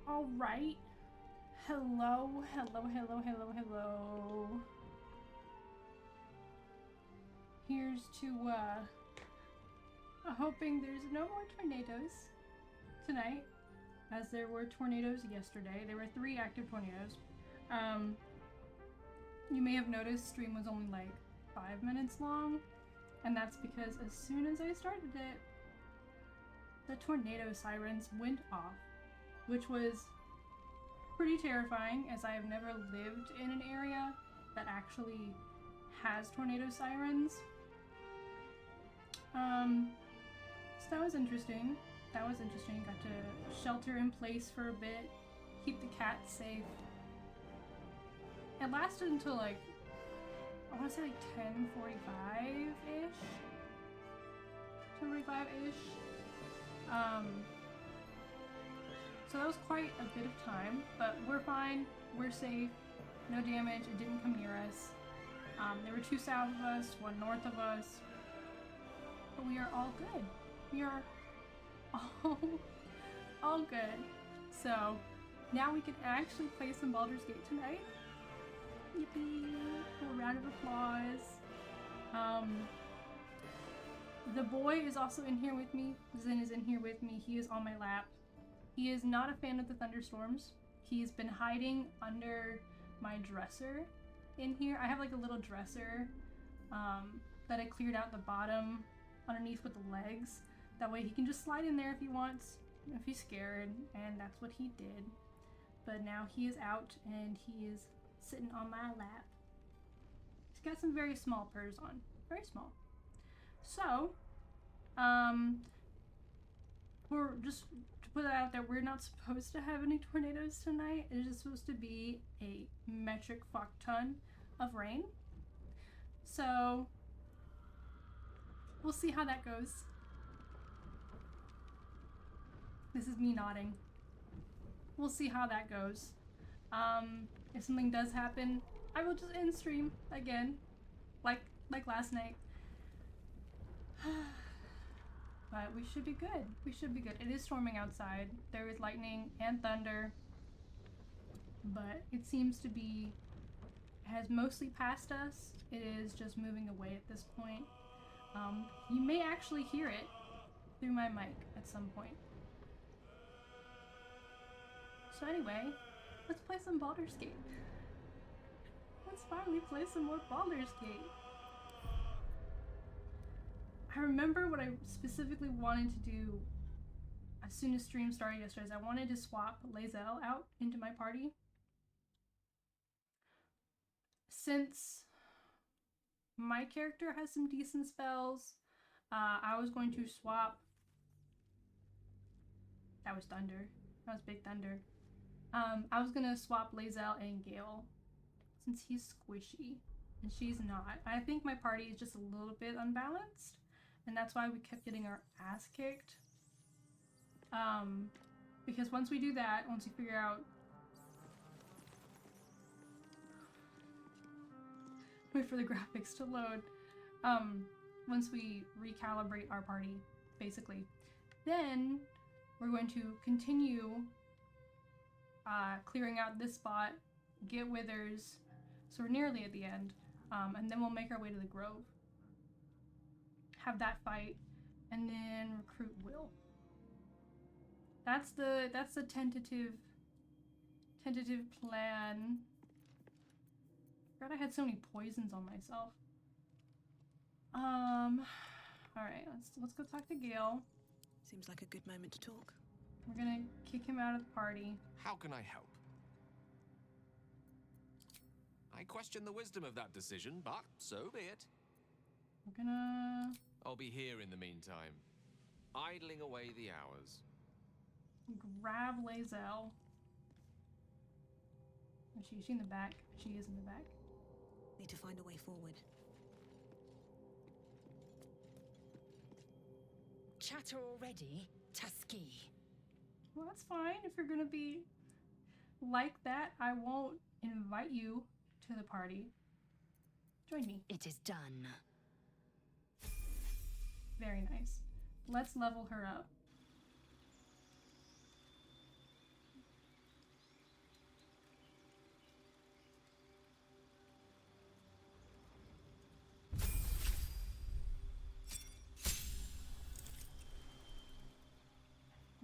All right. Hello, hello, hello, hello, hello. Here's to, hoping there's no more tornadoes tonight, as there were tornadoes yesterday. There were 3 active tornadoes. You may have noticed stream was only like 5 minutes long, and that's because as soon as I started it, the tornado sirens went off, which was pretty terrifying, as I have never lived in an area that actually has tornado sirens. So that was interesting. Got to shelter in place for a bit, keep the cats safe. It lasted until like, I want to say like 10:45-ish? 10:45-ish? So that was quite a bit of time, but we're fine, we're safe, no damage, it didn't come near us. There were 2 south of us, 1 north of us, but we are all good. We are all good. So now we can actually play some Baldur's Gate tonight. Yippee! A round of applause. The boy is also in here with me. Zen is in here with me. He is on my lap. He is not a fan of the thunderstorms. He's been hiding under my dresser in here. I have like a little dresser that I cleared out the bottom underneath with the legs. That way he can just slide in there if he wants, if he's scared, and that's what he did. But now he is out and he is sitting on my lap. He's got some very small purrs on. Very small. So, we're just to put that out there, we're not supposed to have any tornadoes tonight. It is just supposed to be a metric fuck ton of rain. So, we'll see how that goes. This is me nodding. We'll see how that goes. If something does happen, I will just end stream again, like last night. But we should be good. We should be good. It is storming outside. There is lightning and thunder, but it seems to be, has mostly passed us. It is just moving away at this point. You may actually hear it through my mic at some point. So anyway, let's play some Baldur's Gate. Let's finally play some more Baldur's Gate. I remember what I specifically wanted to do as soon as stream started yesterday is I wanted to swap Lae'zel out into my party. Since my character has some decent spells, I was going to swap. That was thunder. That was big thunder. I was gonna swap Lae'zel and Gale since he's squishy and she's not. I think my party is just a little bit unbalanced, and that's why we kept getting our ass kicked. Because once we do that, once we figure out, wait for the graphics to load. Once we recalibrate our party, basically, then we're going to continue clearing out this spot, get withers, so we're nearly at the end, and then we'll make our way to the Grove, have that fight, and then recruit Will. That's the tentative plan. God, I had so many poisons on myself. All right, let's go talk to Gale. Seems like a good moment to talk. We're gonna kick him out of the party. How can I help? I question the wisdom of that decision, but so be it. We're gonna I'll be here in the meantime, idling away the hours. grab Lae'zel. Is she in the back? She is in the back. Need to find a way forward. Chatter already, Tusky. Well, that's fine. If you're gonna be like that, I won't invite you to the party. Join me. It is done. Very nice. Let's level her up.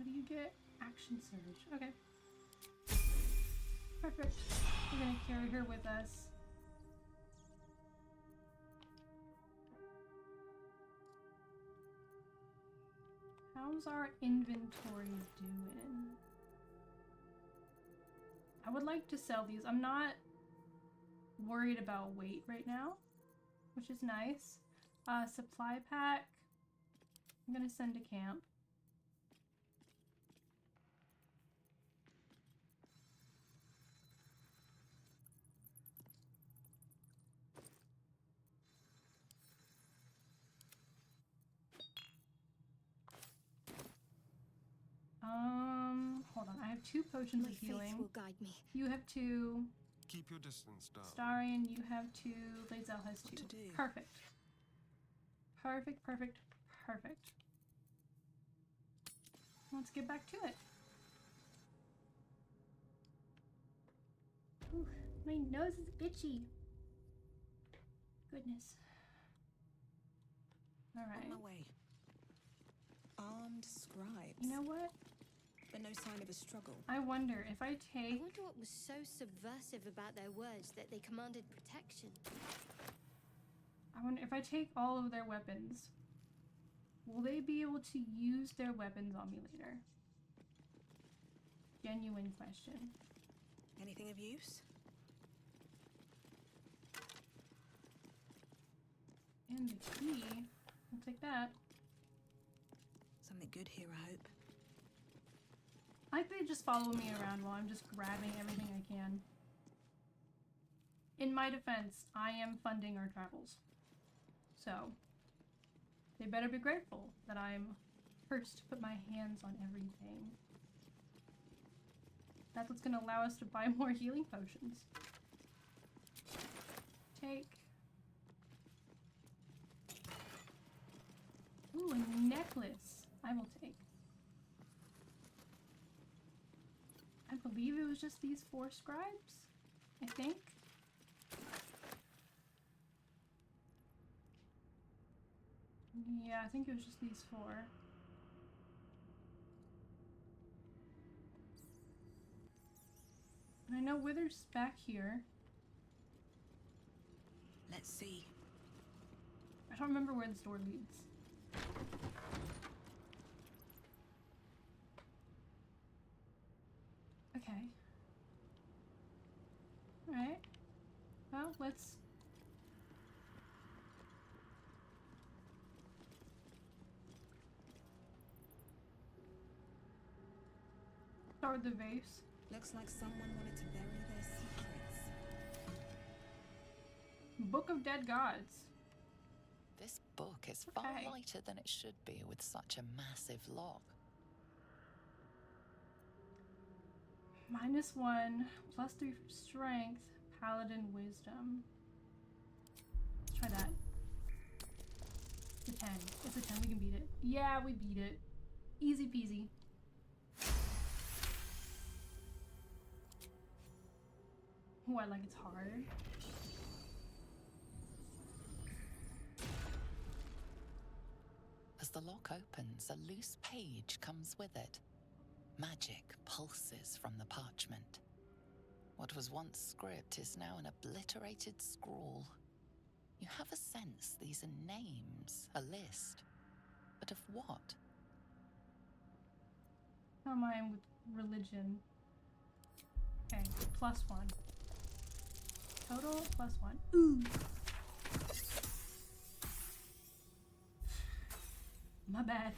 How do you get action surge? Okay. Perfect. We're gonna carry her with us. How's our inventory doing? I would like to sell these. I'm not worried about weight right now, which is nice. Supply pack. I'm gonna send to camp. Hold on. I have 2 potions My of faith healing. will guide me. You have 2. Keep your distance, darling. Starion, you have 2. Lae'zel has 2. What to do? Perfect. Perfect, perfect, perfect. Let's get back to it. Ooh, my nose is itchy. Goodness. Alright. On my way. Armed scribes. You know what? But no sign of a struggle. I wonder if I I take... wonder what was so subversive about their words that they commanded protection. I wonder if I take all of their weapons, will they be able to use their weapons on me later? Genuine question. Anything of use? And the key. I'll take that. Something good here, I hope. I think they just follow me around while I'm just grabbing everything I can. In my defense, I am funding our travels. So, they better be grateful that I'm first to put my hands on everything. That's what's going to allow us to buy more healing potions. Take. Ooh, a necklace. I will take. I believe it was just these 4 scribes, I think. Yeah, I think it was just these 4. And I know Wither's back here. Let's see. I don't remember where this door leads. Okay. Alright. Well, let's... start with the vase. Looks like someone wanted to bury their secrets. Book of Dead Gods. This book is far Okay. lighter than it should be with such a massive lock. -1, +3 for strength, paladin wisdom. Let's try that. It's a 10. It's a 10. We can beat it. Yeah, we beat it. Easy peasy. Oh, I like it's hard. As the lock opens, a loose page comes with it. Magic pulses from the parchment. What was once script is now an obliterated scrawl. You have a sense these are names, a list. But of what? How am I with religion? Okay, +1. Total +1. Ooh! My bad.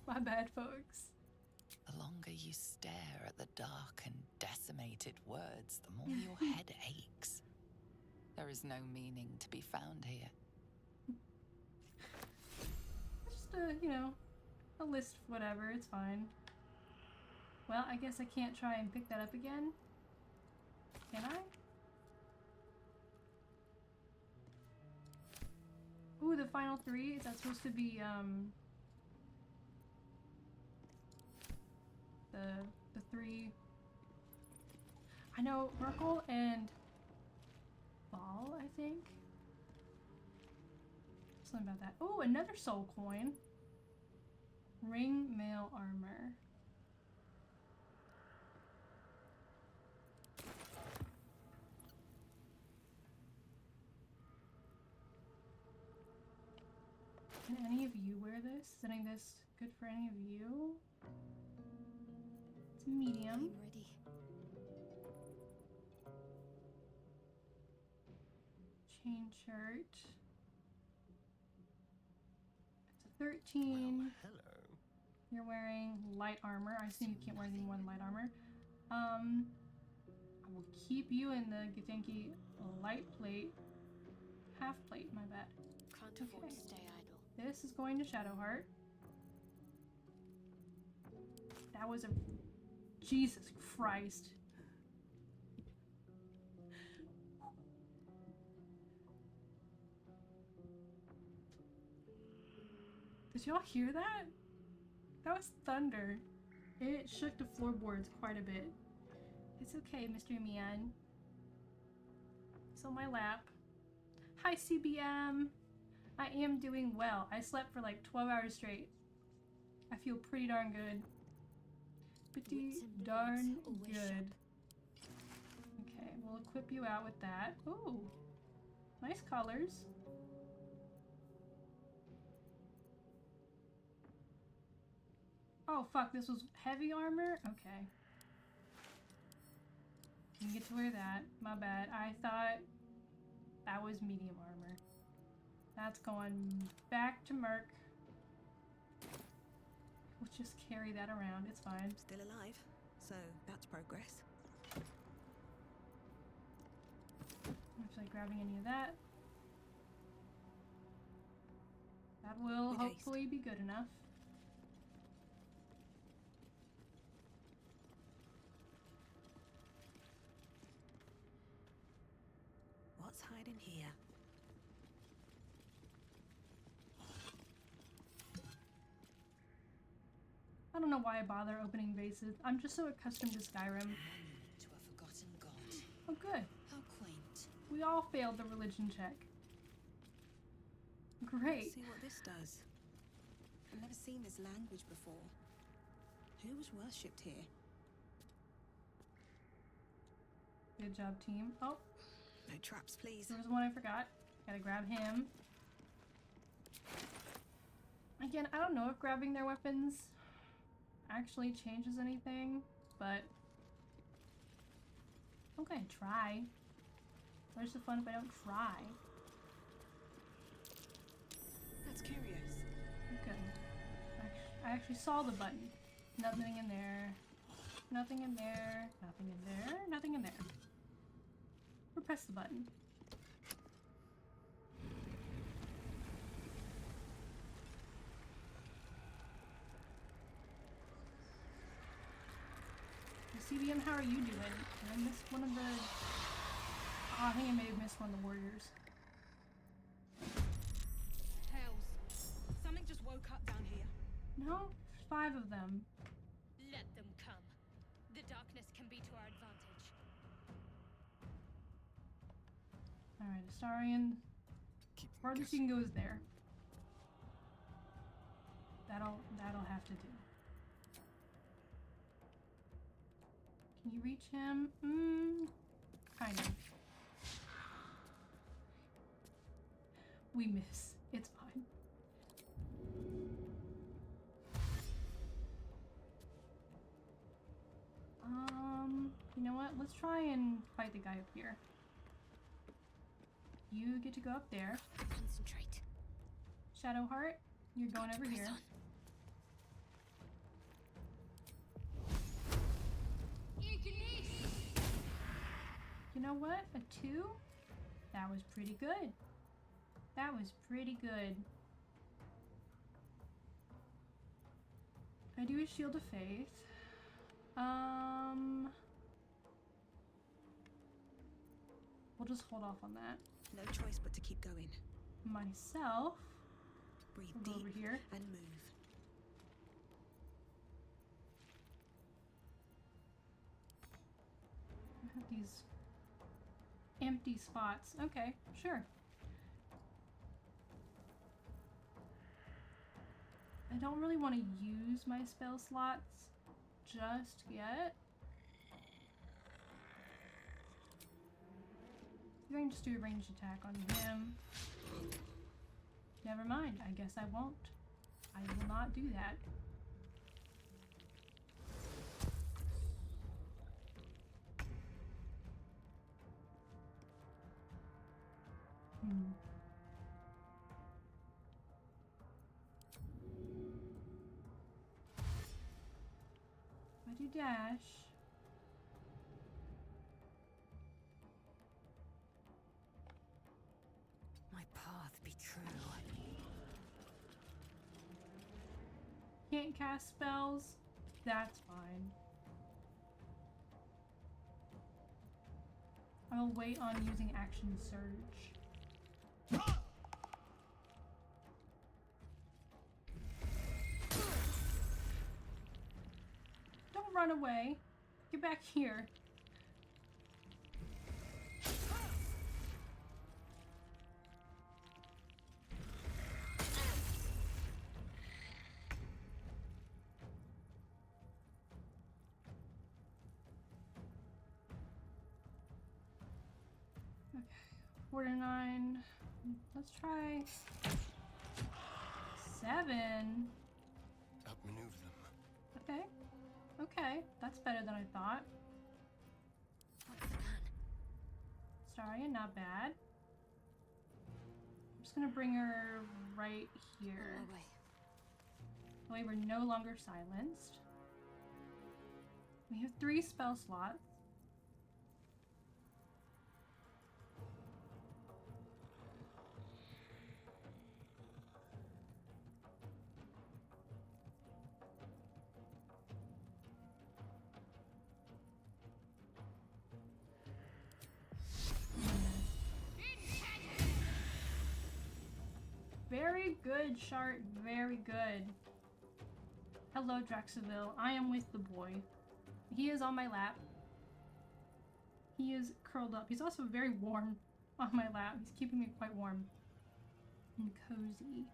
My bad, folks. The longer you stare at the dark and decimated words, the more your head aches. There is no meaning to be found here. Just a list, whatever, it's fine. Well, I guess I can't try and pick that up again. Can I? Ooh, the final 3? Is that supposed to be, the 3... I know Merkel and Ball, I think? Something about that. Oh, another soul coin. Ring mail armor. Can any of you wear this? Is any of this good for any of you? It's medium. I'm ready. Chain shirt. It's a 13. Hello. You're wearing light armor. I assume you can't wear anything more than light armor. I will keep you in the Gedenki light plate. Half plate, my bad. Can't afford to stay idle. This is going to Shadowheart. That was a... Jesus Christ. Did y'all hear that? That was thunder. It shook the floorboards quite a bit. It's okay, Mr. Mian. It's on my lap. Hi, CBM. I am doing well. I slept for like 12 hours straight. I feel pretty darn good. Pretty Wits and darn blades, always good. sharp. Okay, we'll equip you out with that. Ooh, nice colors. Oh fuck, this was heavy armor? Okay. You get to wear that. My bad. I thought that was medium armor. That's going back to Merc. We'll just carry that around. It's fine. Still alive, so that's progress. I'm just like grabbing any of that. That will With haste. hopefully be good enough. What's hiding here? I don't know why I bother opening vases. I'm just so accustomed to Skyrim. Monument to a forgotten god. Oh good. How quaint. We all failed the religion check. Great. Let's see what this does. I've never seen this language before. Who was worshipped here? Good job, team. Oh, No traps, please. there was one I forgot. Gotta grab him. Again, I don't know if grabbing their weapons actually changes anything, but I'm gonna try. Where's the fun if I don't try? That's curious. Good. I actually saw the button. Nothing in there. Nothing in there. Nothing in there. Nothing in there. Or press the button. CBM, how are you doing? Did I miss one of the... Oh, I think I may have missed one of the warriors. Hells. Something just woke up down here. No? There's 5 of them. Let them come. The darkness can be to our advantage. Alright, Astarion. Farthest you can go is there. That'll have to do. Can you reach him? Kind of. We miss. It's fine. You know what? Let's try and fight the guy up here. You get to go up there. Concentrate. Shadowheart, you're going over Press here. on. You know what? A 2? That was pretty good. That was pretty good. I do a Shield of Faith. We'll just hold off on that. No choice but to keep going. Myself, Breathe we'll go over deep here. and move. I have these empty spots. Okay, sure. I don't really want to use my spell slots just yet. I can just do a ranged attack on him. Never mind, I guess I won't. I will not do that. If I do dash. My path be true. Can't cast spells? That's fine. I'll wait on using action surge. Don't run away. Get back here. Okay, 49. Let's try 7. Outmaneuver them. Okay. Okay, that's better than I thought. What's the plan? Sorry, not bad. I'm just gonna bring her right here. On my way. That way we're no longer silenced. We have 3 spell slots. Very good, Shart. Very good. Hello, Draxaville. I am with the boy. He is on my lap. He is curled up. He's also very warm on my lap. He's keeping me quite warm and cozy.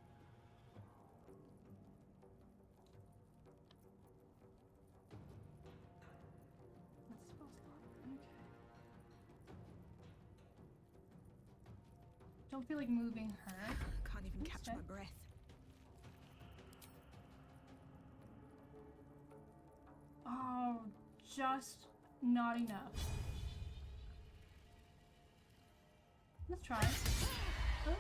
Let's spell slot. Okay. Don't feel like moving her. Can't even catch Okay. my breath. Oh, just not enough. Let's try. Oh.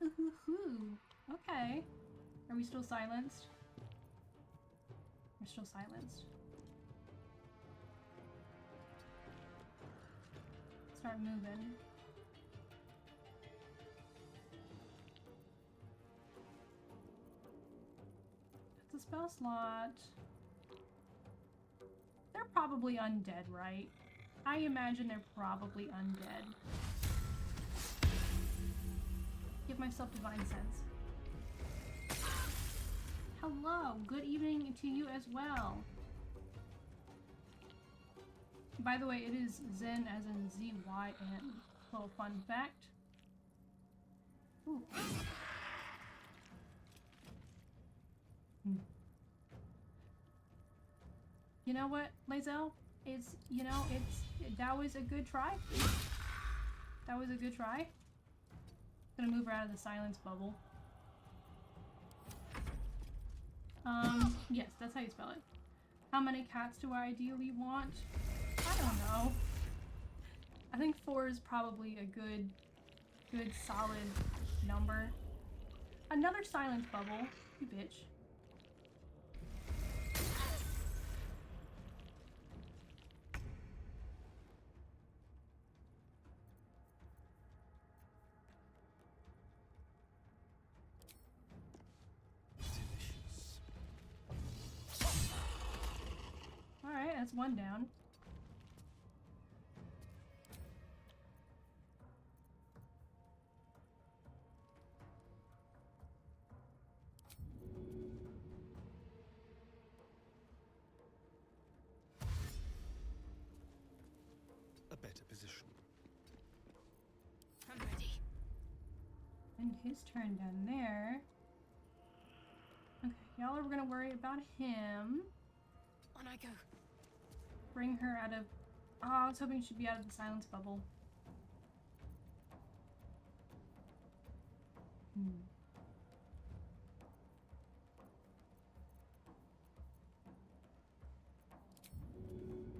Ooh. Okay. Are we still silenced? We're still silenced. Start moving. That's a spell slot. They're probably undead, right? I imagine they're probably undead. Give myself divine sense. Hello, good evening to you as well. By the way, it is Zen as in Z-Y-N. Little fun fact. Ooh. You know what, Lae'zel? That was a good try. That was a good try. Gonna move her out of the silence bubble. Yes, that's how you spell it. How many cats do I ideally want? I don't know. I think 4 is probably a good solid number. Another silence bubble, you bitch. Alright, that's 1 down. A better position. I'm ready. And his turn down there. Y'all are gonna worry about him. On I go. Bring her out of... Oh, I was hoping she'd be out of the silence bubble.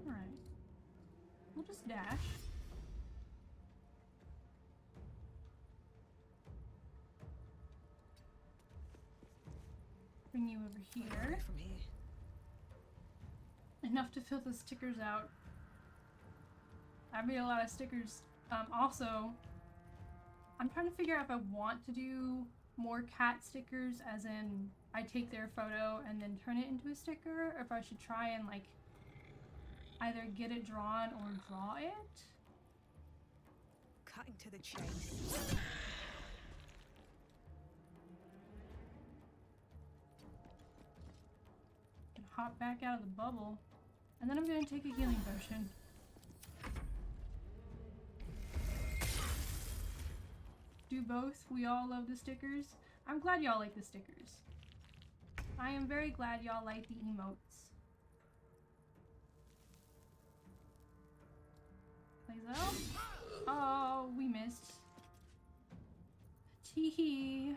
Alright. We'll just dash. Bring you over here. From here. Enough to fill the stickers out. I made a lot of stickers. Also, I'm trying to figure out if I want to do more cat stickers, as in I take their photo and then turn it into a sticker, or if I should try and like either get it drawn or draw it. Cutting to the chase. And hop back out of the bubble. And then I'm going to take a healing potion. Do both. We all love the stickers. I'm glad y'all like the stickers. I am very glad y'all like the emotes. Plays out. Oh, we missed. Teehee.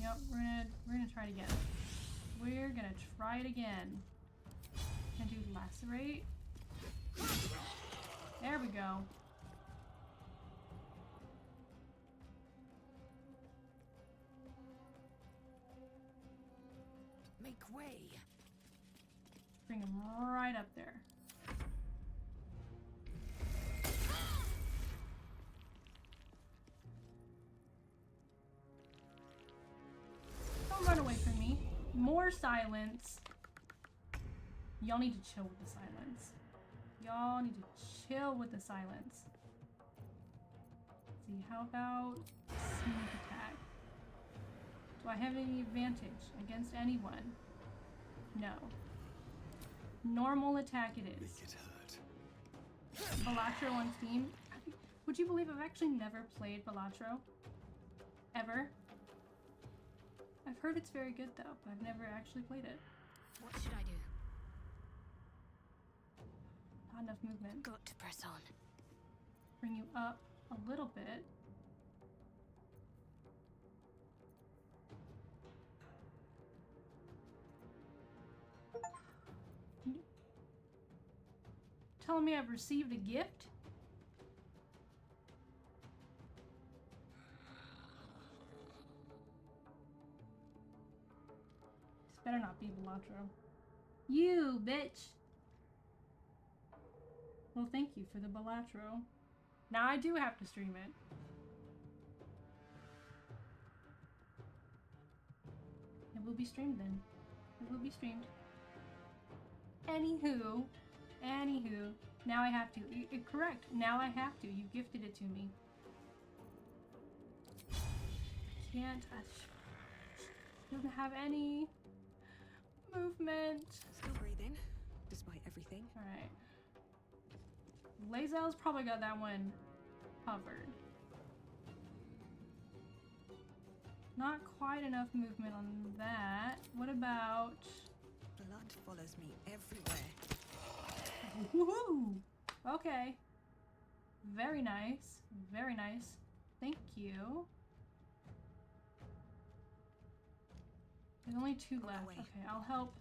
Yep, we're gonna try it again. We're gonna try it again. Gonna do lacerate. There we go. Make way. Bring him right up there. Don't run away from me. More silence. Y'all need to chill with the silence. Y'all need to chill with the silence. Let's see, how about sneak attack? Do I have any advantage against anyone? No. Normal attack it is. Make it hurt. Balatro on Steam. Would you believe I've actually never played Balatro? Ever? I've heard it's very good though, but I've never actually played it. What should I do? Not enough movement. Got to press on. Bring you up a little bit. Telling me I've received a gift? This better not be Balatro. You bitch! Well, thank you for the Balatro. Now I do have to stream it. It will be streamed then. It will be streamed. Anywho, now I have to. Correct. Now I have to. You gifted it to me. I can't. Doesn't have any movement. Still breathing, despite everything. All right. Lazel's probably got that one covered. Not quite enough movement on that. What about... Blood follows me everywhere. Woohoo! Okay. Very nice. Very nice. Thank you. There's only two left. Okay, I'll help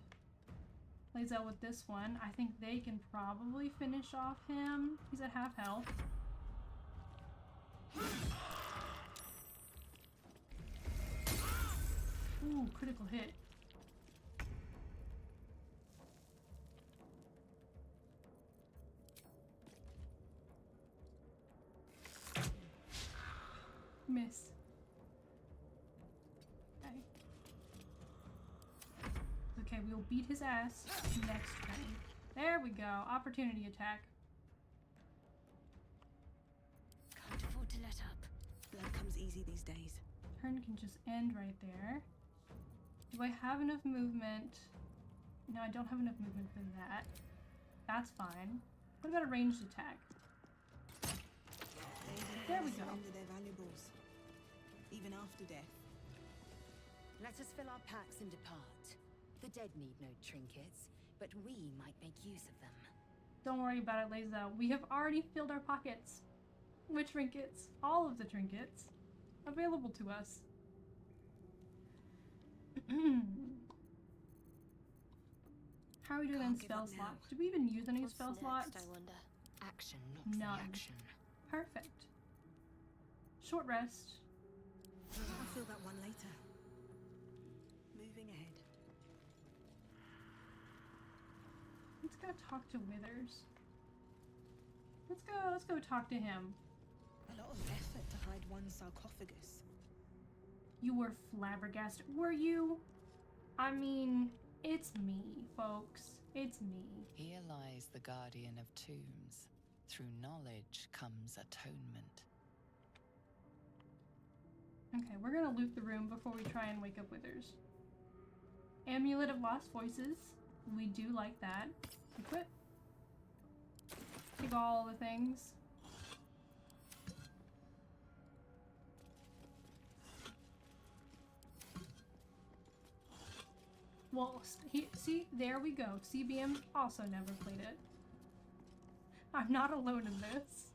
Lazel with this one. I think they can probably finish off him. He's at half health. Ooh, critical hit. Miss. Okay. Okay, we'll beat his ass next turn. There we go. Opportunity attack. Can't afford to let up. Blood comes easy these days. Turn can just end right there. Do I have enough movement? No, I don't have enough movement for that. That's fine. What about a ranged attack? There we go. Surrender their valuables. even after death. Let us fill our packs and depart. The dead need no trinkets, but we might make use of them. Don't worry about it, Leza. We have already filled our pockets with trinkets. All of the trinkets available to us. How are we doing on Can't give spell up now. slots? Do we even use any What's spell next, slots? I wonder? Action, not None. reaction. Perfect. Short rest. I'll feel that one later. Moving ahead. Let's go talk to Withers. Let's go talk to him. A lot of effort to hide one sarcophagus. You were flabbergasted, were you? I mean, it's me, folks. It's me. Here lies the guardian of tombs. Through knowledge comes atonement. Okay, we're gonna loot the room before we try and wake up Withers. Amulet of Lost Voices. We do like that. Equip. Take all the things. Well, see, there we go. CBM also never played it. I'm not alone in this.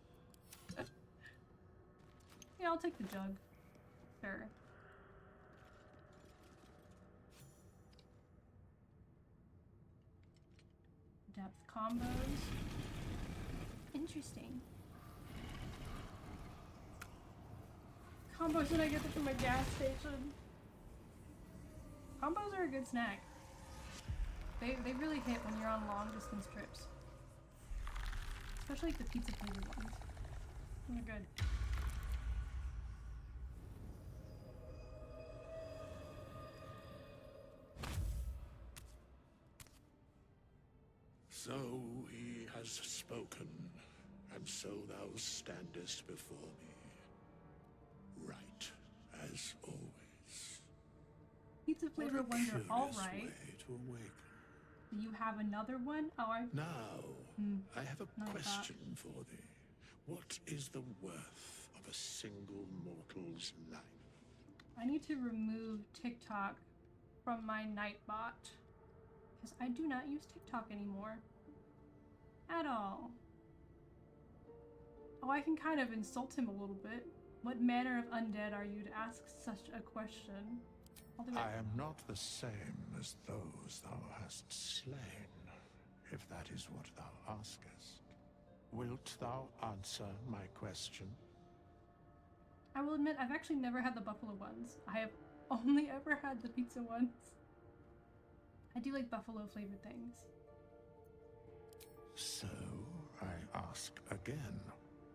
Yeah, I'll take the jug. Sure. Depth combos. Interesting. Combos that I get from a gas station. Combos are a good snack. They really hit when you're on long distance trips. Especially like the pizza flavored ones. They're good. So he has spoken, and so thou standest before me. Right, as always. Pizza flavored What a ones are curious alright. way to awaken. You have another one? Oh, Now, I have a Not question for thee. What is the worth of a single mortal's life? I need to remove TikTok from my Nightbot. Because I do not use TikTok anymore. At all. Oh, I can kind of insult him a little bit. What manner of undead are you to ask such a question? I'll do it. I am not the same as those thou hast slain, if that is what thou askest. Wilt thou answer my question? I will admit, I've actually never had the buffalo ones. I have only ever had the pizza ones. I do like buffalo flavored things. So, I ask again,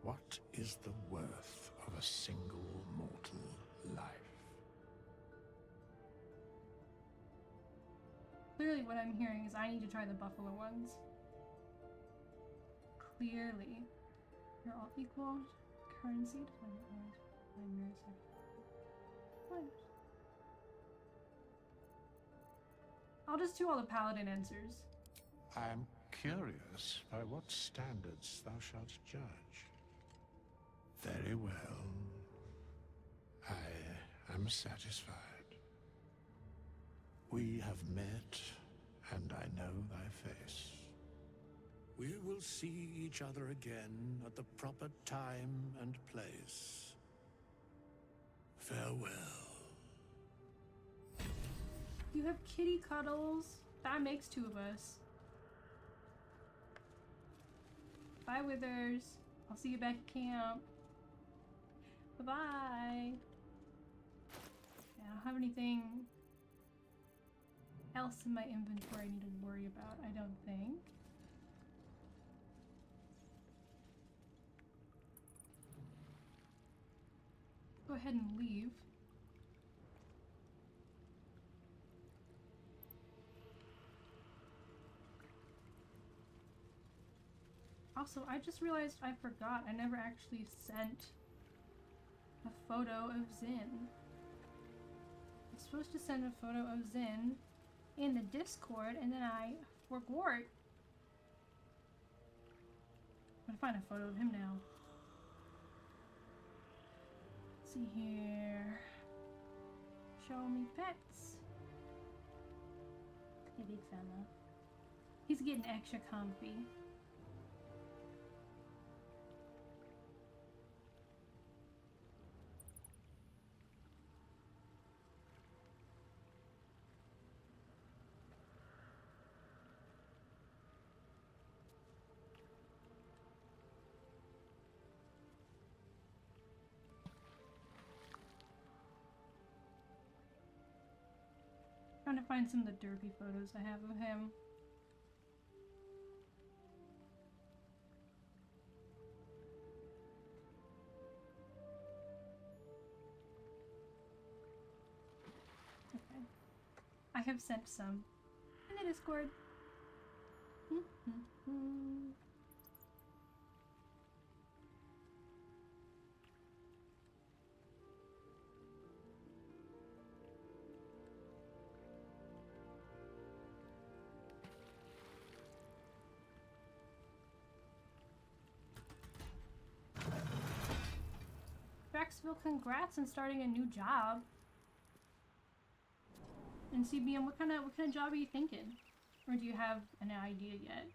what is the worth of a single mortal life? Clearly what I'm hearing is I need to try the buffalo ones. Clearly. You're all equal. Currency. I'll just do all the paladin answers. I am curious by what standards thou shalt judge. Very well. I am satisfied. We have met, and I know thy face. We will see each other again at the proper time and place. Farewell. You have kitty cuddles. That makes two of us. Bye, Withers. I'll see you back at camp. Bye-bye. Yeah, I don't have anything else in my inventory I need to worry about, I don't think. Go ahead and leave. Also, I just realized I forgot I never actually sent a photo of Zin. I'm supposed to send a photo of Zin in the Discord, and then I forgot. I'm gonna find a photo of him now. Let's see here. Show me pets. Hey, big fella. He's getting extra comfy. Trying to find some of the derpy photos I have of him. Okay. I have sent some in the Discord. Braxville, congrats on starting a new job. And CBM, what kind of job are you thinking? Or do you have an idea yet?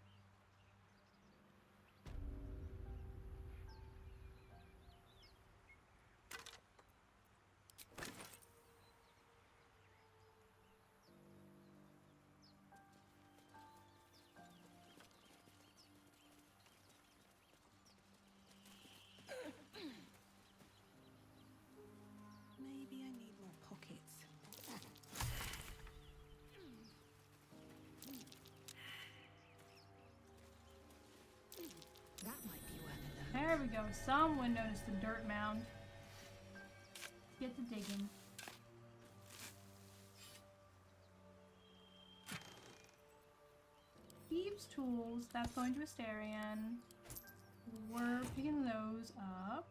Maybe I need more pockets. That might be worth a look. There we go. Someone noticed the dirt mound. Get to digging. Thieves' tools. That's going to Asterion. We're picking those up.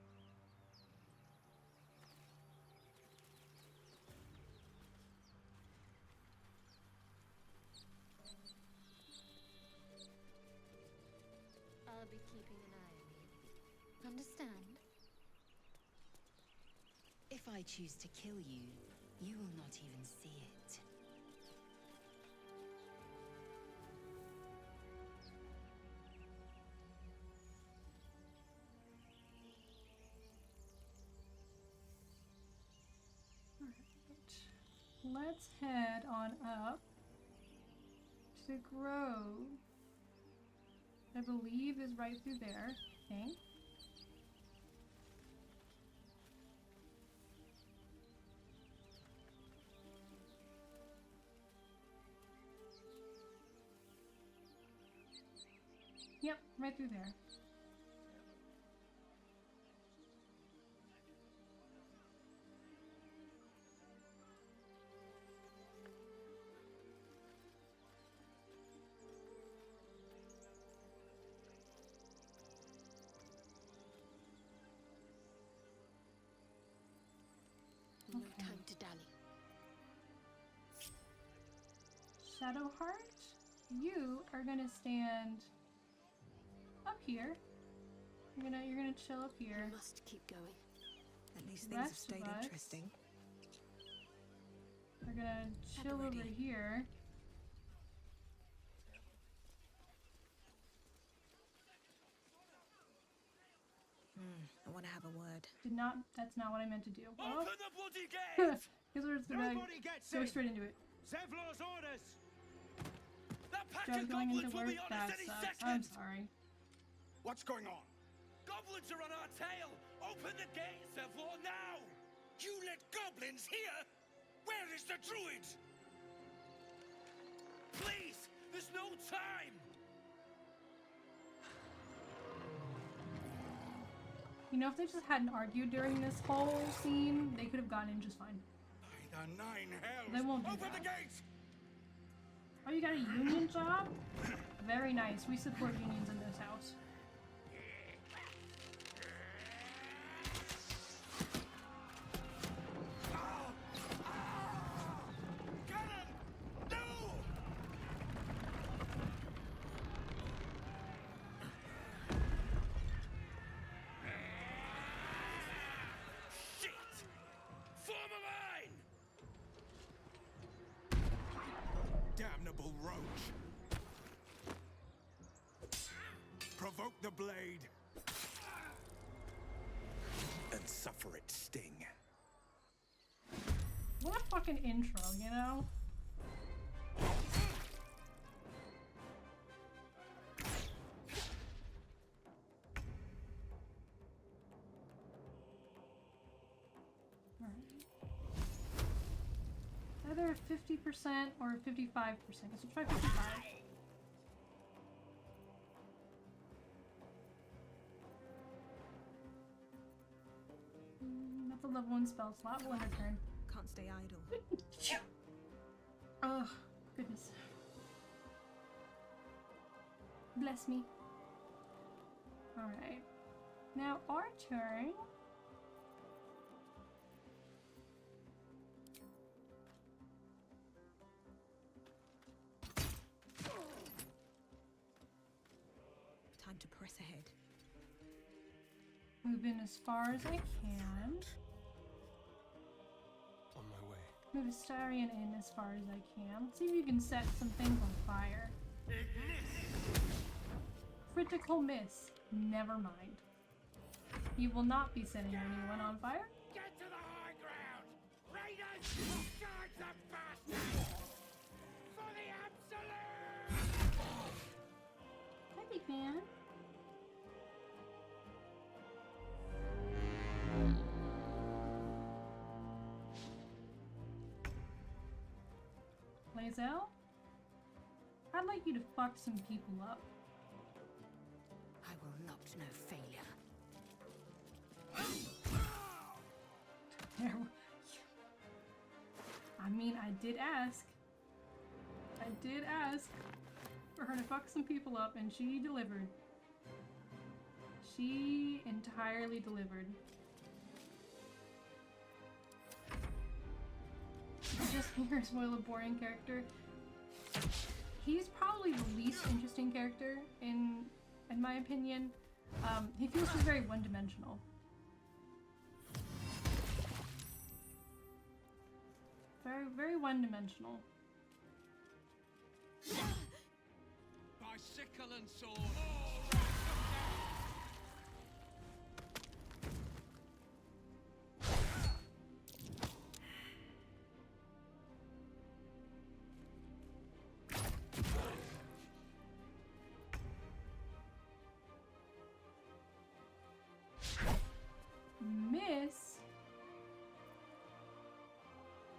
I'll be keeping an eye on you. Understand? If I choose to kill you, you will not even see it. Let's head on up to the grove. I believe is right through there, I think. Yep, right through there. No time to dally. Shadowheart, you are gonna stand up here. You're gonna chill up here. We must keep going. At least things have Rest stayed of us. interesting. We're gonna chill over ready. here. I want to have a word. That's not what I meant to do. Oh. Open the bloody gate! Because we're just gonna Nobody gets go in! straight into it. Zevlor's orders! That pack Joe of going into goblins will work, be on that us any sucks. second! I'm sorry. What's going on? Goblins are on our tail! Open the gate, Zevlor, now! You let goblins here? Where is the druid? Please! There's no time! You know, if they just hadn't argued during this whole scene, they could have gotten in just fine. By the nine hells! They won't do Open that. the gate! Oh, you got a union job? Very nice. We support unions in this house. Cannon! No! Shit! Form a line! Invoke the blade. And suffer its sting. What a fucking intro, you know? Either 50% or 55%. Let's try 55. That's a level 1 spell slot. We'll end our turn. Can't stay idle. Oh, goodness. Bless me. Alright. Now our turn. Time to press ahead. Move in as far as I can. On my way. Move Astarion in as far as I can. Let's see if you can set some things on fire. Critical miss. Never mind. You will not be setting anyone on fire. Get to the high ground! Raiders! Charge the bastards! For the absolute! Hi, big man. Lae'zel, I'd like you to fuck some people up. I will not know failure. I mean, I did ask. I did ask for her to fuck some people up, and she delivered. She entirely delivered. Just here, spoil a boring character. He's probably the least interesting character in my opinion. He feels just very one-dimensional. Very, very one-dimensional. By sickle and sword! All ranks Miss?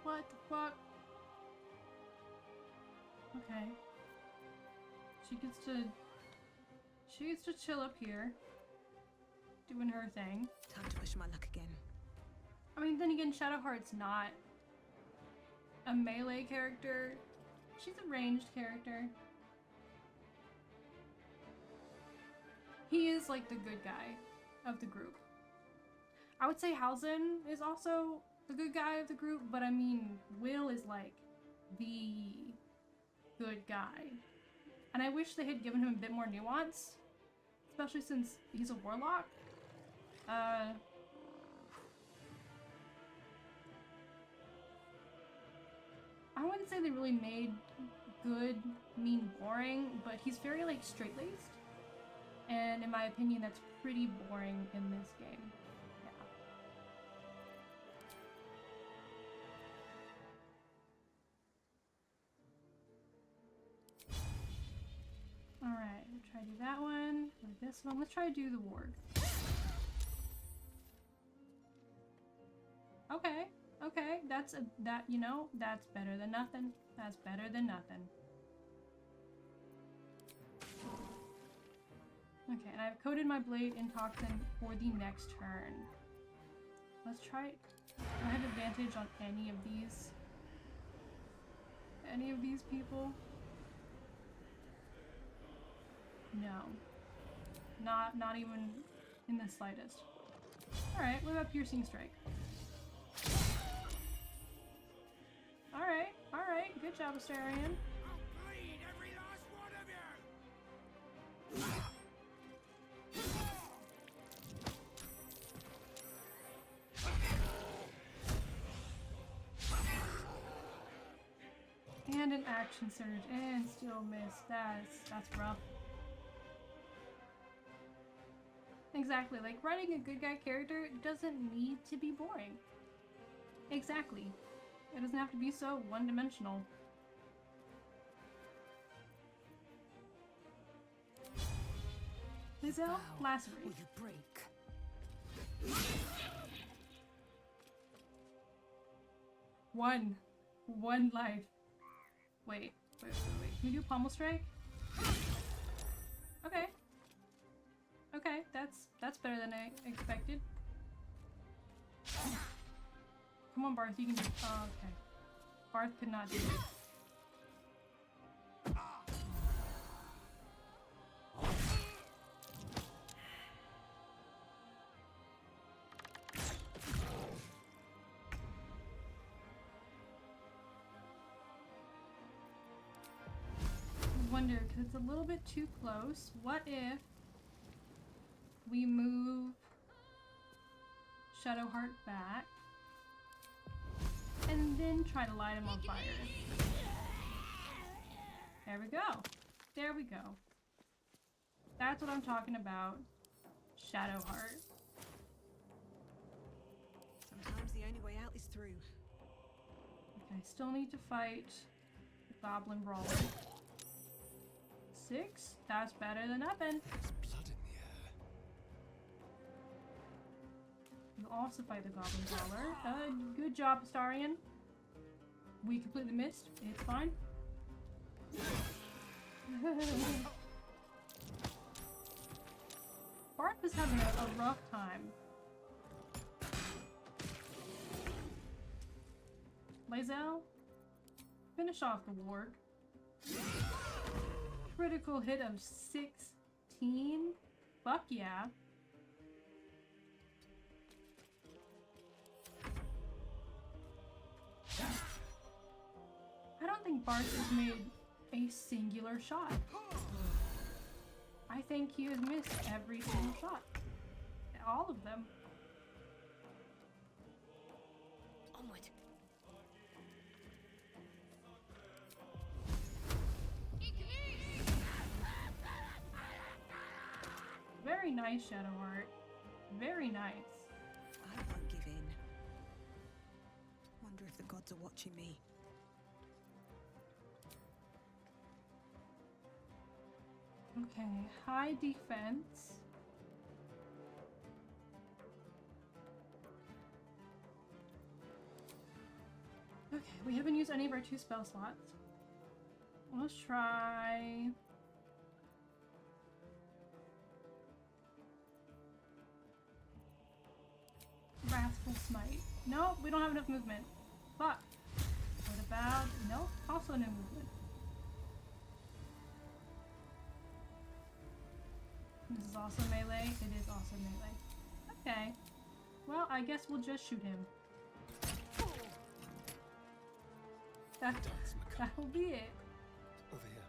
What the fuck? Okay. She gets to chill up here, doing her thing. Time to push my luck again. I mean, then again, Shadowheart's not a melee character. She's a ranged character. He is like the good guy of the group. I would say Halzen is also the good guy of the group, but I mean, Will is like the good guy. And I wish they had given him a bit more nuance, especially since he's a warlock. I wouldn't say they really made good mean boring, but he's very like straight-laced. And in my opinion, that's pretty boring in this game. Alright, we'll try to do that one, or this one. Let's try to do the ward. Okay, okay, that's better than nothing. That's better than nothing. Okay, and I've coated my blade in toxin for the next turn. Let's try it. Do I have advantage on any of these? Any of these people? No. Not even in the slightest. Alright, what about Piercing Strike? Alright, good job, Astarion. I'll bleed every last one of you! And an action surge, and still miss. That's rough. Exactly, like writing a good guy character doesn't need to be boring. Exactly. It doesn't have to be so one-dimensional. Lizelle, lacerate. Will you break? One life. Wait. Can we do pommel strike? Okay. Okay, that's better than I expected. Come on, Barth, you can do it. Oh, okay. Barth could not do it. I wonder, because it's a little bit too close. What if we move Shadowheart back and then try to light him on fire? There we go. There we go. That's what I'm talking about. Shadowheart. Sometimes the only way out is through. Okay, still need to fight the Goblin Brawler. 6? That's better than nothing. There's blood in the air. You also fight the Goblin Brawler. Good job, Astarion. We completely missed. It's fine. Barth is having a rough time. Lae'zel, finish off the ward. Critical hit of 16? Fuck yeah. I don't think Barth has made a singular shot. I think he has missed every single shot. All of them. Onward. Very nice, Shadowheart. Very nice. I won't give in. Wonder if the gods are watching me. Okay, high defense. Okay, we haven't used any of our 2 spell slots. Let's try... Wrathful Smite. Nope, we don't have enough movement. Fuck. What about... Nope, also no movement. This is also melee. It is also melee. Okay. Well, I guess we'll just shoot him. That'll be it. Over here.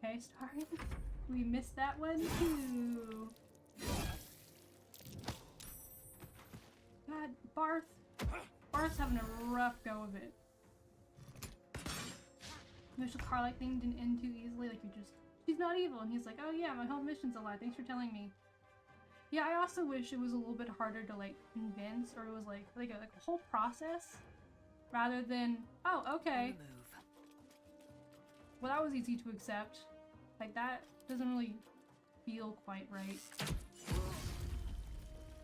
Okay, Starry. We missed that one too. God, Barth. Barth's having a rough go of it. Initial Carlite thing didn't end too easily. Like, she's not evil. And he's like, oh yeah, my whole mission's a lie. Thanks for telling me. Yeah, I also wish it was a little bit harder to, like, convince, or it was like a whole process, rather than, oh, okay. Well, that was easy to accept. Like, that doesn't really feel quite right.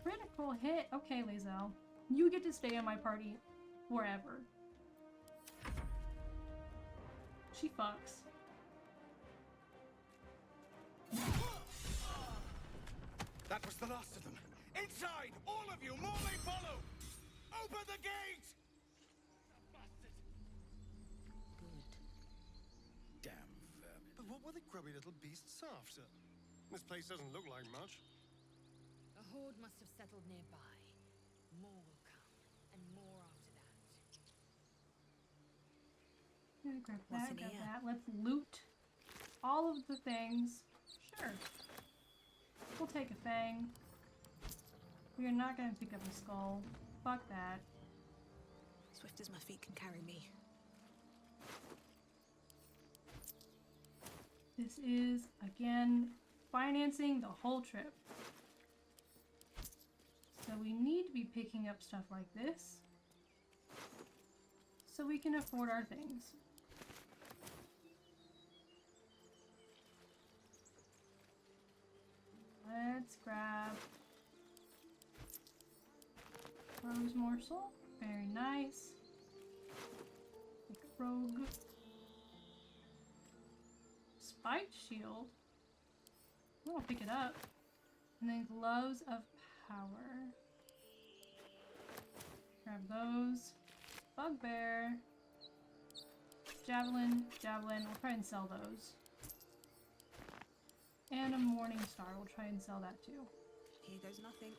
Critical hit. Okay, Lae'zel. You get to stay in my party forever. She fucks. That was the last of them. Inside! All of you! More may follow! Open the gate! Bastard! Good. Damn vermin. But what were the grubby little beasts after? This place doesn't look like much. A horde must have settled nearby. More will come, and more after that. Yeah, grab What's that, in grab here? that. Let's loot all of the things. Sure. We'll take a fang. We are not going to pick up a skull. Fuck that. Swift as my feet can carry me. This is, again, financing the whole trip. So we need to be picking up stuff like this so we can afford our things. Let's grab rose morsel. Very nice. Like a rogue. Spike shield. I'll pick it up. And then gloves of power. Grab those. Bugbear. Javelin. We'll try and sell those. And a morning star. We'll try and sell that too. Here goes nothing.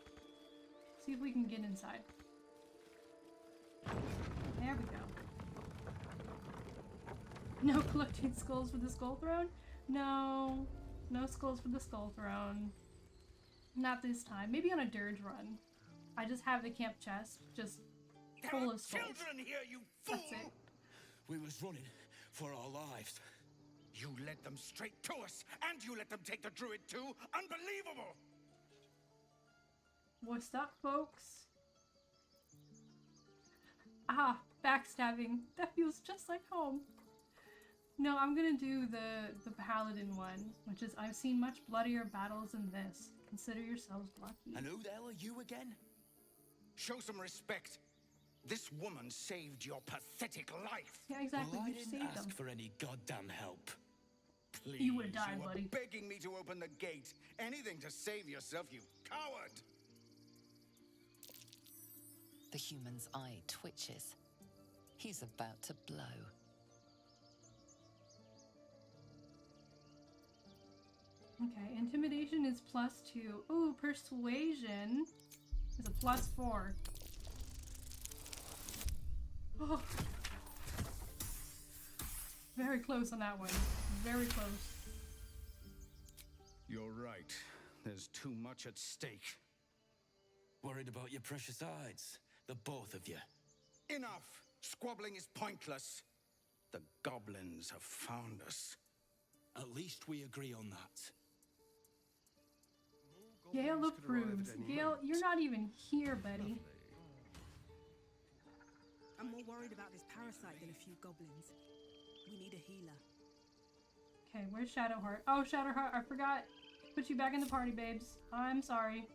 See if we can get inside. There we go. No collecting skulls for the skull throne? No. No skulls for the skull throne. Not this time. Maybe on a dirge run. I just have the camp chest just full of skulls. Children here, you fool! That's it. We was running for our lives. You led them straight to us, and you let them take the druid too? Unbelievable! What's up, folks? Ah, backstabbing. That feels just like home. No, I'm gonna do the paladin one, which is I've seen much bloodier battles than this. Consider yourselves lucky. And who the hell are you again? Show some respect. This woman saved your pathetic life. Yeah, exactly. Well, I You didn't saved ask them. for any goddamn help. Please. You would have died, You were buddy. begging me to open the gate. Anything to save yourself, you coward! The human's eye twitches. He's about to blow. Okay, intimidation is +2. Ooh, persuasion is a +4. Oh. Very close on that one. Very close. You're right. There's too much at stake. Worried about your precious hides, the both of you. Enough! Squabbling is pointless. The goblins have found us. At least we agree on that. Gale approves. Gale, you're not even here, buddy. I'm more worried about this parasite than a few goblins. We need a healer. Okay, where's Shadowheart? Oh, Shadowheart, I forgot. Put you back in the party, babes. I'm sorry.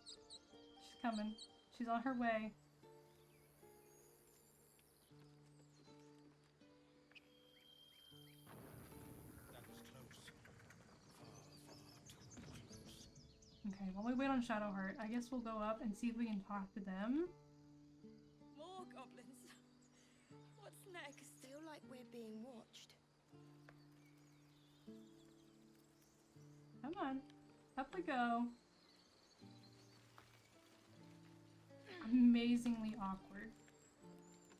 She's coming. She's on her way. That was close. Far too close. Okay, while we wait on Shadowheart, I guess we'll go up and see if we can talk to them. More goblins. What's next? Feel like we're being watched. Come on. Up we go. Amazingly awkward.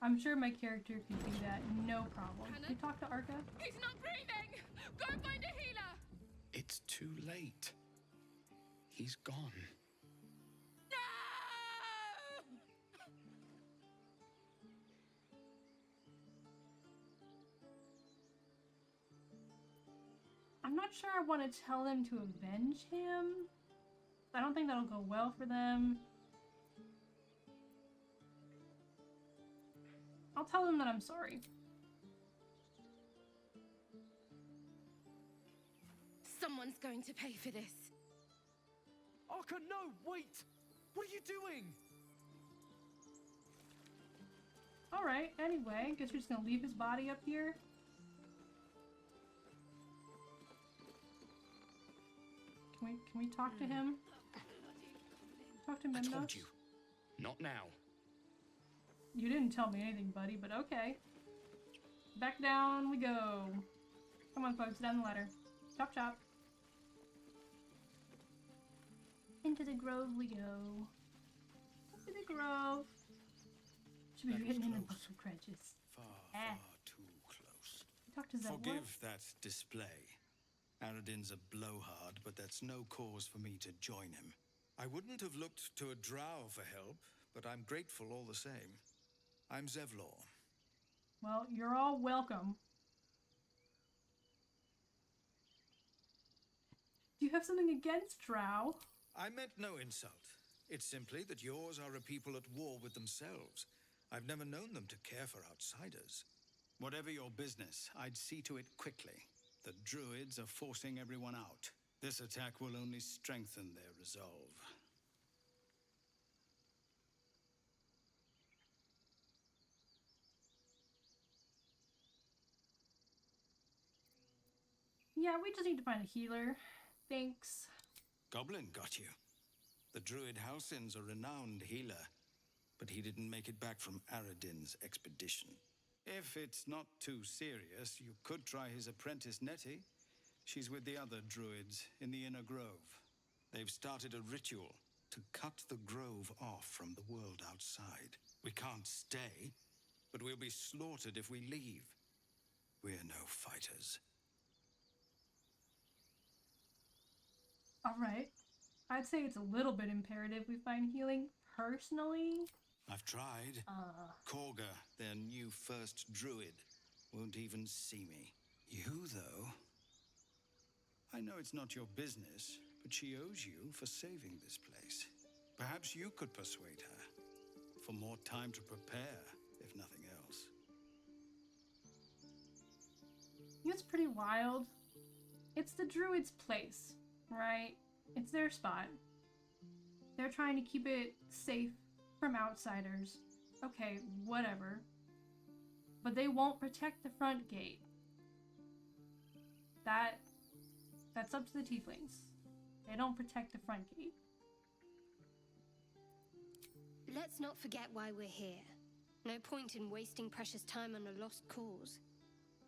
I'm sure my character could do that, no problem. Can we talk to Arca? He's not breathing! Go find a healer! It's too late. He's gone. No! I'm not sure I want to tell them to avenge him. I don't think that'll go well for them. I'll tell them that I'm sorry. Someone's going to pay for this. Arca, no, wait! What are you doing? Alright, anyway, guess we're just gonna leave his body up here. Can we talk to him? Talk to I Mendos? told you. Not now. You didn't tell me anything, buddy, but okay. Back down we go. Come on, folks, down the ladder. Chop, chop. Into the grove we go. Up to the grove. Should be That was written in the close. book of Crutches. Far too close. Talk to Zevlor. Forgive that display. Aradin's a blowhard, but that's no cause for me to join him. I wouldn't have looked to a drow for help, but I'm grateful all the same. I'm Zevlor, Well, you're all welcome. Do you have something against Drow? I meant no insult. It's simply that yours are a people at war with themselves. I've never known them to care for outsiders. Whatever your business, I'd see to it quickly. The druids are forcing everyone out. This attack will only strengthen their resolve. Yeah, we just need to find a healer. Thanks. Goblin got you. The druid Halsin's a renowned healer, but he didn't make it back from Aradin's expedition. If it's not too serious, you could try his apprentice Nettie. She's with the other druids in the Inner Grove. They've started a ritual to cut the grove off from the world outside. We can't stay, but we'll be slaughtered if we leave. We're no fighters. All right. I'd say it's a little bit imperative we find healing. Personally, I've tried. Korga, their new first druid, won't even see me. You, though... I know it's not your business, but she owes you for saving this place. Perhaps you could persuade her. For more time to prepare, if nothing else. it's pretty wild. It's the druid's place, right? It's their spot. They're trying to keep it safe from outsiders. Okay, whatever. But they won't protect the front gate. That's up to the tieflings. They don't protect the front gate. Let's not forget why we're here. No point in wasting precious time on a lost cause.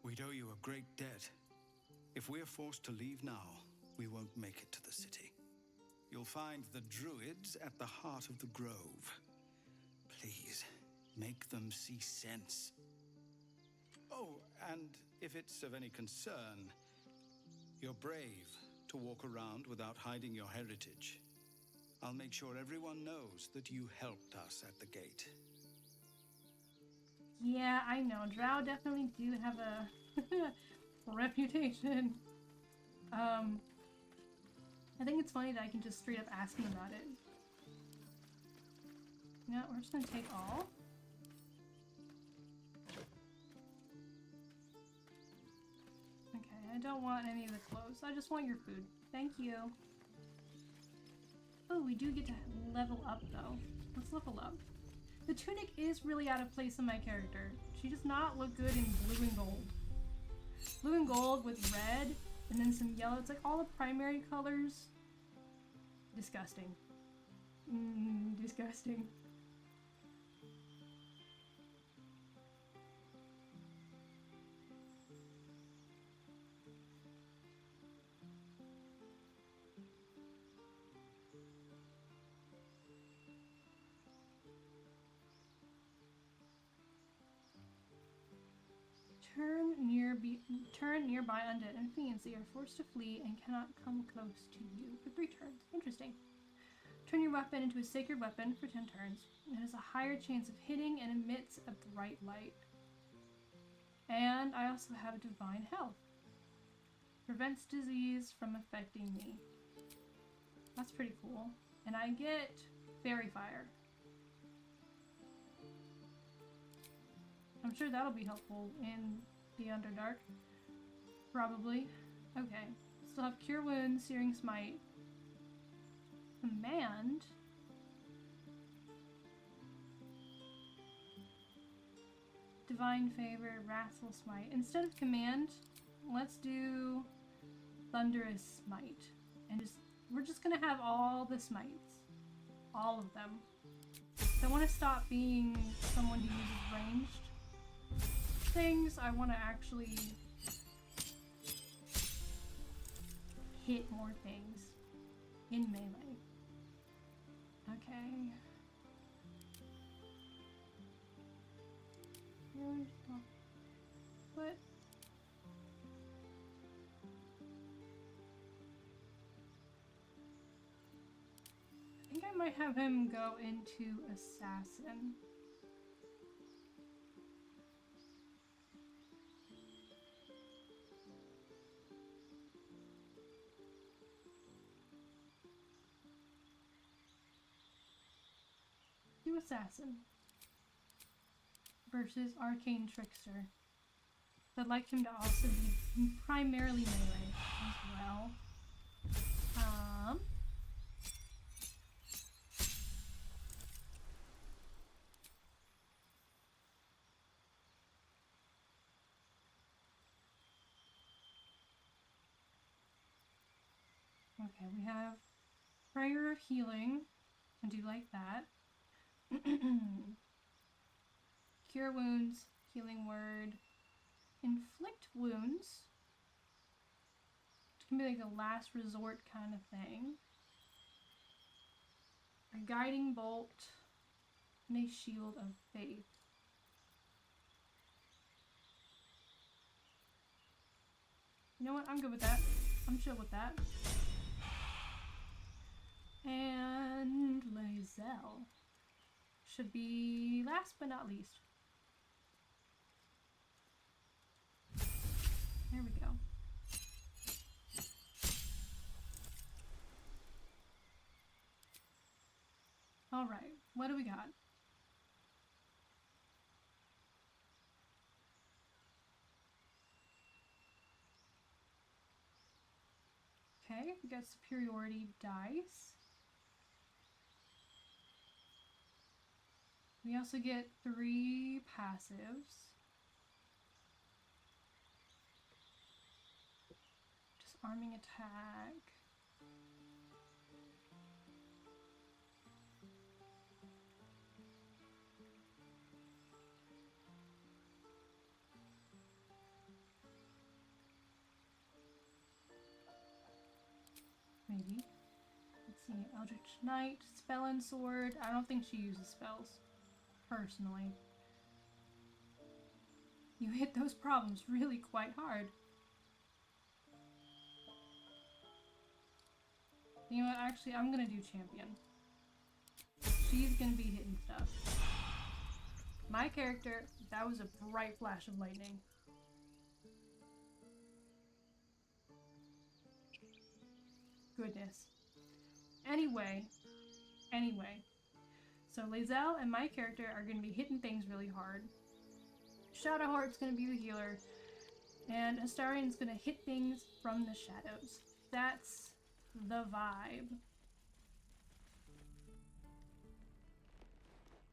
We'd owe you a great debt. If we're forced to leave now, we won't make it to the city. You'll find the druids at the heart of the grove. Please, make them see sense. Oh, and if it's of any concern, you're brave to walk around without hiding your heritage. I'll make sure everyone knows that you helped us at the gate. Yeah, I know. Drow definitely do have a reputation. I think it's funny that I can just straight up ask him about it. No, we're just gonna take all. Okay, I don't want any of the clothes. I just want your food. Thank you. Oh, we do get to level up though. Let's level up. The tunic is really out of place in my character. She does not look good in blue and gold. Blue and gold with red and then some yellow. It's like all the primary colors. Disgusting. Disgusting. Turn nearby undead and fiends. They are forced to flee and cannot come close to you for 3 turns. Interesting. Turn your weapon into a sacred weapon for 10 turns. It has a higher chance of hitting and emits a bright light. And I also have divine health. Prevents disease from affecting me. That's pretty cool. And I get fairy fire. I'm sure that'll be helpful in the Underdark. Probably. Okay. Still have Cure Wounds, Searing Smite. Command. Divine Favor, Wrathful Smite. Instead of Command, let's do Thunderous Smite. And we're just gonna have all the smites. All of them. I want to stop being someone who uses ranged things. I want to actually hit more things in melee. Okay. What? I think I might have him go into Assassin. true assassin versus arcane trickster. I'd like him to also be primarily melee as well. Okay, we have Prayer of Healing. I do like that. Cure Wounds, Healing Word, Inflict Wounds. It can be like a last resort kind of thing. A Guiding Bolt, and a Shield of Faith. You know what? I'm good with that. I'm chill with that. And Lae'zel should be last but not least. There we go. All right, what do we got? Okay, we got superiority dice. We also get 3 passives. Disarming attack. Maybe. Let's see. Eldritch Knight, Spell and Sword. I don't think she uses spells. Personally. You hit those problems really quite hard. You know what? Actually, I'm gonna do Champion. She's gonna be hitting stuff. My character, that was a bright flash of lightning. Goodness. Anyway. So Lae'zel and my character are going to be hitting things really hard. Shadowheart's going to be the healer. And Astarion's going to hit things from the shadows. That's the vibe.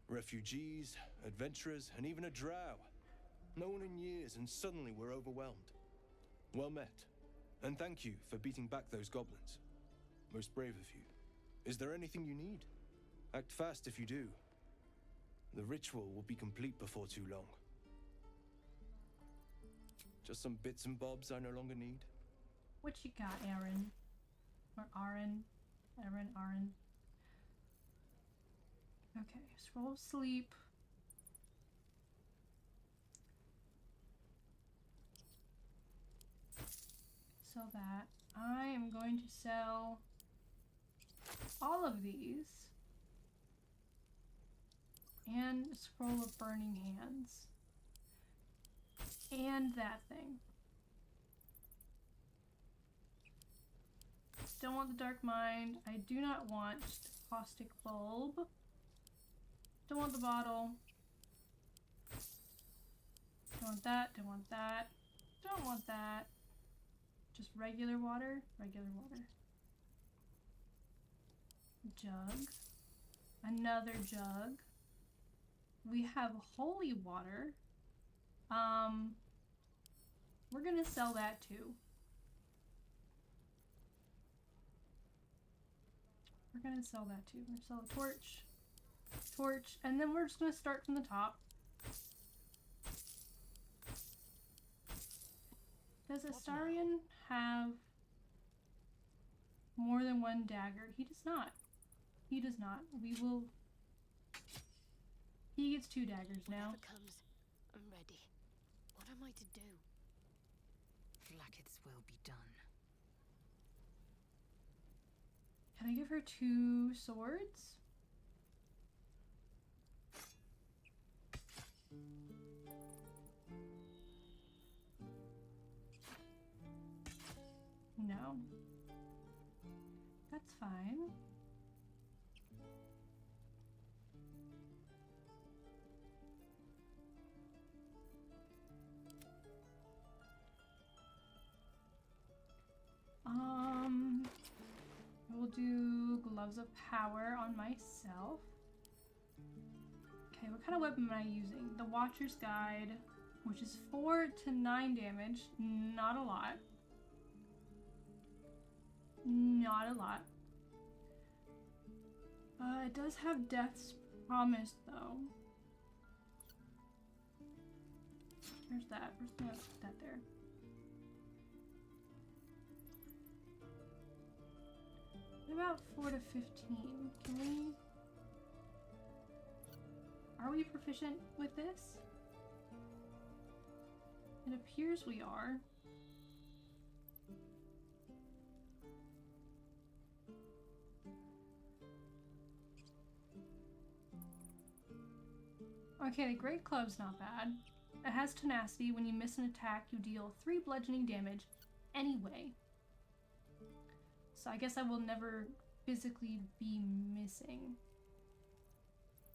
Refugees, adventurers, and even a drow. No one in years, and suddenly we're overwhelmed. Well met. And thank you for beating back those goblins. Most brave of you. Is there anything you need? Act fast if you do. The ritual will be complete before too long. Just some bits and bobs I no longer need. What you got, Aaron? Or Aaron? Aaron. Okay, scroll of sleep. So that I am going to sell all of these and a scroll of burning hands and that thing. Don't want the dark mind. I do not want the caustic bulb. Don't want the bottle. Don't want that. Don't want that. Don't want that. Just regular water. Regular water. Jug. Another jug. We have holy water. We're gonna sell that too. We're gonna sell that too. We're gonna sell a torch, and then we're just gonna start from the top. Does Astarion have more than one dagger? He does not. He does not. We will... He gets 2 daggers now. Whatever comes, I'm ready. What am I to do? Flacket's will be done. Can I give her 2 swords? No. That's fine. Gloves of Power on myself. Okay, what kind of weapon am I using? The Watcher's Guide, which is 4 to 9 damage. Not a lot. Not a lot. It does have Death's Promise, though. Where's that? Where's that there? What about 4 to 15? Can we... Are we proficient with this? It appears we are. Okay, the Great Club's not bad. It has tenacity. When you miss an attack, you deal 3 bludgeoning damage anyway. So I guess I will never physically be missing.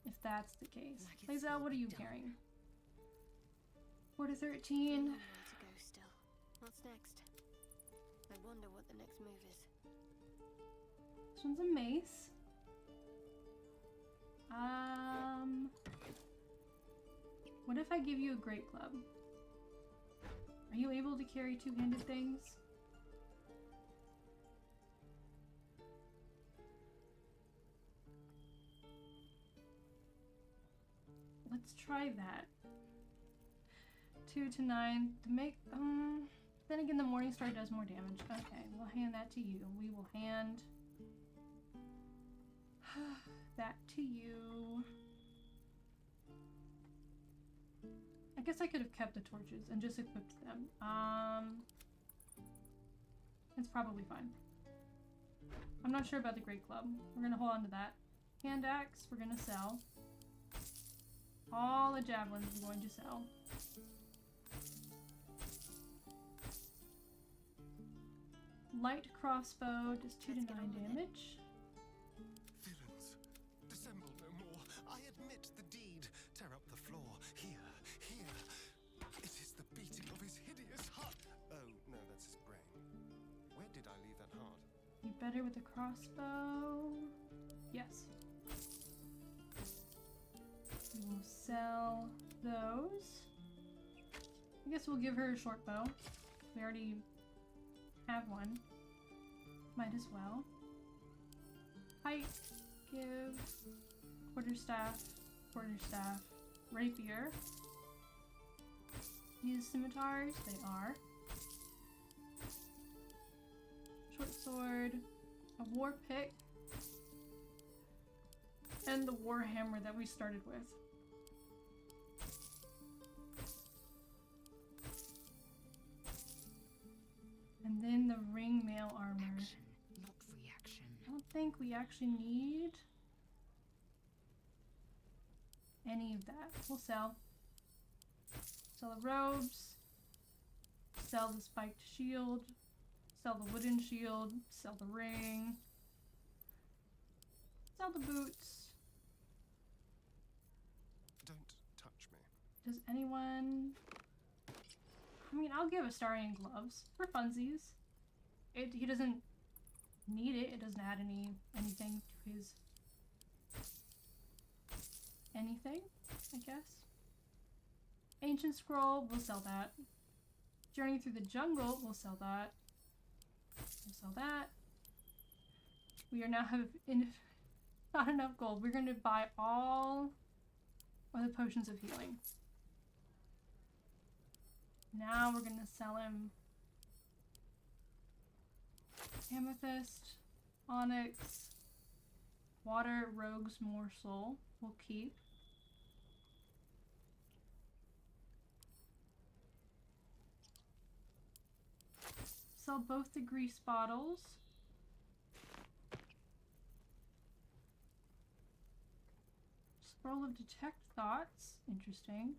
If that's the case. Lae'zel, what are you carrying? 4 to 13. To go still. What's next? I wonder what the next move is. This one's a mace. What if I give you a Great Club? Are you able to carry two-handed things? Let's try that. 2 to 9 to make, then again the Morning Star does more damage. Okay, we'll hand that to you. We will hand that to you. I guess I could have kept the torches and just equipped them. It's probably fine. I'm not sure about the Great Club. We're gonna hold on to that. Hand axe, we're gonna sell. All the javelins we're going to sell. Light crossbow does 2 to 9 damage. Villains, dissemble no more. I admit the deed. Tear up the floor. Here. It is the beating of his hideous heart. Oh, no, that's his brain. Where did I leave that heart? You better with the crossbow? Yes. We'll sell those. I guess we'll give her a short bow. We already have one. Might as well. Pike, give quarterstaff, rapier. These scimitars, they are. Short sword, a war pick, and the war hammer that we started with. And then the ring mail armor. Action, not reaction. I don't think we actually need any of that. We'll sell. Sell the robes. Sell the spiked shield. Sell the wooden shield. Sell the ring. Sell the boots. Don't touch me. Does anyone... I mean, I'll give Astarion gloves for funsies. He doesn't need it. It doesn't add anything to his anything, I guess. Ancient scroll, we'll sell that. Journey through the jungle, we'll sell that. We'll sell that. We are now have not enough gold. We're going to buy all of the potions of healing. Now we're gonna sell him amethyst, onyx, water, rogue's morsel. We'll keep. Sell both the grease bottles. Scroll of detect thoughts. Interesting.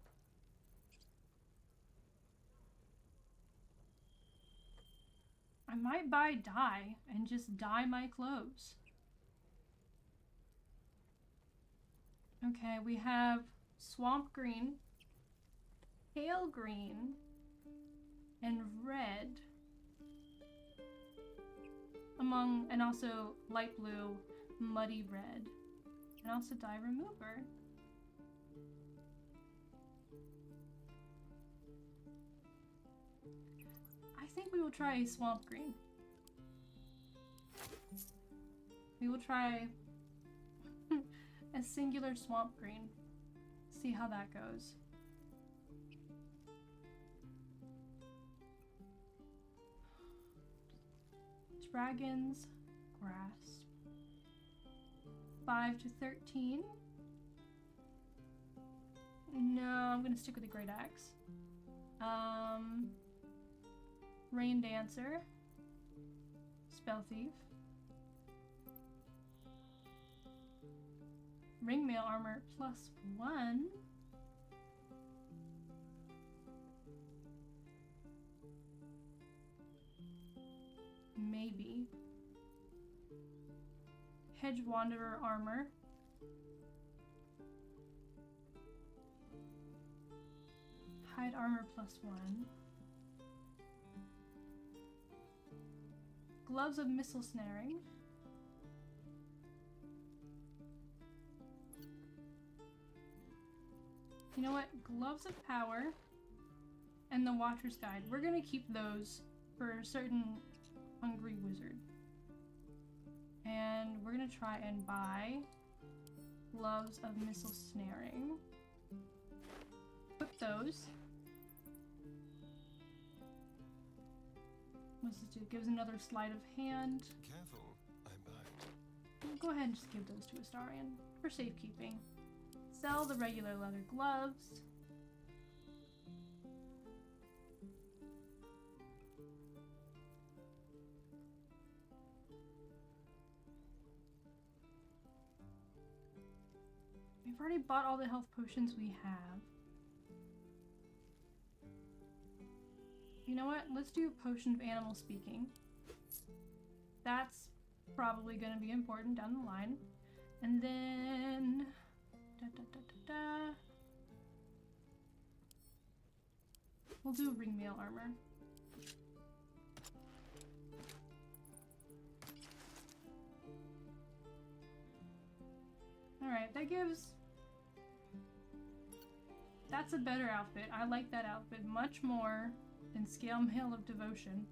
I might buy dye and just dye my clothes. Okay, we have swamp green, pale green, and red. And also light blue, muddy red, and also dye remover. I think we will try a swamp green. We will try a singular swamp green. See how that goes. Dragon's Grasp. 5 to 13. No, I'm gonna stick with the Great Axe. Rain Dancer. Spell Thief. Ringmail Armor +1. Maybe. Hedge Wanderer Armor. Hide Armor +1. Gloves of Missile Snaring. You know what? Gloves of Power and the Watcher's Guide. We're gonna keep those for a certain hungry wizard. And we're gonna try and buy Gloves of Missile Snaring. Equip those. What does this do? It gives another sleight of hand. Careful, I'm bind. Go ahead and just give those to Astarion for safekeeping. Sell the regular leather gloves. We've already bought all the health potions we have. You know what? Let's do a potion of animal speaking. That's probably going to be important down the line. And then... we'll do ringmail armor. Alright, that gives... that's a better outfit. I like that outfit much more than Scale Mail of Devotion.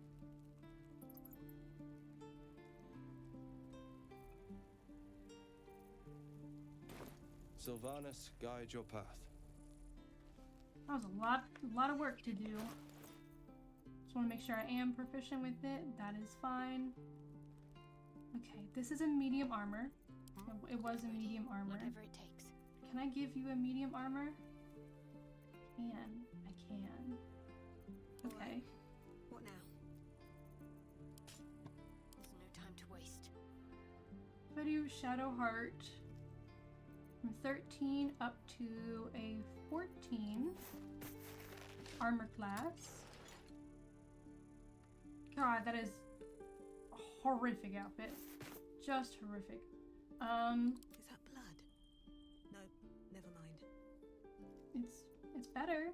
Sylvanas, guide your path. That was a lot of work to do. Just want to make sure I am proficient with it. That is fine. Okay, this is a medium armor. It was a medium armor. Whatever it takes. Can I give you a medium armor? I can. Okay. What now? There's no time to waste. If I do Shadow Heart from 13 up to a 14 armor class. God, that is a horrific outfit. Just horrific. Is that blood? No, never mind. It's better,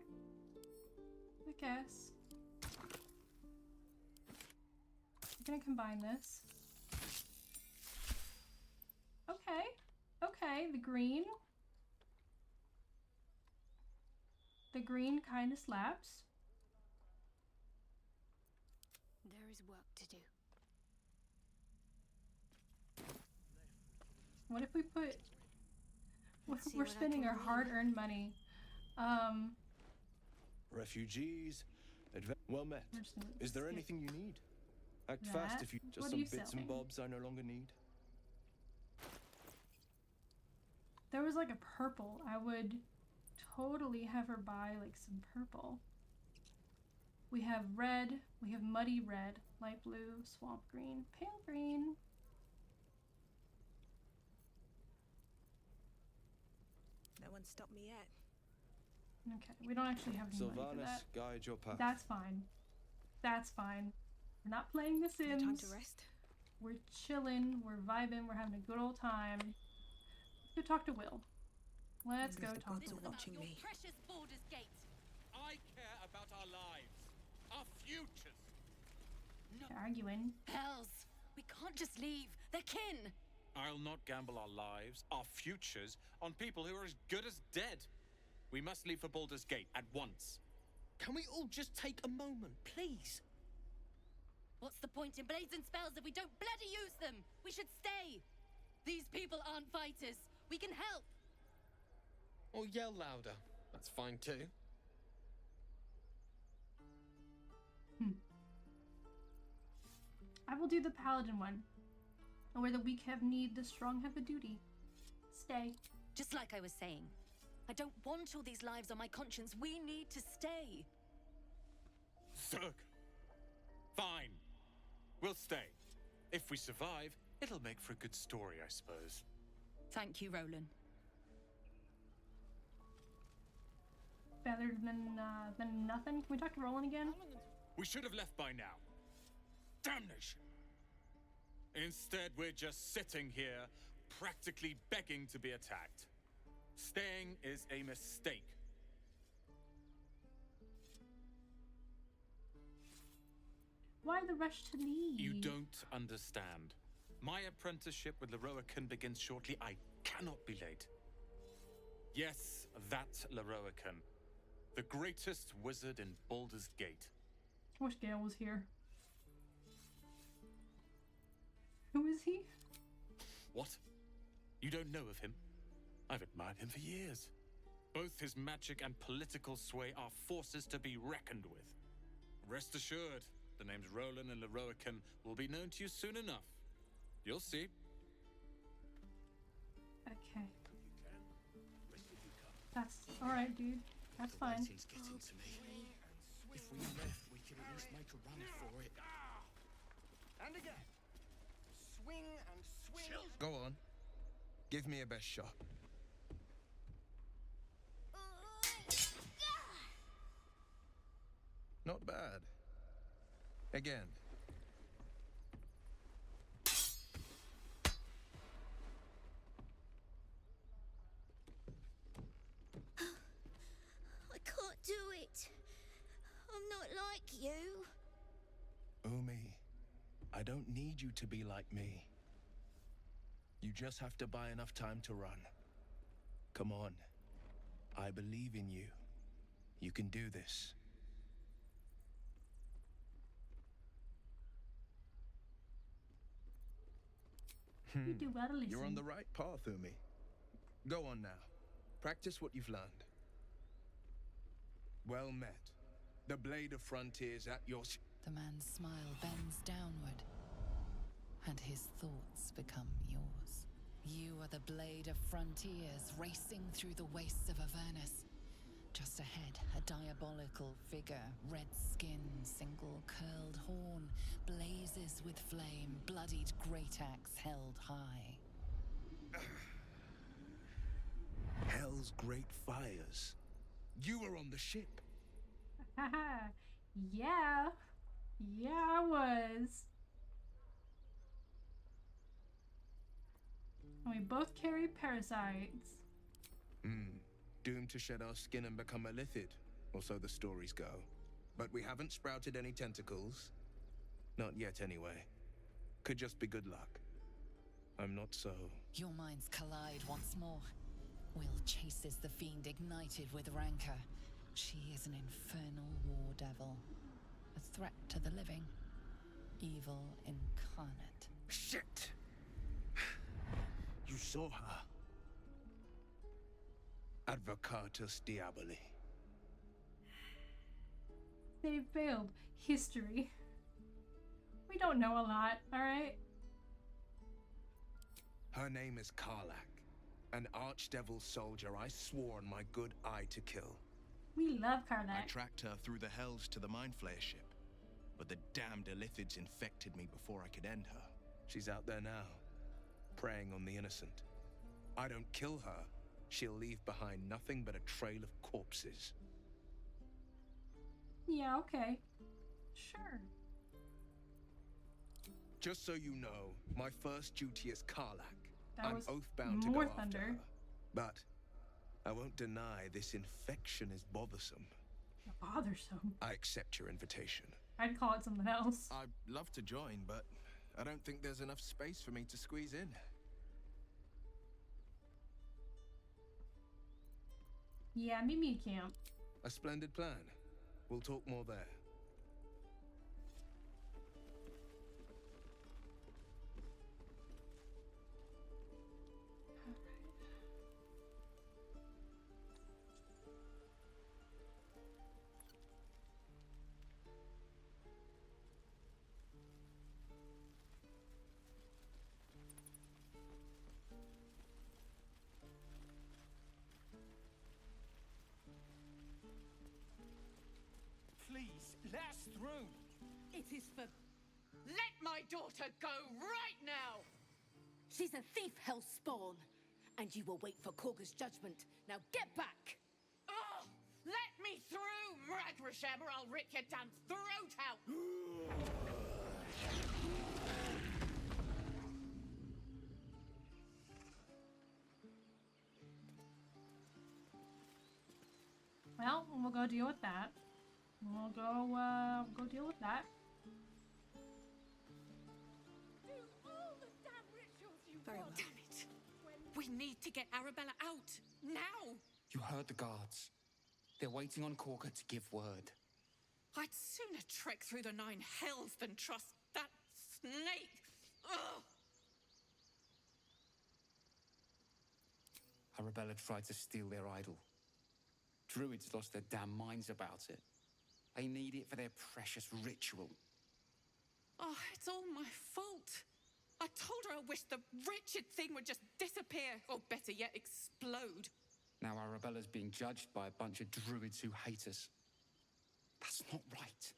I guess. I'm gonna combine this. Okay, the green. The green kind of slaps. There is work to do. What if we put... we're spending our hard-earned money. Refugees, well met. Is there anything you need? Act fast if you... Just some bits and bobs I no longer need. There was like a purple. I would totally have her buy like some purple. We have red. We have muddy red, light blue, swamp green, pale green. No one stopped me yet. Okay, we don't actually have any money for Sylvanas, that. guide your path. That's fine. That's fine. We're not playing The Sims. No time to rest. We're chilling. We're vibing. We're having a good old time. Let's go talk to Will. Let's go talk to Will. Watching me. Precious Baldur's Gate. I care about our lives, our futures. They're arguing. Hells, we can't just leave. They're kin. I'll not gamble our lives, our futures, on people who are as good as dead. We must leave for Baldur's Gate at once. Can we all just take a moment, please? What's the point in blazing spells if we don't bloody use them? We should stay. These people aren't fighters. We can help. Or yell louder. That's fine too. I will do the paladin one. And where the weak have need, the strong have a duty. Stay. Just like I was saying, I don't want all these lives on my conscience. We need to stay. Zerg. Fine. We'll stay. If we survive, it'll make for a good story, I suppose. Thank you, Roland. Better than nothing. Can we talk to Roland again? We should have left by now. Damnation! Instead, we're just sitting here, practically begging to be attacked. Staying is a mistake. Why the rush to leave? You don't understand. My apprenticeship with Lurk begins shortly. I cannot be late. Yes, that Lurk. The greatest wizard in Baldur's Gate. I wish Gale was here. Who is he? What? You don't know of him? I've admired him for years. Both his magic and political sway are forces to be reckoned with. Rest assured, the names Roland and Lurk will be known to you soon enough. You'll see. Okay. That's alright, dude. That's fine. Waiting's getting to me. If we left, we could at least make a run for it. And again. Swing and swing. Go on. Give me a best shot. Not bad. Again. I can't do it. I'm not like you. Umi, I don't need you to be like me. You just have to buy enough time to run. Come on. I believe in you. You can do this. You do well to listen. You're on the right path, Umi. Go on now. Practice what you've learned. Well met. The blade of frontiers at your... The man's smile bends downward, and his thoughts become yours. You are the blade of frontiers racing through the wastes of Avernus. Just ahead, a diabolical figure, red skin, single curled horn, blazes with flame, bloodied great axe held high. Hell's great fires. You were on the ship. Haha. Yeah. Yeah, I was. And we both carry parasites. Doomed to shed our skin and become a lithid, or so the stories go. But we haven't sprouted any tentacles. Not yet, anyway. Could just be good luck. I'm not so... Your minds collide once more. Will chases the fiend ignited with rancor. She is an infernal war devil. A threat to the living. Evil incarnate. Shit! You saw her. Advocatus Diaboli. They failed. History. We don't know a lot, alright? Her name is Karlak, an archdevil soldier I swore on my good eye to kill. We love I Karlak. tracked her through the hells to the Mind Flayer ship, but the damned Illithids infected me before I could end her. She's out there now, preying on the innocent. I don't kill her, she'll leave behind nothing but a trail of corpses. Yeah, okay. Sure. Just so you know, my first duty is Karlak. That I'm was oath-bound to go more after thunder. her. But I won't deny this infection is bothersome. Bothersome. I accept your invitation. I'd call it something else. I'd love to join, but I don't think there's enough space for me to squeeze in. Yeah, meet me at camp. A splendid plan. We'll talk more there. Please, let us through. It is for... Let my daughter go right now! She's a thief, hellspawn. And you will wait for Korga's judgment. Now get back! Oh! Let me through, Mragrashem, or I'll rip your damn throat out! Well, we'll go deal with that. We'll go deal with that. Do all the damn rituals you Very want. well. Damn it! We need to get Arabella out! Now! You heard the guards. They're waiting on Korga to give word. I'd sooner trek through the 9 hells than trust that snake! Ugh! Arabella tried to steal their idol. Druids lost their damn minds about it. They need it for their precious ritual. Oh, it's all my fault. I told her I wished the wretched thing would just disappear, or better yet, explode. Now Arabella's being judged by a bunch of druids who hate us. That's not right.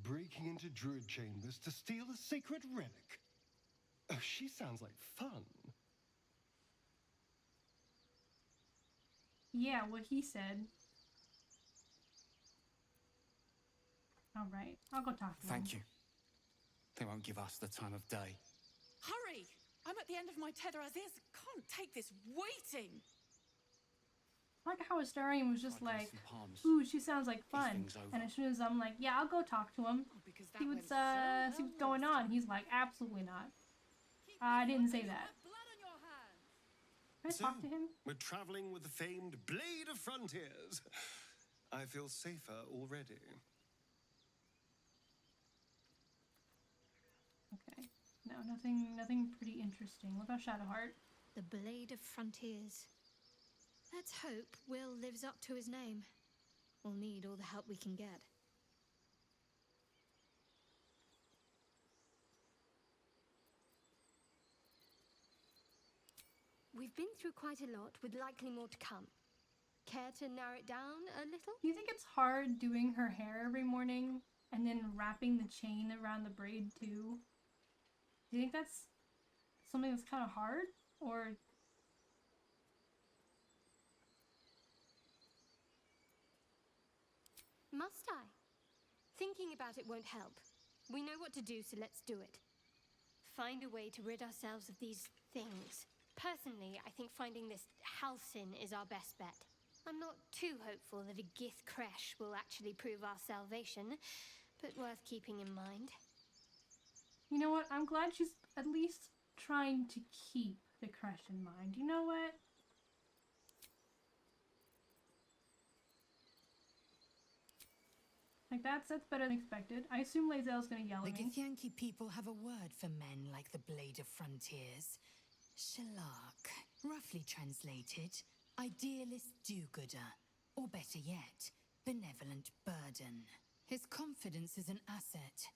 Breaking into druid chambers to steal a sacred relic. Oh, she sounds like fun. Yeah, what he said. Alright, I'll go talk to him. Thank you. They won't give us the time of day. Hurry! I'm at the end of my tether as is. Can't take this waiting. I like how Astarion was just I'd like, raise some palms. ooh, she sounds like fun. things over. And as soon as I'm like, yeah, I'll go talk to him. Because See what's going on. He's like, absolutely not. I didn't say that. Can I talk to him? We're traveling with the famed Blade of Frontiers. I feel safer already. Okay. No, nothing pretty interesting. What about Shadowheart? The Blade of Frontiers. Let's hope Will lives up to his name. We'll need all the help we can get. We've been through quite a lot, with likely more to come. Care to narrow it down a little? Do you think it's hard doing her hair every morning and then wrapping the chain around the braid too? Do you think that's something that's kind of hard? Or... Must I? Thinking about it won't help. We know what to do, so let's do it. Find a way to rid ourselves of these things. Personally, I think finding this Halcyon is our best bet. I'm not too hopeful that a Gith crash will actually prove our salvation, but worth keeping in mind. You know what? I'm glad she's at least trying to keep the crush in mind. You know what? Like, that's better than expected. I assume Lae'zel's gonna yell The at me. Githyanki people have a word for men like the Blade of Frontiers. Shalak. Roughly translated, idealist do-gooder. Or better yet, benevolent burden. His confidence is an asset.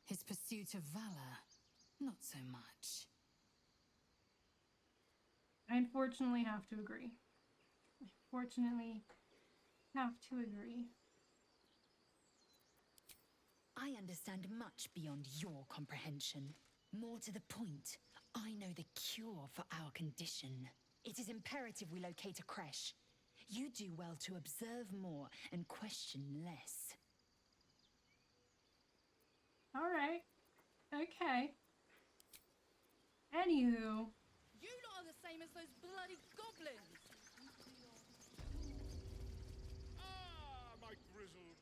His pursuit of valor, not so much. I unfortunately have to agree. Unfortunately, have to agree. I understand much beyond your comprehension. More to the point, I know the cure for our condition. It is imperative we locate a creche. You do well to observe more and question less. Alright. Okay. Anywho. You lot are the same as those bloody goblins! Ah, my grizzled.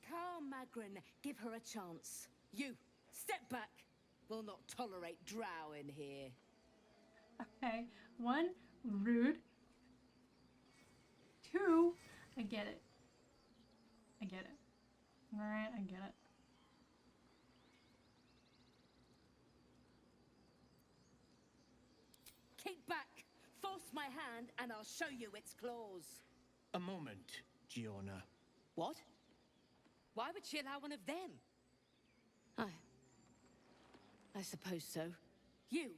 Calm, Magrin. Give her a chance. You, step back. We'll not tolerate drow in here. Okay. 1, rude. 2, I get it. I get it. Alright, I get it. Keep back! Force my hand and I'll show you its claws. A moment, Giona. What? Why would she allow one of them? I suppose so. You!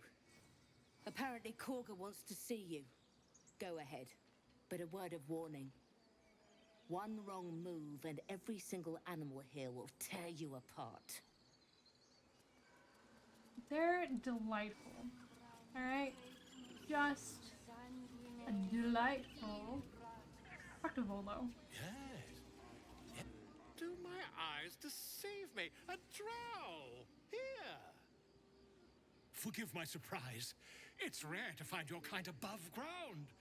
Apparently Korga wants to see you. Go ahead. But a word of warning. One wrong move and every single animal here will tear you apart. They're delightful. Alright? Just a delightful. Talk to Volo. Yes. Do my eyes deceive me? A drow! Here! Forgive my surprise. It's rare to find your kind above ground.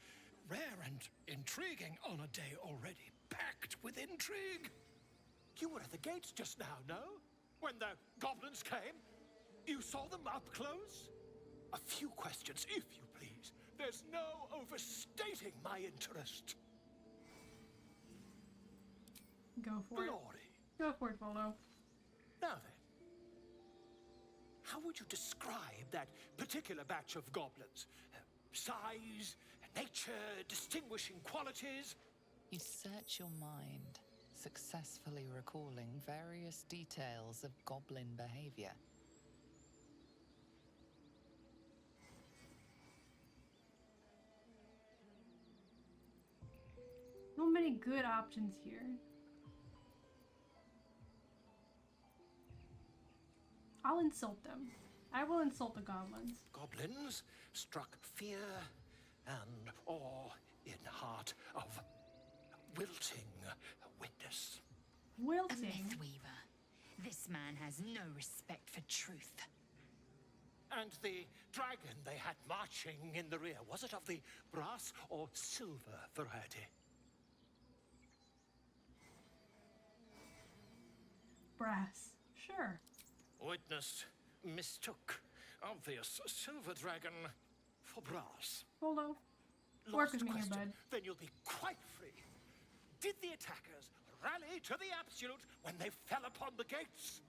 Rare and intriguing on a day already packed with intrigue. You were at the gates just now, no? When the goblins came? You saw them up close? A few questions, if you please. There's no overstating my interest. Go for it. Glory. Go for it, Volo. Now then. How would you describe that particular batch of goblins? Size, nature, distinguishing qualities? You search your mind, successfully recalling various details of goblin behavior. Not many good options here. I'll insult them. I will insult the goblins. Goblins struck fear and awe in heart of wilting witness. Wilting? A Mythweaver. This man has no respect for truth. And the dragon they had marching in the rear, was it of the brass or silver variety? Brass. Sure. Witness mistook obvious silver dragon for brass. Volo. Work Last with me here, question, bud. then you'll be quite free. Did the attackers rally to the absolute when they fell upon the gates?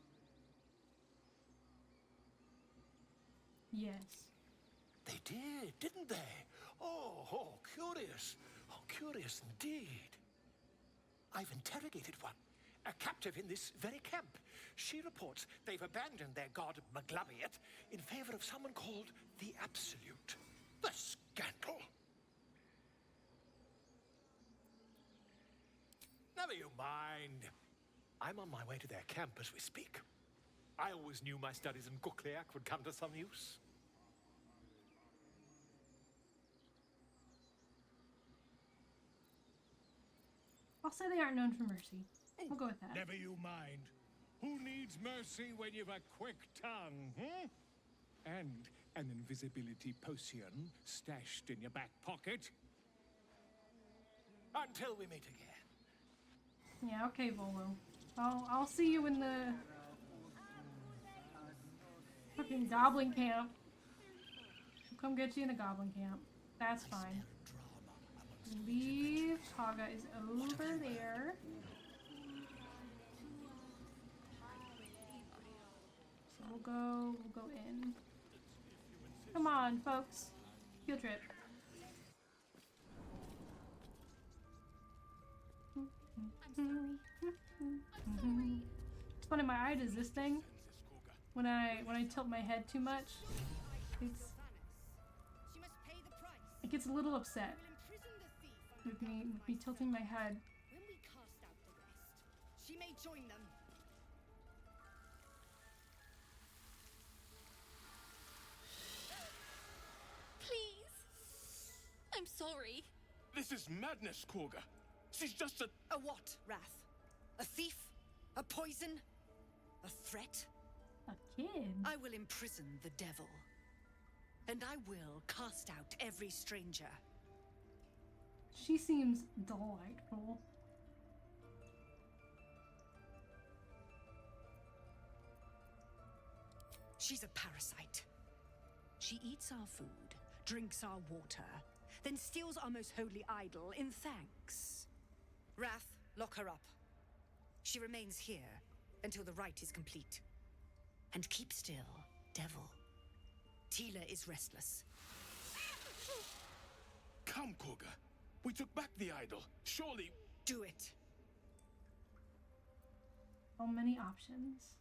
Yes. They did, didn't they? Oh, curious. Oh, curious indeed. I've interrogated one, a captive in this very camp. She reports they've abandoned their god Maglabiet in favor of someone called the Absolute. The scandal! Never you mind. I'm on my way to their camp as we speak. I always knew my studies in Gukleak would come to some use. I'll say they aren't known for mercy. We'll go with that. Never you mind. Who needs mercy when you've a quick tongue, hmm? And an invisibility potion stashed in your back pocket? Until we meet again. Yeah, okay, Volo. I'll see you in the fucking goblin camp. She'll come get you in the goblin camp. That's fine. Leave. Kaga is over there. So we'll go in. Come on, folks. Field trip. It's funny, my eye does this thing when I tilt my head too much. It gets a little upset with me tilting my head. When we cast out the rest, she may join them. Please. I'm sorry. This is madness, Korga. She's just a what, Wrath? A thief? A poison? A threat? A kid? I will imprison the devil. And I will cast out every stranger. She seems delightful. She's a parasite. She eats our food, drinks our water, then steals our most holy idol in thanks. Wrath, lock her up. She remains here until the rite is complete. And keep still, devil. Tila is restless. Come, Koga. We took back the idol. Surely... Do it. So many options.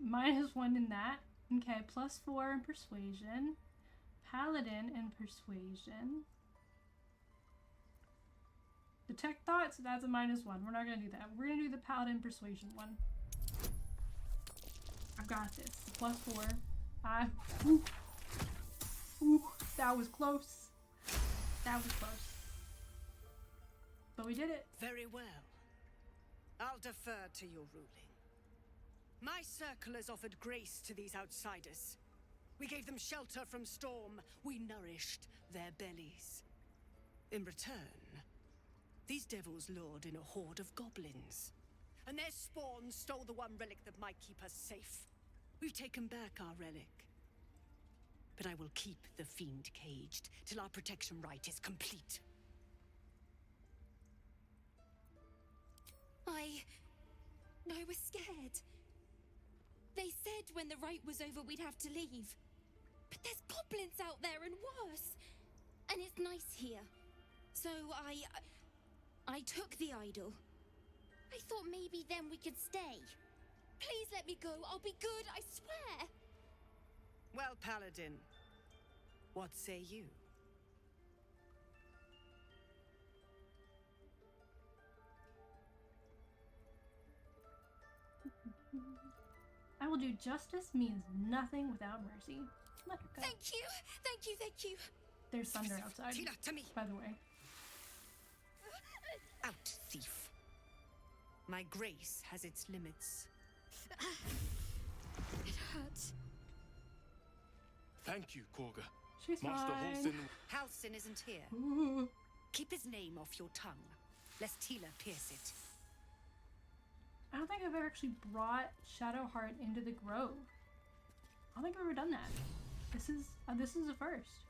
-1 in that. Okay, +4 in persuasion. Paladin in persuasion. Detect thoughts, that's a -1. We're not gonna do that. We're gonna do the paladin persuasion one. I've got this. +4. Ooh, that was close. That was close. But we did it. Very well. I'll defer to your ruling. My circle has offered grace to these outsiders. We gave them shelter from storm. We nourished their bellies. In return, these devils lured in a horde of goblins. And their spawn stole the one relic that might keep us safe. We've taken back our relic. But I will keep the fiend caged till our protection rite is complete. I was scared. They said when the rite was over we'd have to leave. But there's goblins out there and worse. And it's nice here. So I took the idol. I thought maybe then we could stay. Please let me go. I'll be good, I swear. Well, Paladin, what say you? I will do justice means nothing without mercy. Let her go. Thank you, thank you, thank you. There's thunder outside, Tila, to me. by the way. Out, thief. My grace has its limits. It hurts. Thank you, Koga. She's Master fine. Halsin... Halsin isn't here. Ooh. Keep his name off your tongue, lest Tila pierce it. I don't think I've ever actually brought Shadowheart into the Grove. I don't think I've ever done that. This is a first.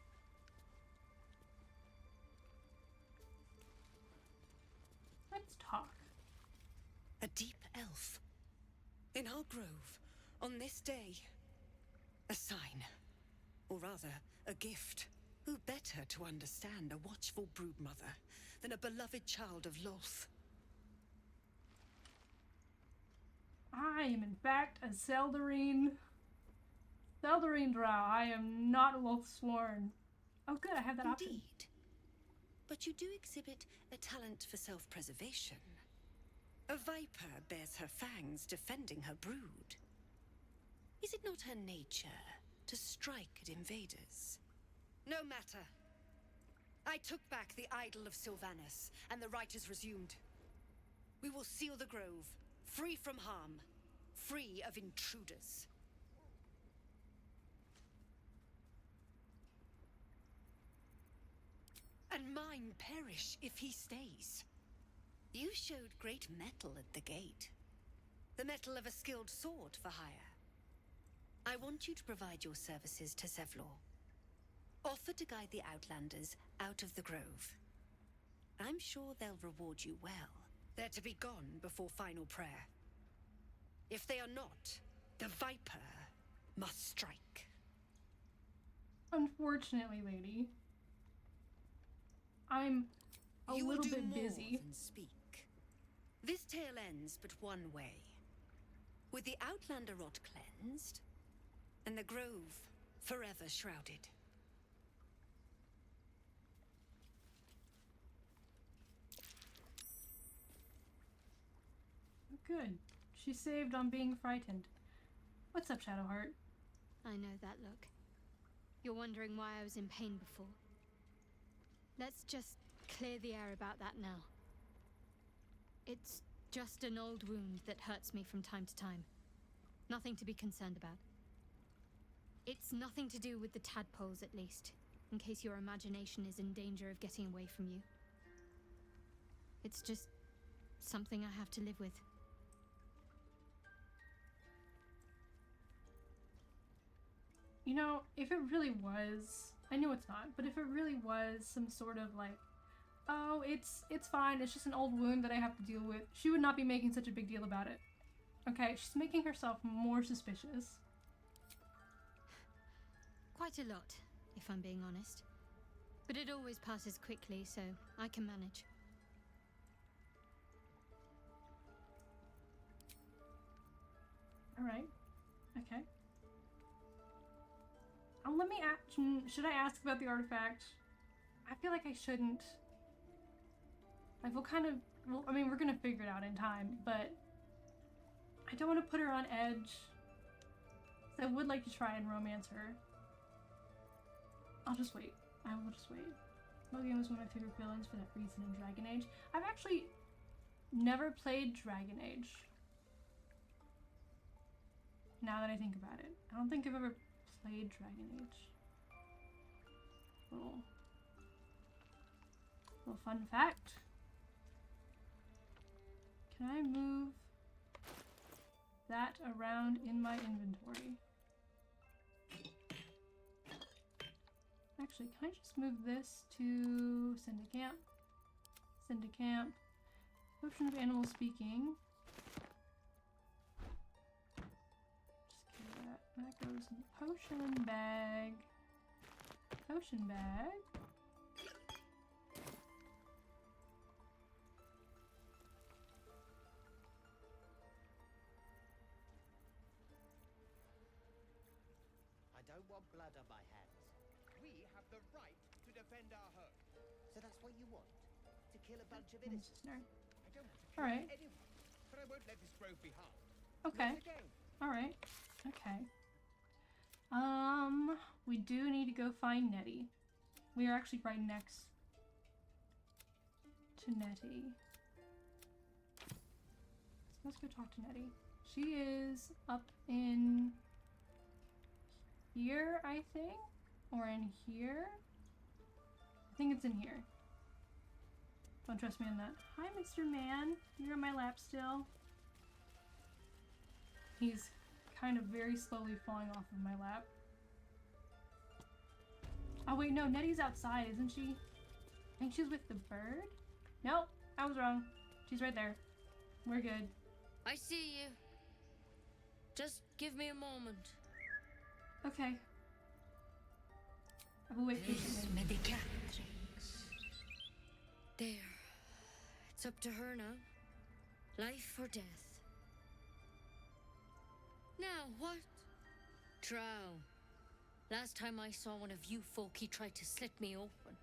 Let's talk. A deep elf. In our grove, on this day. A sign. Or rather, a gift. Who better to understand a watchful broodmother than a beloved child of Lolth? I am in fact a Seldarine drow. I am not Wolfsworn. Oh good, I have that option. Indeed. But you do exhibit a talent for self-preservation. A viper bears her fangs defending her brood. Is it not her nature to strike at invaders? No matter. I took back the idol of Sylvanas, and the rite is resumed. We will seal the grove, free from harm, free of intruders. And mine perish if he stays. You showed great mettle at the gate. The mettle of a skilled sword for hire. I want you to provide your services to Zevlor. Offer to guide the Outlanders out of the grove. I'm sure they'll reward you well. They're to be gone before final prayer. If they are not, the Viper must strike. Unfortunately, lady, I'm a little bit busy. Than speak. This tale ends but one way. With the Outlander rot cleansed, and the grove forever shrouded. Good. She saved on being frightened. What's up, Shadowheart? I know that look. You're wondering why I was in pain before. Let's just clear the air about that now. It's just an old wound that hurts me from time to time. Nothing to be concerned about. It's nothing to do with the tadpoles, at least, in case your imagination is in danger of getting away from you. It's just something I have to live with. You know, if it really was I know it's not, but if it really was some sort of like, oh, it's fine, it's just an old wound that I have to deal with, she would not be making such a big deal about it. Okay, she's making herself more suspicious. Quite a lot, if I'm being honest. But it always passes quickly, so I can manage. Alright. Okay. Let me should I ask about the artifact? I feel like I shouldn't. Like, we'll kind of, well, I mean, we're gonna figure it out in time, but I don't want to put her on edge. So I would like to try and romance her. I'll just wait. I will just wait. Logan was one of my favorite villains for that reason in Dragon Age. I've actually never played Dragon Age. Now that I think about it. I don't think I've ever played Dragon Age. Little fun fact. Can I move that around in my inventory? Actually, can I just move this to send to camp? Send to camp. Potion of animal speaking. Just kill that. That goes in the potion bag. Potion bag. I don't want blood on my hands. We have the right to defend our home. So that's what you want? To kill a bunch of innocents? I don't want to kill anyone, but I won't let this grove be harmed. Okay. Alright. Okay. We do need to go find Nettie. We are actually right next to Nettie. So let's go talk to Nettie. She is up in here, I think? Or in here? I think it's in here. Don't trust me on that. Hi, Mr. Man. You're in my lap still. He's kind of very slowly falling off of my lap. Oh wait, no, Nettie's outside, isn't she? I think she's with the bird? Nope, I was wrong. She's right there. We're good. I see you. Just give me a moment. Okay. I will wait patiently. There. It's up to her now. Life or death. Now, what? Drow. Last time I saw one of you folk, he tried to slit me open.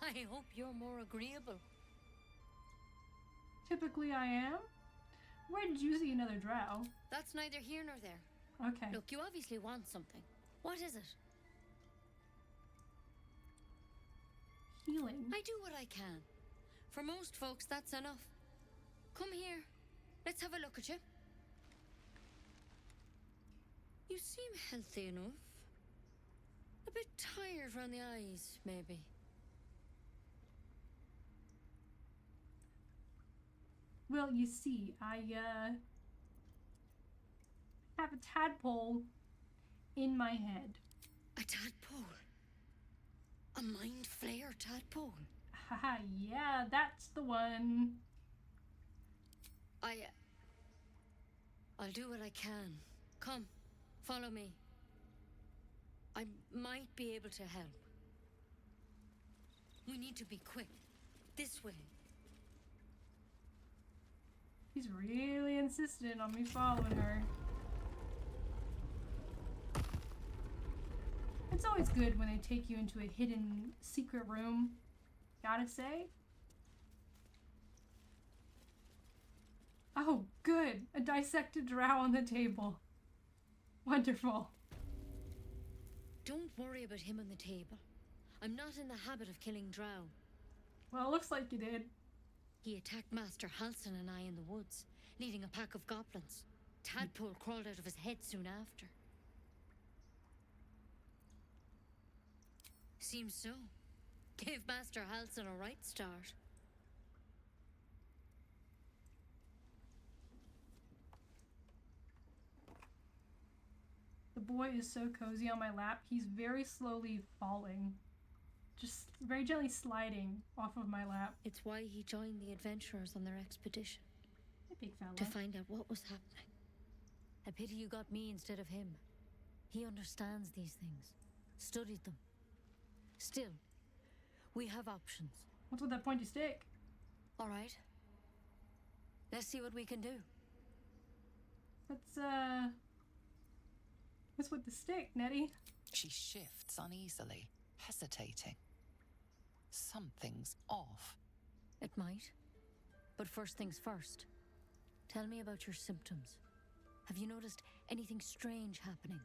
I hope you're more agreeable. Typically I am. Where did you see another drow? That's neither here nor there. Okay. Look, you obviously want something. What is it? Healing. I do what I can. For most folks, that's enough. Come here. Let's have a look at you. You seem healthy enough. A bit tired around the eyes, maybe. Well, you see, I have a tadpole in my head. A tadpole? A mind flayer tadpole? Haha, yeah, that's the one. I'll do what I can. Come, follow me. I might be able to help. We need to be quick. This way. He's really insistent on me following her. It's always good when they take you into a hidden secret room, gotta say. Oh, good! A dissected drow on the table. Wonderful. Don't worry about him on the table. I'm not in the habit of killing drow. Well, it looks like you did. He attacked Master Halsin and I in the woods, leading a pack of goblins. Tadpole crawled out of his head soon after. Seems so. Gave Master Halsin a right start. The The boy is so cozy on my lap. He's very slowly falling. Just very gently sliding off of my lap. It's why he joined the adventurers on their expedition. Hey, big fella. To find out what was happening. A pity you got me instead of him. He understands these things. Studied them. Still, we have options. What's with that pointy stick? All right. Let's see what we can do. What's with the stick, Nettie? She shifts uneasily, hesitating. Something's off. It might. But first things first. Tell me about your symptoms. Have you noticed anything strange happening?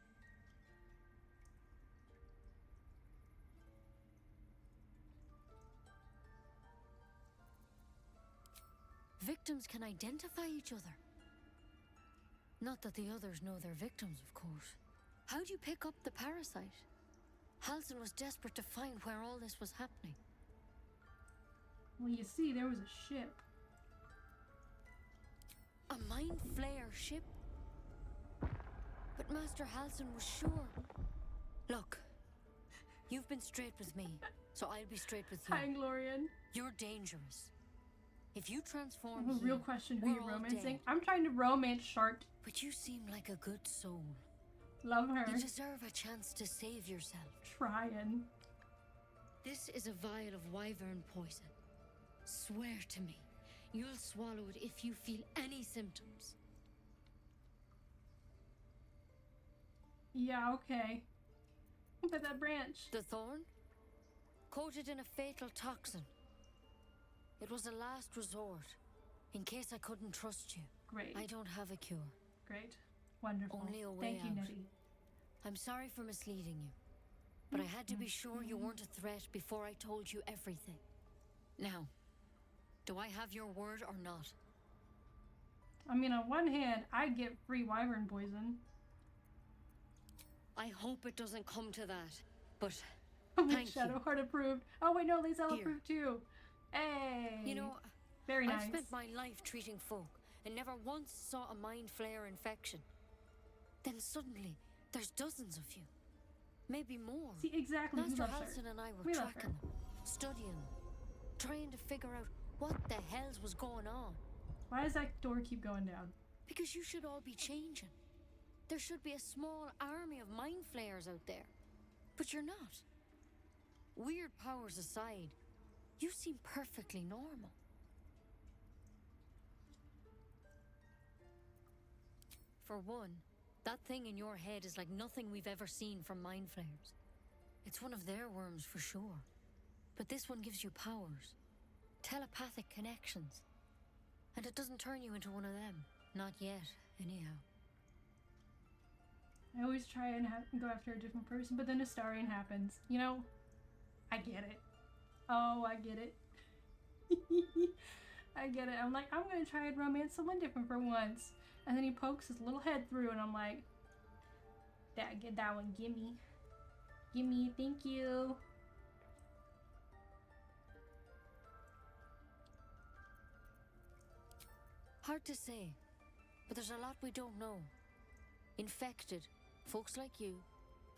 Victims can identify each other. Not that the others know they're victims, of course. How'd you pick up the parasite? Halsin was desperate to find where all this was happening. Well, you see, there was a ship. A mind flayer ship? But Master Halsin was sure. Look, you've been straight with me, so I'll be straight with you. Hi, Glorian. You're dangerous. If you transform Oh, here, real question, who we're you all romancing? dead. I'm trying to romance Shart. But you seem like a good soul. Love her. You deserve a chance to save yourself. Trying. This is a vial of wyvern poison. Swear to me, you'll swallow it if you feel any symptoms. Yeah, okay. Look at that branch. The thorn? Coated in a fatal toxin. It was a last resort, in case I couldn't trust you. Great. I don't have a cure. Great. Wonderful. Only a way Thank you, out. Nettie. I'm sorry for misleading you, but I had to be sure you weren't a threat before I told you everything. Now, do I have your word or not? I mean, on one hand, I get free wyvern poison. I hope it doesn't come to that, but thank you. Shadowheart approved. Oh wait, no, Lizelle Here. approved too. Hey. You know, very nice. I've spent my life treating folk and never once saw a mind flayer infection. Then suddenly, there's dozens of you. Maybe more. See, exactly. Master We love her. Halsin and I were We love tracking them, studying them, trying to figure out what the hells was going on. Why does that door keep going down? Because you should all be changing. There should be a small army of mind flayers out there. But you're not. Weird powers aside, you seem perfectly normal. For one, that thing in your head is like nothing we've ever seen from mind flayers. It's one of their worms for sure. But this one gives you powers. Telepathic connections. And it doesn't turn you into one of them. Not yet, anyhow. I always try and go after a different person, but then Astarion happens. You know, I get it. Oh, I get it. I get it. I'm like, I'm gonna try and romance someone different for once. And then he pokes his little head through and I'm like, get that one, gimme. Gimme, thank you. Hard to say, but there's a lot we don't know. Infected, folks like you,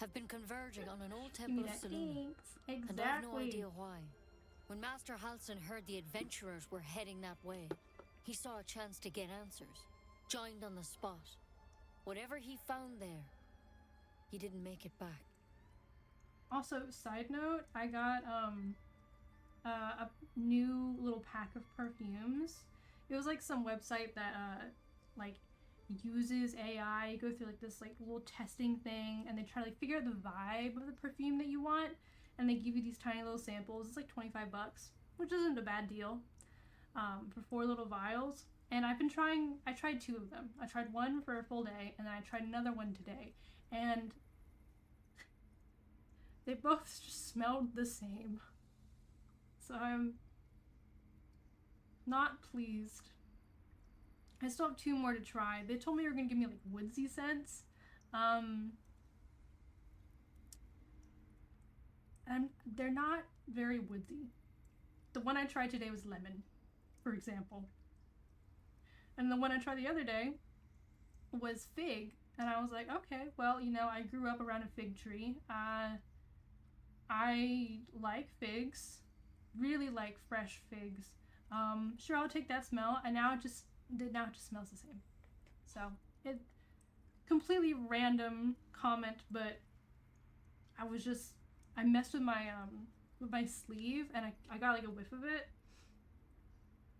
have been converging on an old temple of Selûne. Exactly. And I've no idea why. When Master Halsin heard the adventurers were heading that way, he saw a chance to get answers. Joined on the spot. Whatever he found there, he didn't make it back. Also, side note, I got a new little pack of perfumes. It was like some website that like uses AI, go through like this like little testing thing, and they try to like figure out the vibe of the perfume that you want, and they give you these tiny little samples. It's like $25, which isn't a bad deal, for 4 little vials. And I've been trying, I tried 2 of them. I tried one for a full day, and then I tried another one today, and they both just smelled the same. So I'm not pleased. I still have 2 more to try. They told me they were gonna give me like woodsy scents. And they're not very woodsy. The one I tried today was lemon, for example. And the one I tried the other day was fig. And I was like, okay, well, you know, I grew up around a fig tree. I like figs, really like fresh figs. Sure, I'll take that smell. And now it just smells the same. So it completely random comment, but I messed with my sleeve and I got like a whiff of it,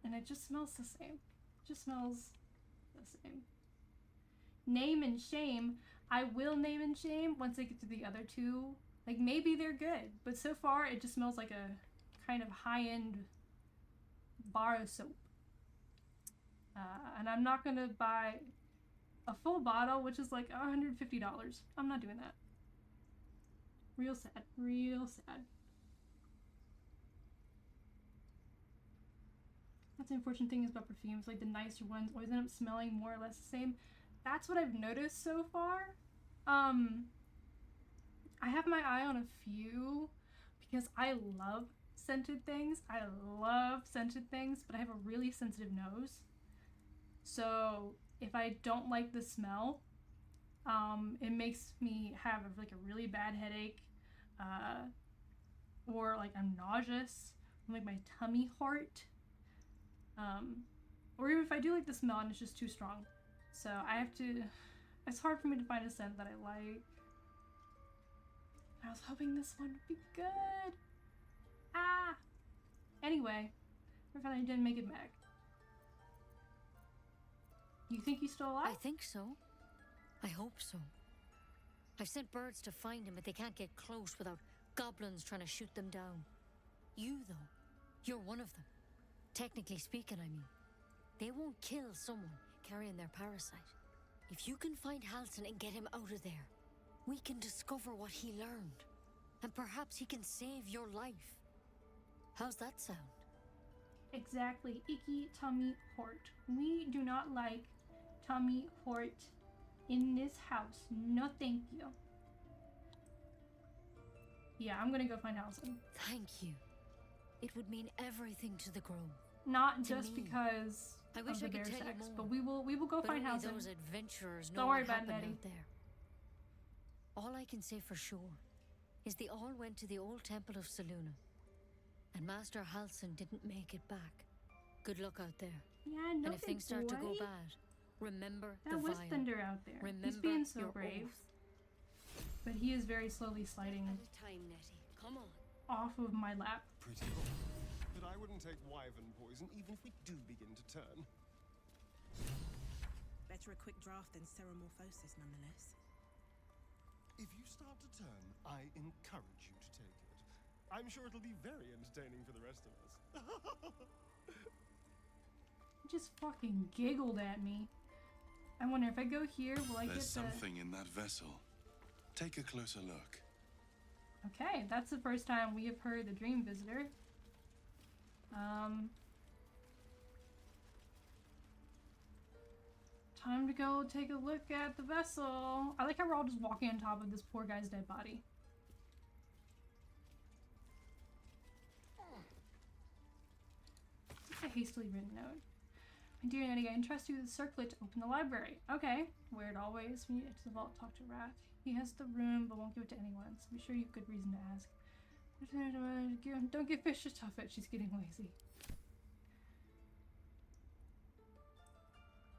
and it just smells the same. It just smells the same. Name and shame. I will name and shame once I get to the other two. Like, maybe they're good, but so far it just smells like a kind of high-end bar of soap. And I'm not gonna buy a full bottle, which is like $150. I'm not doing that. Real sad. Real sad. That's the unfortunate thing is about perfumes. Like, the nicer ones always end up smelling more or less the same. That's what I've noticed so far. I have my eye on a few because I love scented things. I love scented things, but I have a really sensitive nose. So if I don't like the smell, it makes me have like a really bad headache, or like I'm nauseous, like my tummy hurt, or even if I do like the smell and it's just too strong. So it's hard for me to find a scent that I like. I was hoping this one would be good. Anyway, I finally didn't make it back. You think he's still alive? I think so. I hope so. I've sent birds to find him, but they can't get close without goblins trying to shoot them down. You, though, you're one of them. Technically speaking, I mean. They won't kill someone carrying their parasite. If you can find Halsin and get him out of there, we can discover what he learned. And perhaps he can save your life. How's that sound? Exactly. Icky tummy hort. We do not like tummy hort in this house. No thank you. Yeah, I'm gonna go find Halsin. Thank you. It would mean everything to the Grove. Not just because I wish of the I could bear tell sex, you more, but we will go find only Halsin. those adventurers know Don't worry what about it, happened Nettie. out there. All I can say for sure is they all went to the old temple of Selûne, and Master Halsin didn't make it back. Good luck out there. Yeah, no and if things start to go boy. bad, remember That the was vial. Thunder out there. Remember He's being so your brave. oath. But he is very slowly sliding Time, Nettie. Come on. off of my lap. Pretty cool. But I wouldn't take wyvern poison even if we do begin to turn. Better a quick draft than ceremorphosis, nonetheless. If you start to turn, I encourage you to take it. I'm sure it'll be very entertaining for the rest of us. He just fucking giggled at me. I wonder if I go here, will I get There's the... something in that vessel. Take a closer look. Okay, that's the first time we have heard the Dream Visitor. Time to go take a look at the vessel. I like how we're all just walking on top of this poor guy's dead body. It's a hastily written note. My dear Nettie, I entrust you with the circlet to open the library. Okay. Weird always. When you get to the vault, talk to Wrath. He has the room, but won't give it to anyone, so be sure you have good reason to ask. Don't give fish a tuffet. She's getting lazy.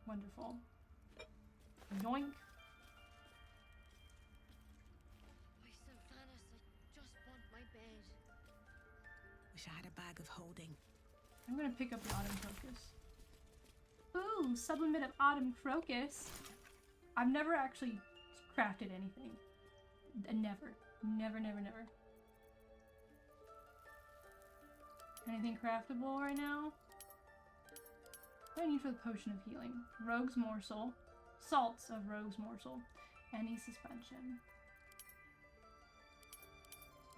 Wonderful. Yoink. Why, Sylvanas, I just want my bed. Wish I had a bag of holding. I'm gonna pick up the Autumn Crocus. Ooh, sublimate of Autumn Crocus. I've never actually crafted anything. Never. Never, never, never. Anything craftable right now? What do I need for the potion of healing? Rogue's morsel. Salts of rogue's morsel. Any suspension.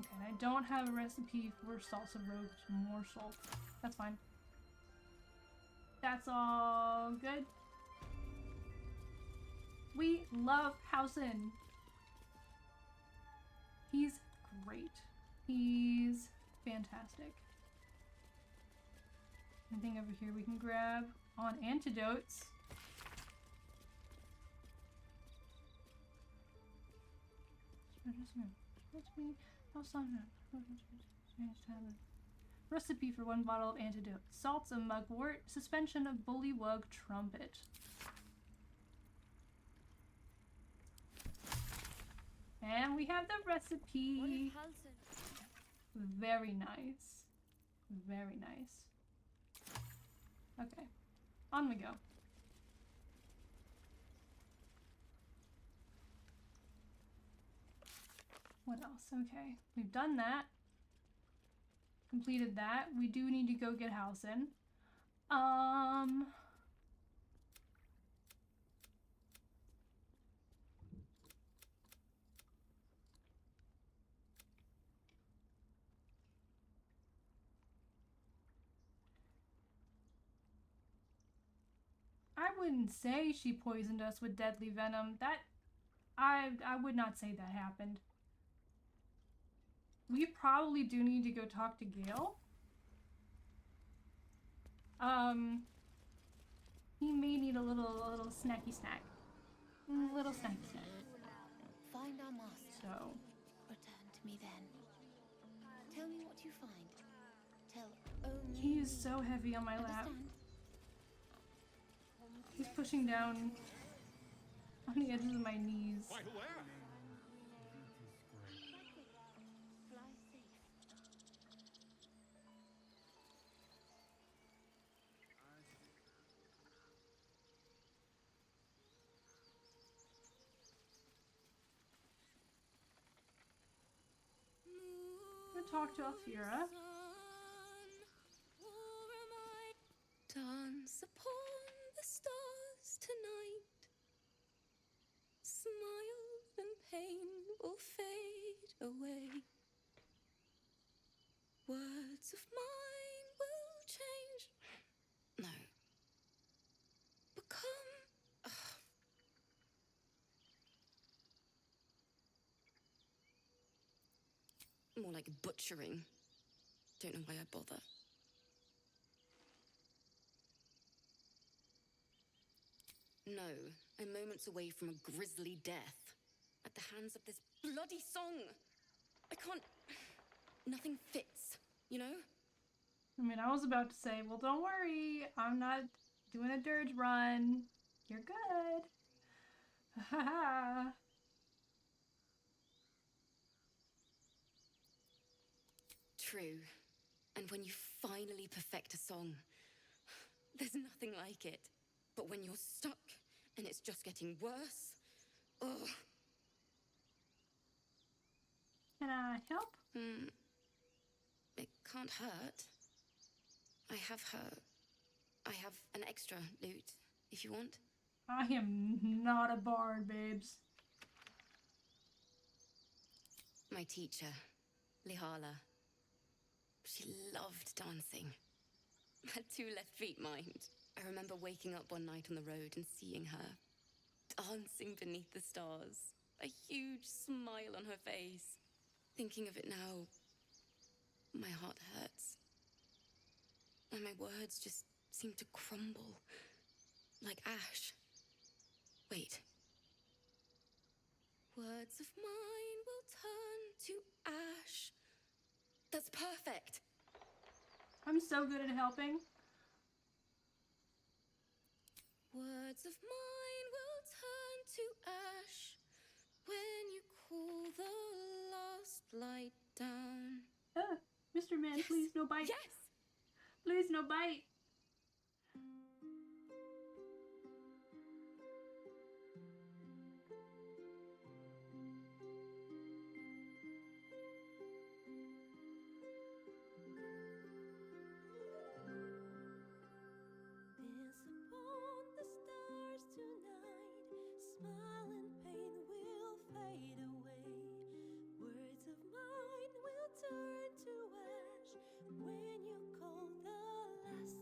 Okay, and I don't have a recipe for salts of rogue's morsel. That's fine. That's all good. We love Halsin. He's great. He's fantastic. Anything over here we can grab on antidotes? Recipe for 1 bottle of antidote. Salts of mugwort. Suspension of bullywug trumpet. And we have the recipe. Very nice. Very nice. Okay. On we go. What else? Okay. We've done that. Completed that. We do need to go get Halsin. I wouldn't say she poisoned us with deadly venom. That I would not say that happened. We probably do need to go talk to Gale. He may need a little snacky snack. Little snacky snack. Find our master. So. Return to me then. Tell me what you find. Tell only. He is so heavy on my lap. He's pushing down on the edges of my knees. Quite aware. Talk to Alfira. Dance upon the stars tonight. Smile and pain will fade away. Words of mine will change. No. Become. More like butchering. Don't know why I bother. No, I'm moments away from a grisly death. At the hands of this bloody song. I can't... Nothing fits, you know? I mean, I was about to say, well, don't worry. I'm not doing a dirge run. You're good. Haha. True. And when you finally perfect a song, there's nothing like it. But when you're stuck and it's just getting worse, ugh. Can I help? It can't hurt. I have an extra loot, if you want. I am not a bard, babes. My teacher, Lihala. She loved dancing. Had 2 left feet, mind. I remember waking up one night on the road and seeing her, dancing beneath the stars, a huge smile on her face. Thinking of it now, my heart hurts. And my words just seem to crumble, like ash. Wait. Words of mine will turn to ash. That's perfect. I'm so good at helping. Words of mine will turn to ash when you cool the last light down. Mr. Man, yes. Please no bite. Yes. Please no bite. Turn to ash when you call the last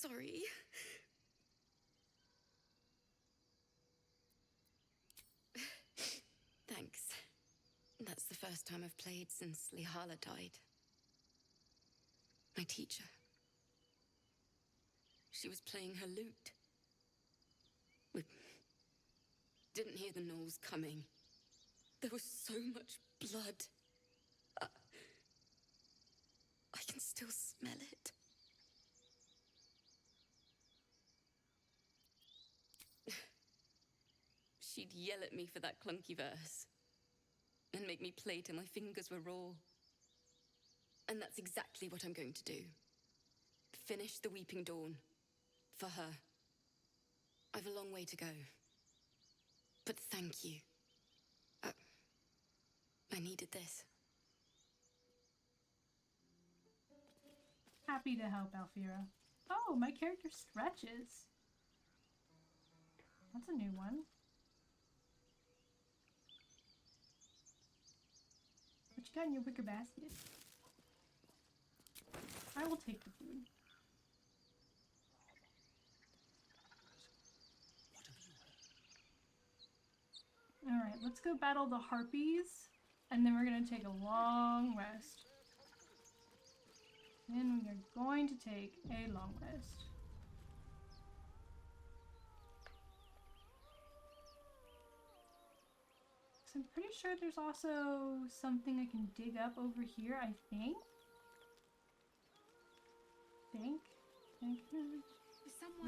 sorry. Thanks. That's the first time I've played since Lihala died. My teacher. She was playing her lute. We didn't hear the gnolls coming. There was so much blood. I can still smell it. She'd yell at me for that clunky verse and make me play till my fingers were raw. And that's exactly what I'm going to do. Finish the Weeping Dawn. For her. I've a long way to go. But thank you. I needed this. Happy to help, Alfira. Oh, my character stretches. That's a new one. What you got in your wicker basket? I will take the food. Alright, let's go battle the harpies, and then we're gonna take a long rest. Then we are going to take a long rest. So I'm pretty sure there's also something I can dig up over here, I think. When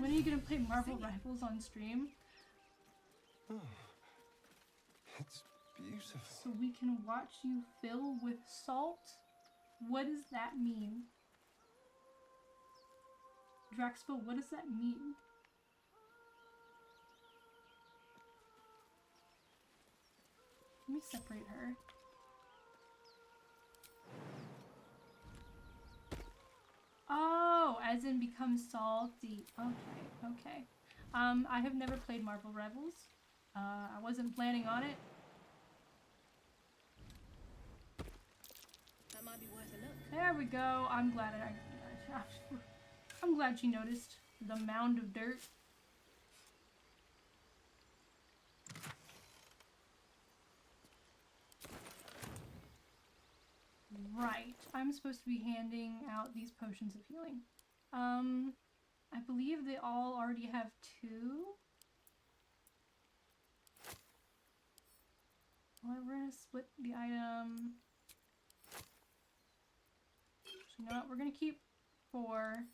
are you gonna play Marvel Rivals on stream? Oh, it's beautiful. So we can watch you fill with salt? What does that mean? Draxpo, what does that mean? Let me separate her. Oh, as in become salty. Okay, okay. I have never played Marvel Rivals. I wasn't planning on it. That might be worth a look. There we go. I'm glad I'm glad she noticed the mound of dirt. Right. I'm supposed to be handing out these potions of healing. I believe they all already have 2. Well, we're gonna split the item. So you know what? We're gonna keep 4.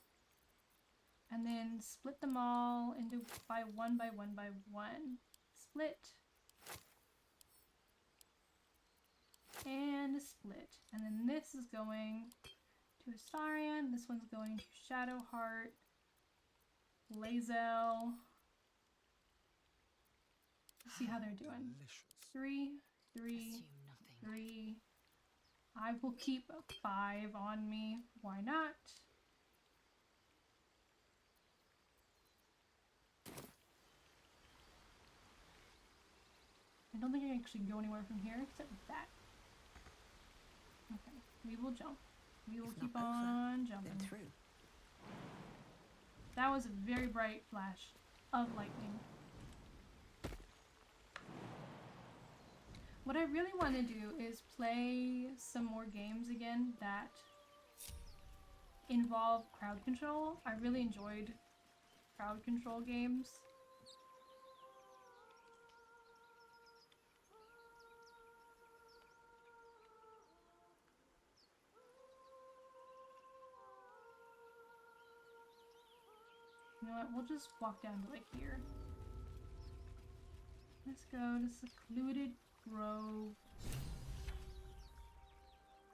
And then split them all into by one by one by one. Split. And a split. And then this is going to Astarion. This one's going to Shadowheart. Lae'zel. See how they're doing. 3, 3, 3. I will keep a 5 on me. Why not? I don't think I can actually go anywhere from here except with that. Okay, we will jump. We will keep on jumping. Through. That was a very bright flash of lightning. What I really want to do is play some more games again that involve crowd control. I really enjoyed crowd control games. You know what, we'll just walk down to like here. Let's go to Secluded Grove.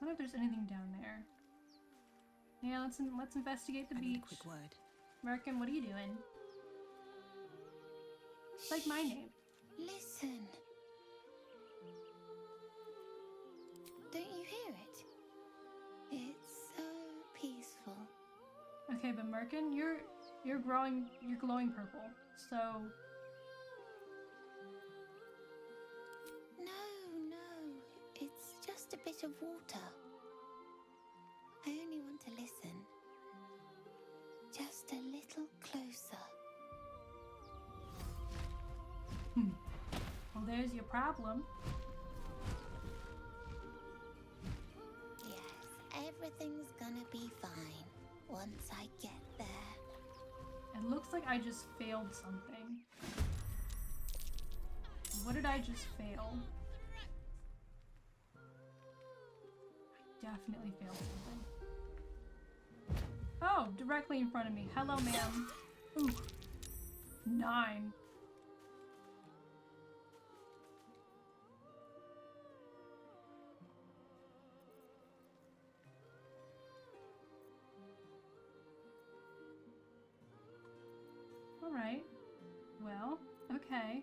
I wonder if there's anything down there. Yeah, let's investigate the beach. Need a quick word. American, what are you doing? It's like my name. Listen. Don't you hear it? It's so peaceful. Okay, but Merkin, you're glowing purple. So No, it's just a bit of water. I only want to listen. Just a little there's your problem. Yes, everything's gonna be fine once I get there. It looks like I just failed something. What did I just fail? I definitely failed something. Oh, directly in front of me. Hello, ma'am. Ooh. 9. Alright. Well, okay.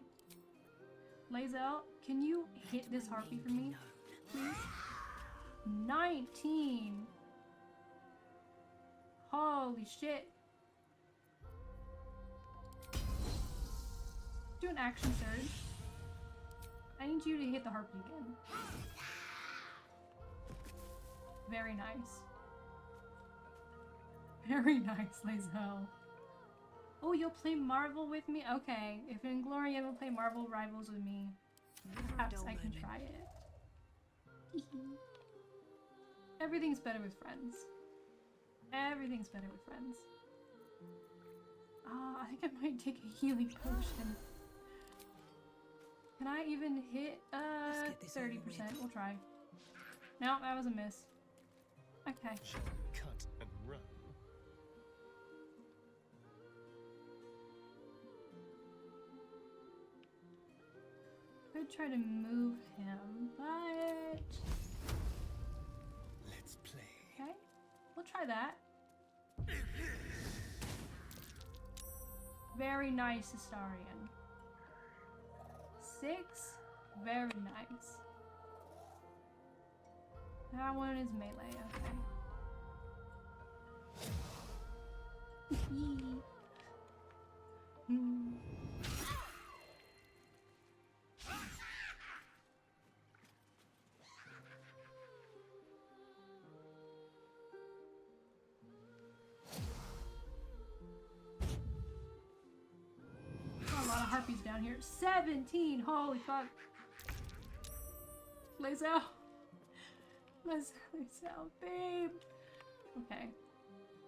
Lae'zel, can you hit this harpy for me? Please? 19! Holy shit. Do an action surge. I need you to hit the harpy again. Very nice. Very nice, Lae'zel. Oh, you'll play Marvel with me? Okay. If Inglorian will play Marvel Rivals with me, perhaps I can try it. Everything's better with friends. Everything's better with friends. I think I might take a healing potion. Can I even hit 30%? We'll try. No, that was a miss. Okay. Shall we cut and run? Could try to move him, but let's play. Okay, we'll try that. Very nice, Astarion. 6, very nice. That one is melee, okay. A lot of harpies down here. 17! Holy fuck. Lae'zel. Lae'zel, babe. Okay.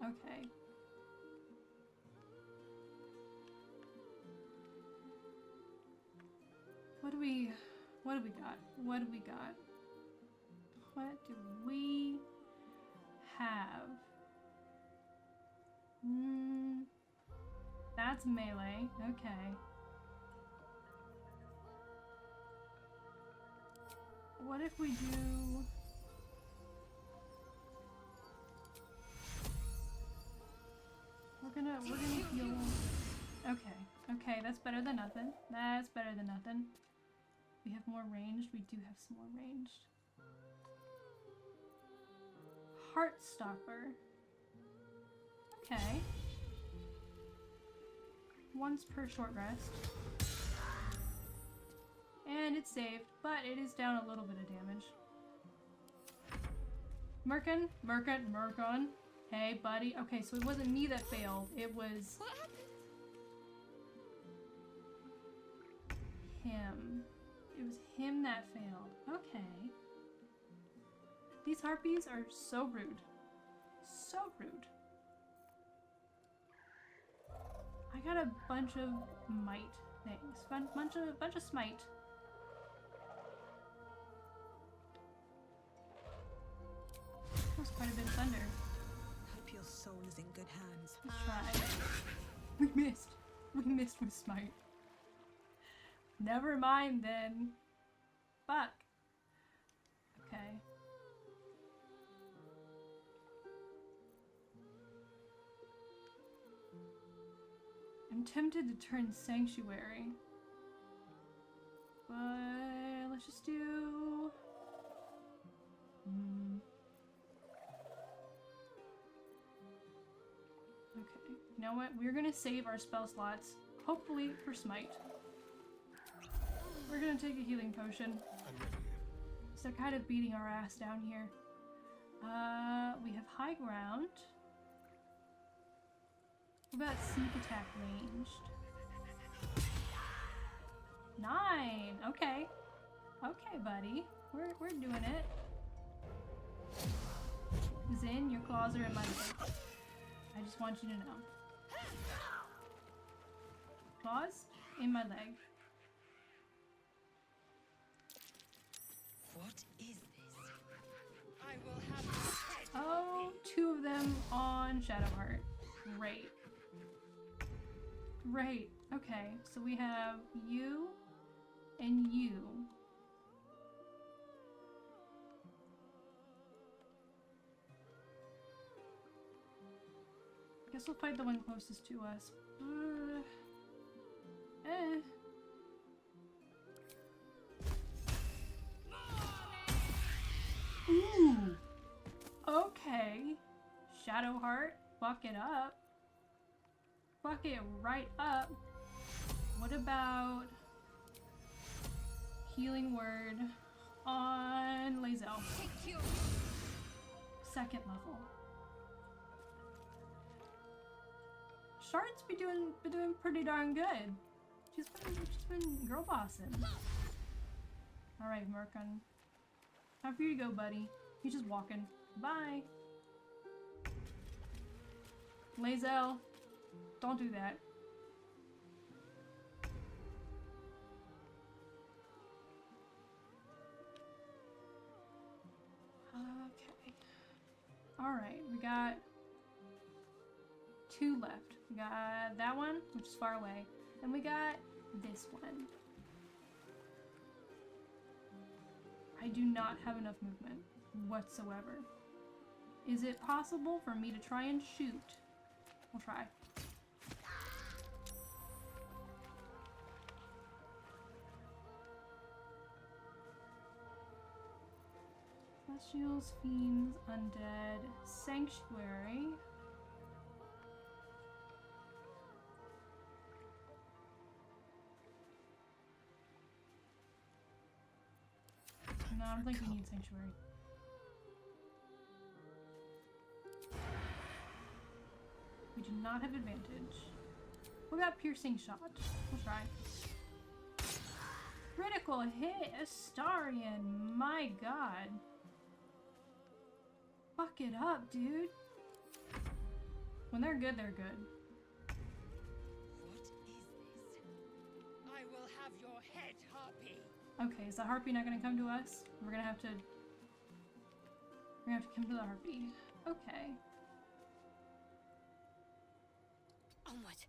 Okay. What do we got? What do we got? What do we have? That's melee. Okay. What if we do... We're gonna heal. Okay. Okay, that's better than nothing. That's better than nothing. We have more ranged. We do have some more ranged. Heartstopper. Okay. Once per short rest. And it's saved, but it is down a little bit of damage. Merkin. Hey, buddy. Okay, so it wasn't me that failed. It was him. It was him that failed. Okay. These harpies are so rude. So rude. I got a bunch of might things. Bunch of smite. That was quite a bit of thunder. Hope your soul is in good hands. Let's try. We missed. We missed with smite. Never mind then. Fuck. Okay. I'm tempted to turn Sanctuary. But let's just do... Okay. You know what? We're gonna save our spell slots. Hopefully for Smite. We're gonna take a healing potion. So they're kind of beating our ass down here. We have high ground. What about sneak attack ranged? 9. Okay. Okay, buddy. We're doing it. Zin, your claws are in my leg. I just want you to know. Claws in my leg. What is this? I will have your head. Oh, 2 of them on Shadowheart. Great. Great. Okay, so we have you and you. I guess we'll fight the one closest to us. Ooh. Okay. Shadowheart, fuck it up. Fuck it right up. What about healing word on Lazel? 2nd level. Shard's been doing pretty darn good. She's been girl bossing. All right, Merkin. Time for you to go, buddy. He's just walking. Bye. Lazel, don't do that. Okay. Alright, we got 2 left. We got that one, which is far away. And we got this one. I do not have enough movement whatsoever. Is it possible for me to try and shoot? We'll try. Celestials, Fiends, Undead, Sanctuary. No, I don't think we need Sanctuary. We do not have advantage. What about Piercing Shot? We'll try. Critical hit, Astarion, my god. Fuck it up, dude. When they're good, they're good. What is this? I will have your head, Harpy. Okay, is the Harpy not gonna come to us? We're gonna have to come to the Harpy. Okay. Onward.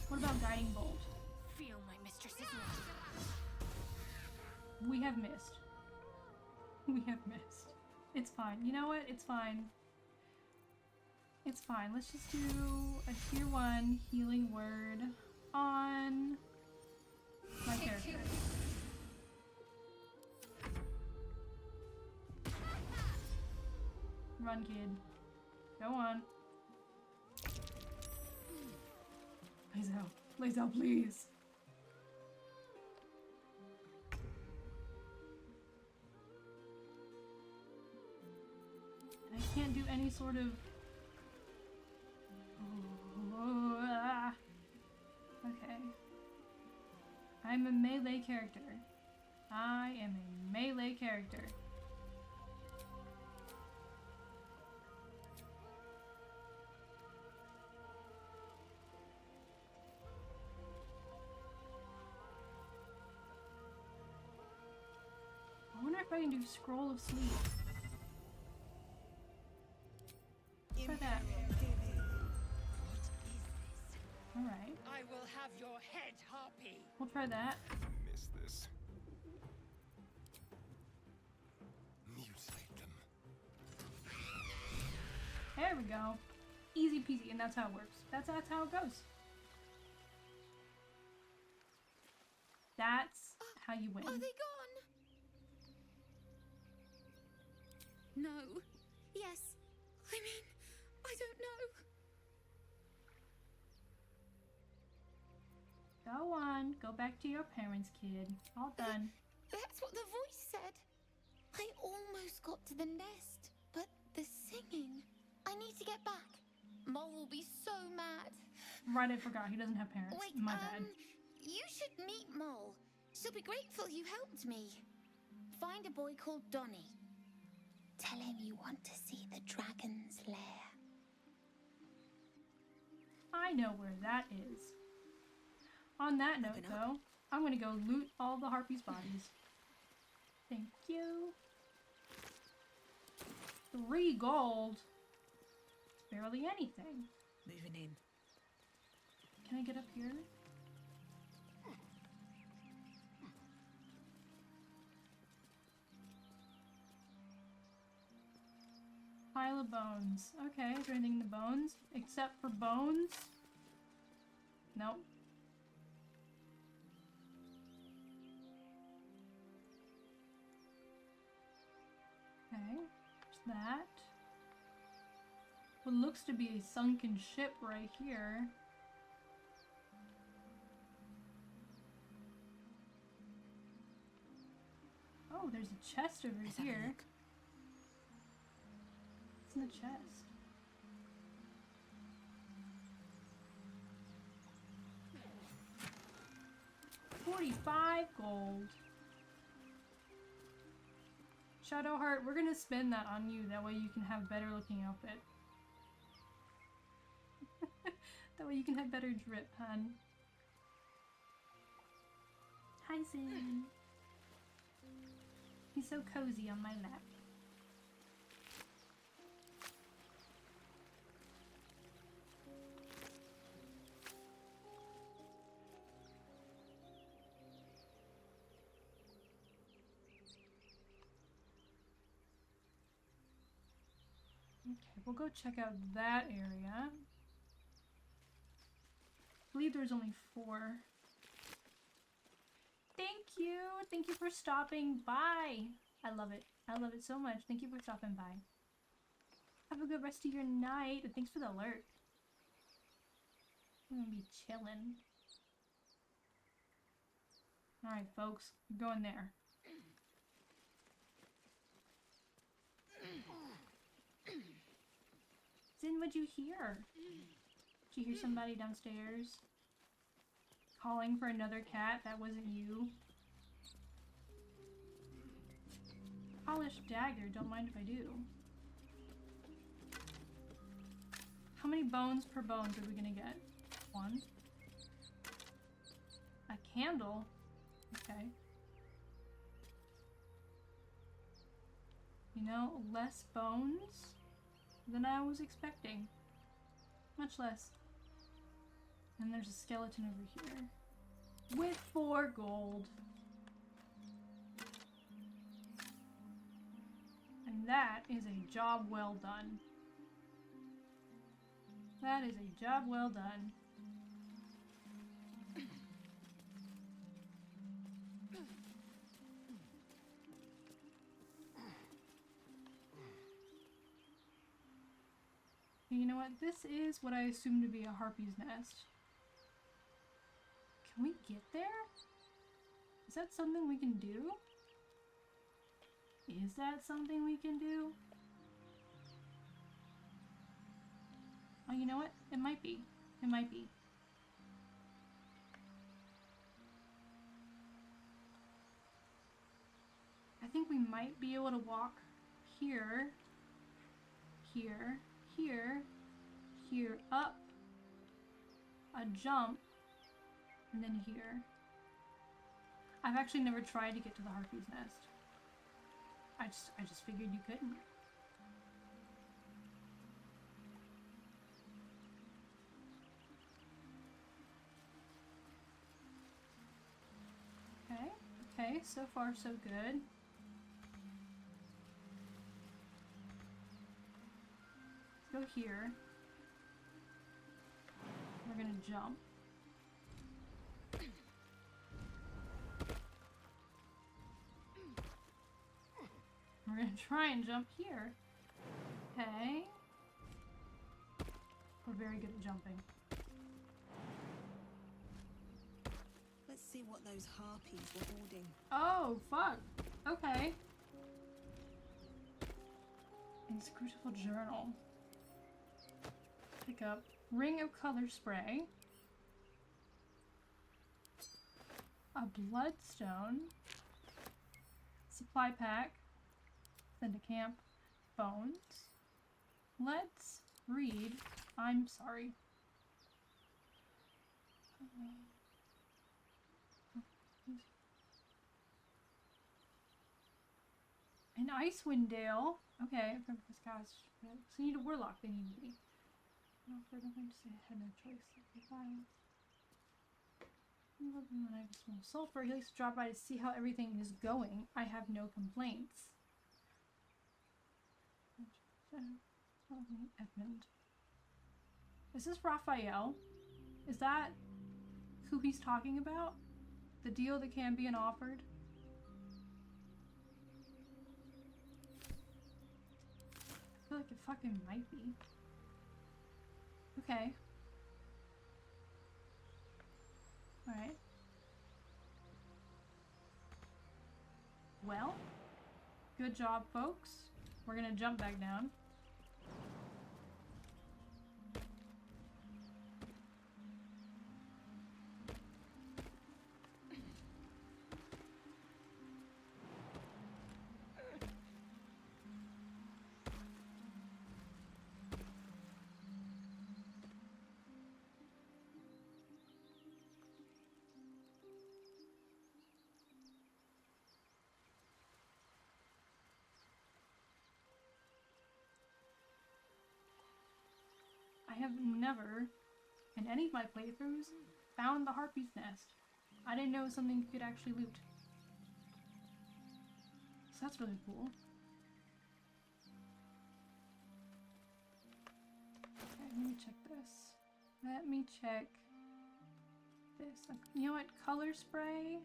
What about Guiding Bolt? Feel my mistress's love. We have missed. We have missed. It's fine. You know what? It's fine. It's fine. Let's just do a tier 1 healing word on my character. Run, kid. Go on. Lazel. Lazel, please. And I can't do any sort of... Okay. I'm a melee character. I am a melee character. I wonder if I can do Scroll of Sleep. Try that. Alright. I will have your head, Harpy. We'll try that. Miss this. Mutilate them. There we go. Easy peasy, and that's how it works. That's how it goes. That's how you win. Are they gone? No. Yes. I mean, I don't know. Go on. Go back to your parents, kid. All done. That's what the voice said. I almost got to the nest, but the singing. I need to get back. Mole will be so mad. Right, I forgot. He doesn't have parents. Wait, My bad. You should meet Mole. She'll be grateful you helped me. Find a boy called Donny. Tell him you want to see the dragon's lair. I know where that is. On that note, though, I'm gonna go loot all the harpies' bodies. Thank you. 3 gold. It's barely anything. Moving in. Can I get up here? Pile of bones. Okay, is there anything in the bones? Except for bones? Nope. Okay, there's that. What looks to be a sunken ship right here. Oh, there's a chest over here. What's in the chest? $45 gold. Shadowheart, we're gonna spend that on you. That way you can have better looking outfit. That way you can have better drip, hun. Hi, Sin. He's so cozy on my lap. Okay, we'll go check out that area. I believe there's only 4. Thank you! Thank you for stopping by! I love it. I love it so much. Thank you for stopping by. Have a good rest of your night, and thanks for the alert. I'm gonna be chilling. Alright, folks. We're going there. Zin, what'd you hear? Did you hear somebody downstairs? Calling for another cat? That wasn't you. Polished dagger, don't mind if I do. How many bones per bones are we gonna get? 1. A candle? Okay. You know, less bones than I was expecting. Much less. And there's a skeleton over here. With 4 gold. And that is a job well done. That is a job well done. You know what? This is what I assume to be a harpy's nest. Can we get there? Is that something we can do? Is that something we can do? Oh, you know what? It might be. It might be. I think we might be able to walk here, here, here, here, up, a jump, and then here. I've actually never tried to get to the harpy's nest. I just figured you couldn't. Okay, okay, so far so good. Let's go here. We're gonna jump. We're gonna try and jump here. Okay. We're very good at jumping. Let's see what those harpies were hoarding. Oh, fuck. Okay. Inscrutable journal. Pick up ring of color spray. A bloodstone. Supply pack. Send to camp. Bones. Let's read. I'm sorry. An Icewind Dale. Okay, from this guy's. So you need a warlock. They need me. No further going to say I had no choice. Violence. When I smell sulfur, he likes to drop by to see how everything is going. I have no complaints. Edmund. Is this Raphael? Is that who he's talking about? The deal that Cambion offered? I feel like it fucking might be. Okay. Alright. Well, good job, folks. We're gonna jump back down. I have never, in any of my playthroughs, found the Harpy's Nest. I didn't know it was something you could actually loot. So that's really cool. Okay, let me check this. Let me check this. You know what? Color spray?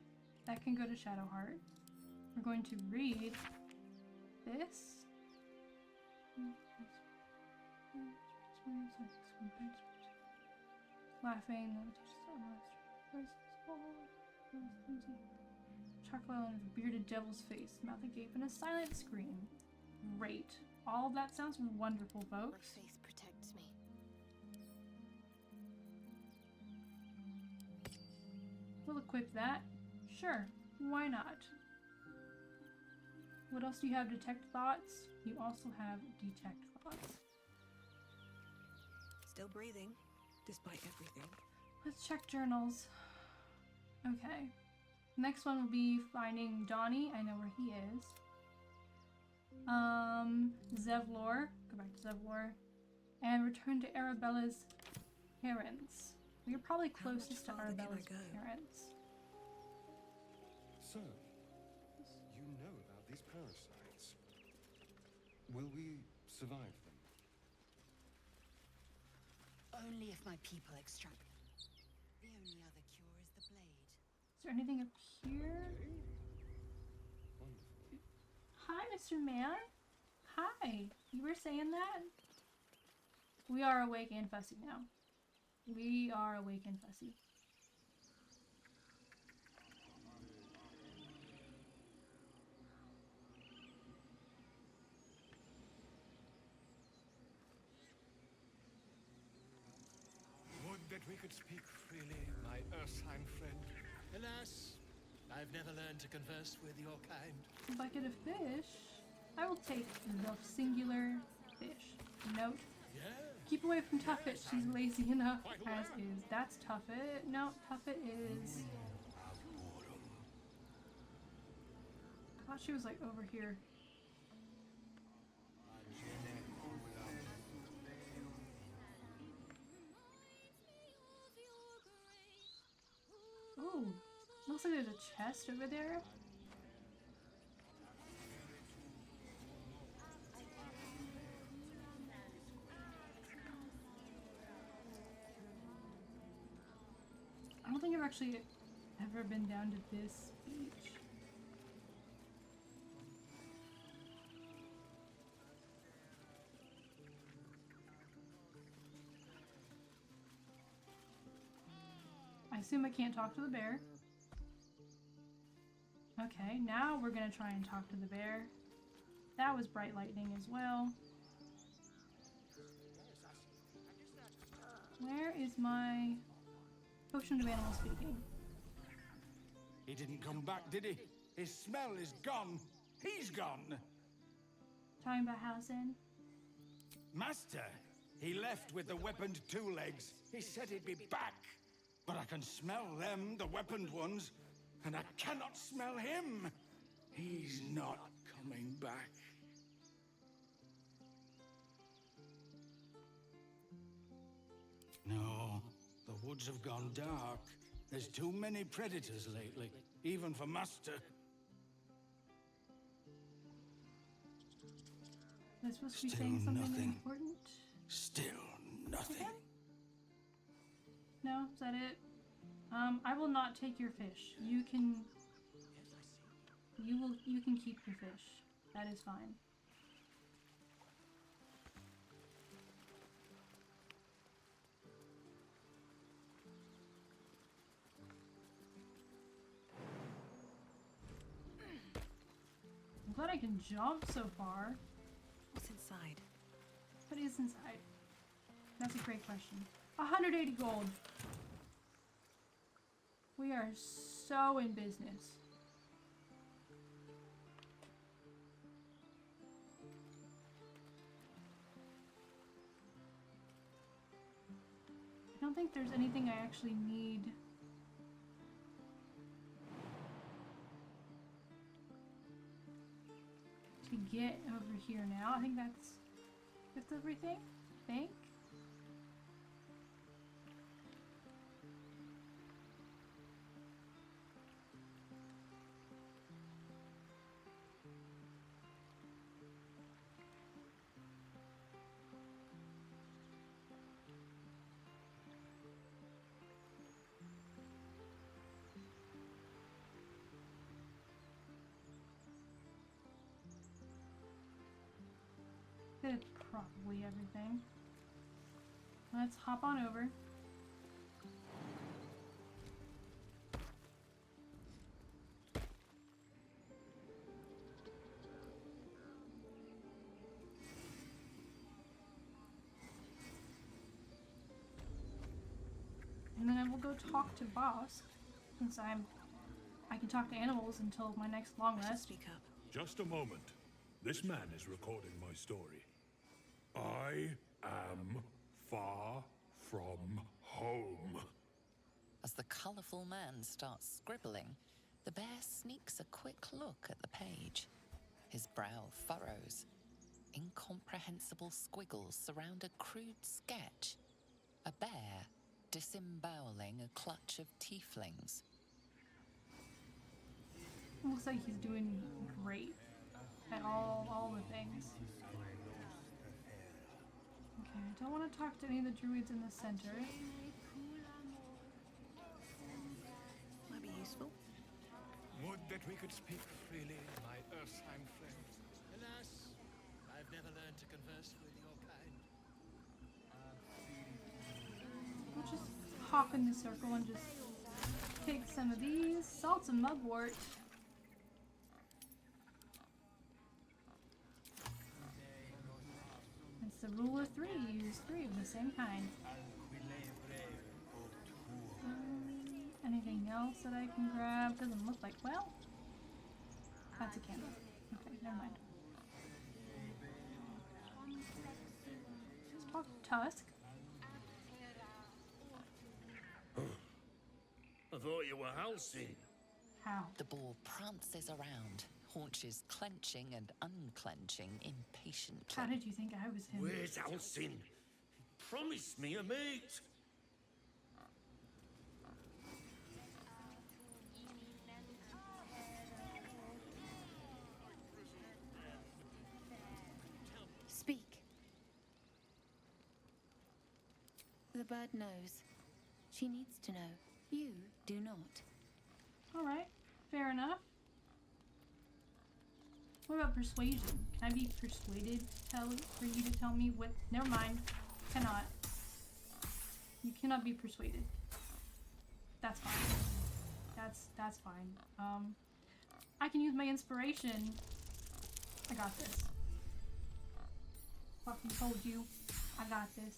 That can go to Shadowheart. We're going to read this. Laughing, chocolate on a bearded devil's face, mouth agape, and a silent scream. Great. All of that sounds wonderful, folks. My faith protects me. We'll equip that. Sure, why not? What else do you have? Detect thoughts? You also have detect thoughts. Still breathing, despite everything. Let's check journals. Okay. Next one will be finding Donnie. I know where he is. Zevlor. Go back to Zevlor. And return to Arabella's parents. You're probably closest to Arabella's parents. So, you know about these parasites. Will we survive them? Only if my people extract them. The only other cure is the blade. Is there anything up here? Wonderful. Hi, Mr. Man. Hi. You were saying that? We are awake and fussy now. We are awake and fussy. Would that we could speak freely, my Ursine friend. Alas, I've never learned to converse with your kind. Bucket of fish. I will take the singular fish. Note. Yeah. Keep away from Tuffet. She's lazy enough as is. That's Tuffet. No, Tuffet is. I thought she was like over here. Oh, looks like there's a chest over there. I don't think I've actually ever been down to this beach. I assume I can't talk to the bear. Okay, now we're gonna try and talk to the bear. That was bright lightning as well. is my potion of animal speaking. He didn't come back, did he? His smell is gone. He's gone. Talking about Howson. Master, he left with the weaponed two legs. He said he'd be back. But I can smell them, the weaponed ones, and I cannot smell him. He's not coming back. No, the woods have gone dark. There's too many predators lately, even for Master. Am I supposed to be saying something important? Still nothing. Okay. No, is that it? I will not take your fish. You can keep your fish. That is fine. I'm glad I can jump so far. What's inside? What is inside? That's a great question. 180 gold. We are so in business. I don't think there's anything I actually need. To get over here now. I think that's everything. I think. That's probably everything. Let's hop on over. And then I will go talk to Bosk, since I can talk to animals until my next long rest. Speak up. Just a moment. This man is recording my story. I am far from home. As the colourful man starts scribbling, the bear sneaks a quick look at the page. His brow furrows. Incomprehensible squiggles surround a crude sketch. A bear disemboweling a clutch of tieflings. Looks like he's doing great at all the things. Okay, I don't want to talk to any of the druids in the center. Might be useful. Would that we could speak freely, my Earthsheim friend. Alas, I've never learned to converse with your kind. We'll just hop in the circle and just take some of these. Salt and mugwort. It's the rule of three. You use three of the same kind. Anything else that I can grab? Doesn't look like. Well, that's a candle. Okay, never mind. Let's talk to Tusk. I thought you were Halcyon. How? The boar prances around, haunches clenching and unclenching impatiently. How did you think I was him? Where's Halcyon? He promised me a mate. Speak. The bird knows. She needs to know. You do not. Alright, fair enough. What about persuasion? Can I be persuaded for you to tell me what? Never mind. Cannot. You cannot be persuaded. That's fine. That's fine. I can use my inspiration. I got this. Fucking told you. I got this.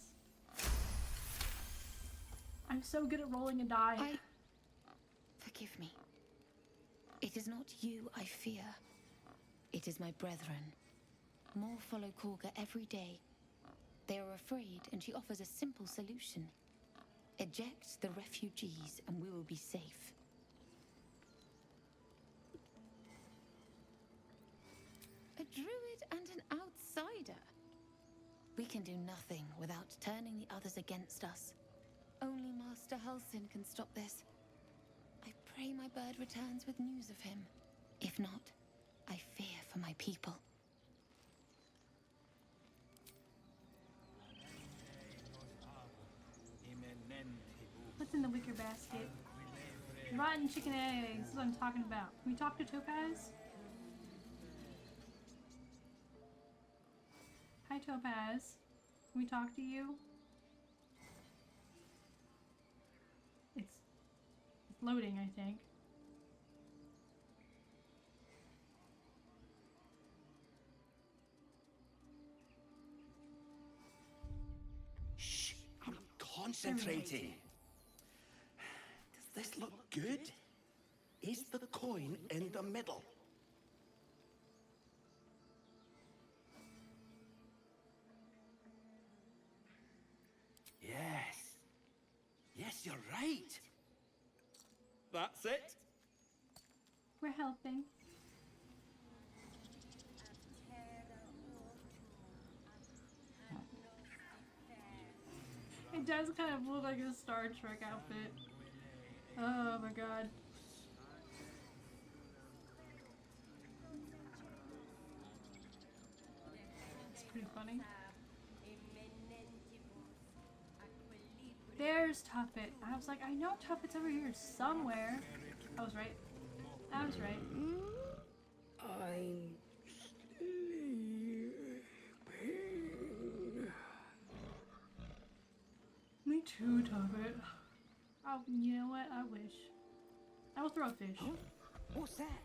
I'm so good at rolling a die. Forgive me. It is not you I fear. It is my brethren. More follow Korga every day. They are afraid, and she offers a simple solution. Eject the refugees, and we will be safe. A druid and an outsider. We can do nothing without turning the others against us. Only Master Halsin can stop this. I pray my bird returns with news of him. If not, I fear for my people. What's in the wicker basket? Rotten chicken eggs. This is what I'm talking about. Can we talk to Topaz? Hi, Topaz. Can we talk to you? It's loading, I think. Shh, I'm concentrating. Does this look good? Is the coin in the middle? Yes. Yes, you're right. That's it. We're helping. It does kind of look like a Star Trek outfit. Oh my god. It's pretty funny. There's Tuffet. I was like, I know Tuffet's over here somewhere. I was right. I was right. I'm sleeping. Me too, Tuffet. Oh, you know what? I wish. I will throw a fish. Huh? What's that?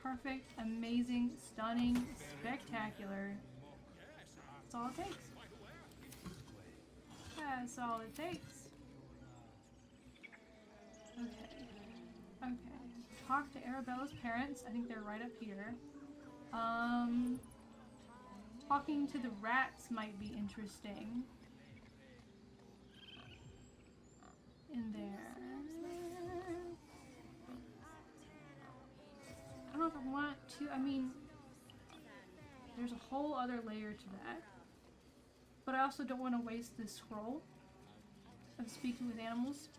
Perfect, amazing, stunning, spectacular. That's all it takes. That's all it takes. Okay. Okay. Talk to Arabella's parents. I think they're right up here. Talking to the rats might be interesting. In there. I don't know if I want to. I mean, there's a whole other layer to that. But I also don't want to waste this scroll of speaking with animals.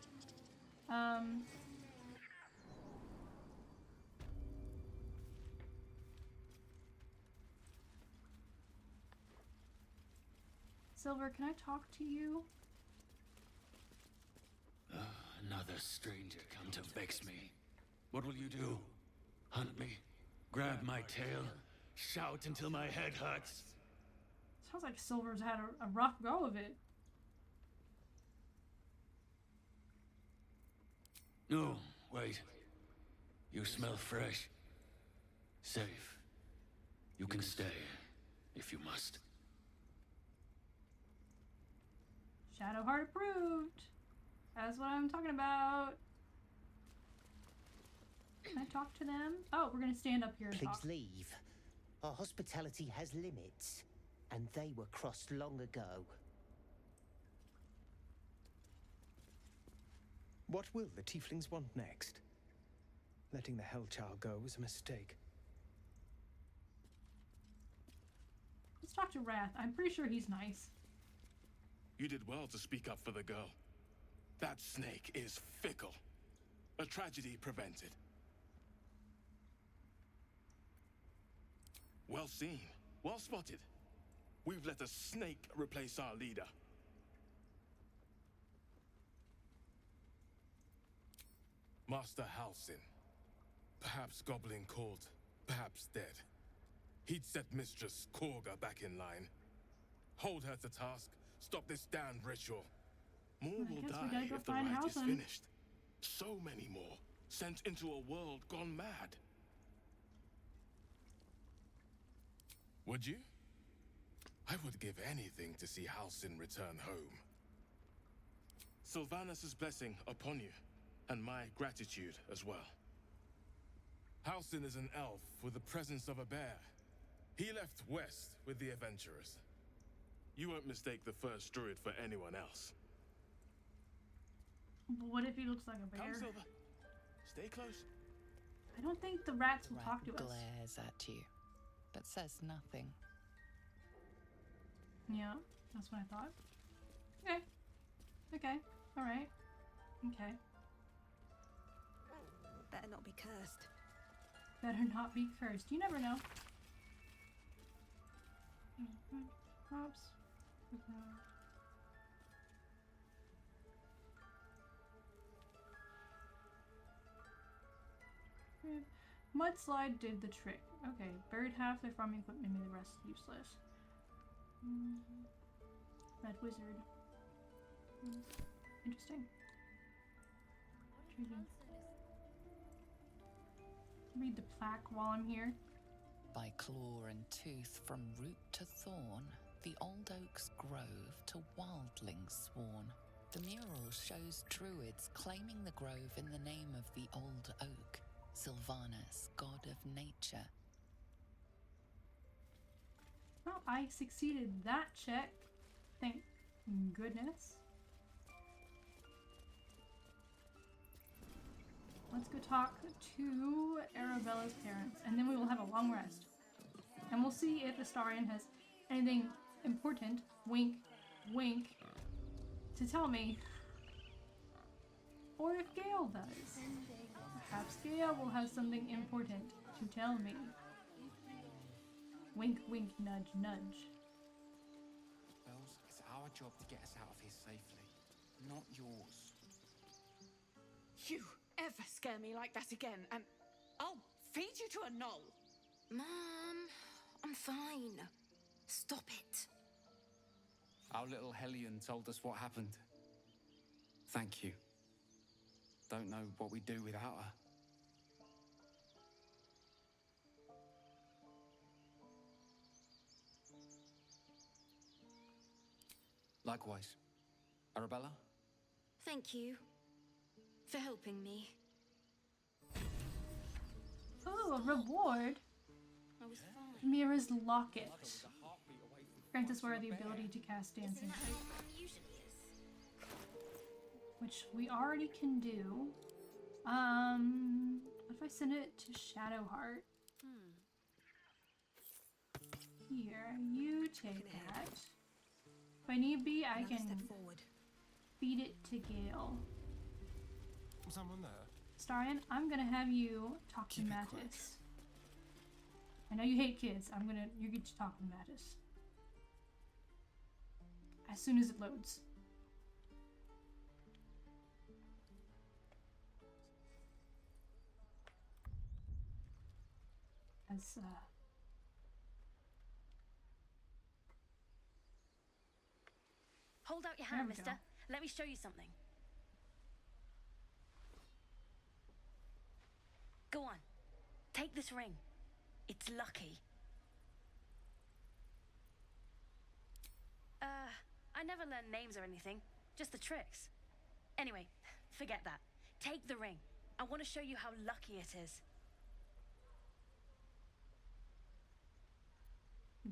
Silver, can I talk to you? Another stranger come to vex me. What will you do? Hunt me? Grab my tail? Shout until my head hurts? Sounds like Silver's had a rough go of it. No, wait. You smell fresh. Safe. You can stay, if you must. Shadowheart approved. That's what I'm talking about. Can I talk to them? Oh, we're gonna stand up here and Please talk. leave. Our hospitality has limits, and they were crossed long ago. What will the tieflings want next? Letting the Hellchild go was a mistake. Let's talk to Wrath. I'm pretty sure he's nice. You did well to speak up for the girl. That snake is fickle. A tragedy prevented. Well seen. Well spotted. We've let a snake replace our leader. Master Halsin. Perhaps Goblin called, perhaps dead. He'd set Mistress Korga back in line. Hold her to task, stop this damned ritual. More will die if the rite is finished. So many more, sent into a world gone mad. Would you? I would give anything to see Halsin return home. Sylvanus' blessing upon you, and my gratitude as well. Halsin is an elf with the presence of a bear. He left west with the adventurers. You won't mistake the first druid for anyone else. But what if he looks like a bear? Come, Silver. Stay close. I don't think the rats will Rat talk to us. glares at you, but says nothing. Yeah, that's what I thought. Okay. Okay. Alright. Okay. Better not be cursed. Better not be cursed. You never know. Props. Mudslide did the trick. Okay, buried half their farming equipment, made the rest useless. Red wizard. Interesting. Read the plaque while I'm here. By claw and tooth from root to thorn, the old oak's grove to wildlings sworn. The mural shows druids claiming the grove in the name of the old oak, Sylvanus, god of nature. Well, I succeeded that check. Thank goodness. Let's go talk to Arabella's parents, and then we will have a long rest. And we'll see if Astarion has anything important, wink, wink, to tell me. Or if Gale does. Perhaps Gale will have something important to tell me. Wink, wink, nudge, nudge. Bells, it's our job to get us out of here safely, not yours. You ever scare me like that again, and I'll feed you to a knoll. Mom, I'm fine. Stop it. Our little Hellion told us what happened. Thank you. Don't know what we'd do without her. Likewise. Arabella? Thank you for helping me. Oh, a reward. I was fine. Mira's locket. Grant us the ability to cast dancing. Which we already can do. What if I send it to Shadowheart? Here, you take that. If I need be, I can feed it to Gale. Someone there? Starion, I'm gonna have you talk to Mattis. I know you hate kids. You get to talk to Mattis. As soon as it loads. Hold out your hand, mister. Let me show you something. Go on. Take this ring. It's lucky. I never learned names or anything. Just the tricks. Anyway, forget that. Take the ring. I want to show you how lucky it is.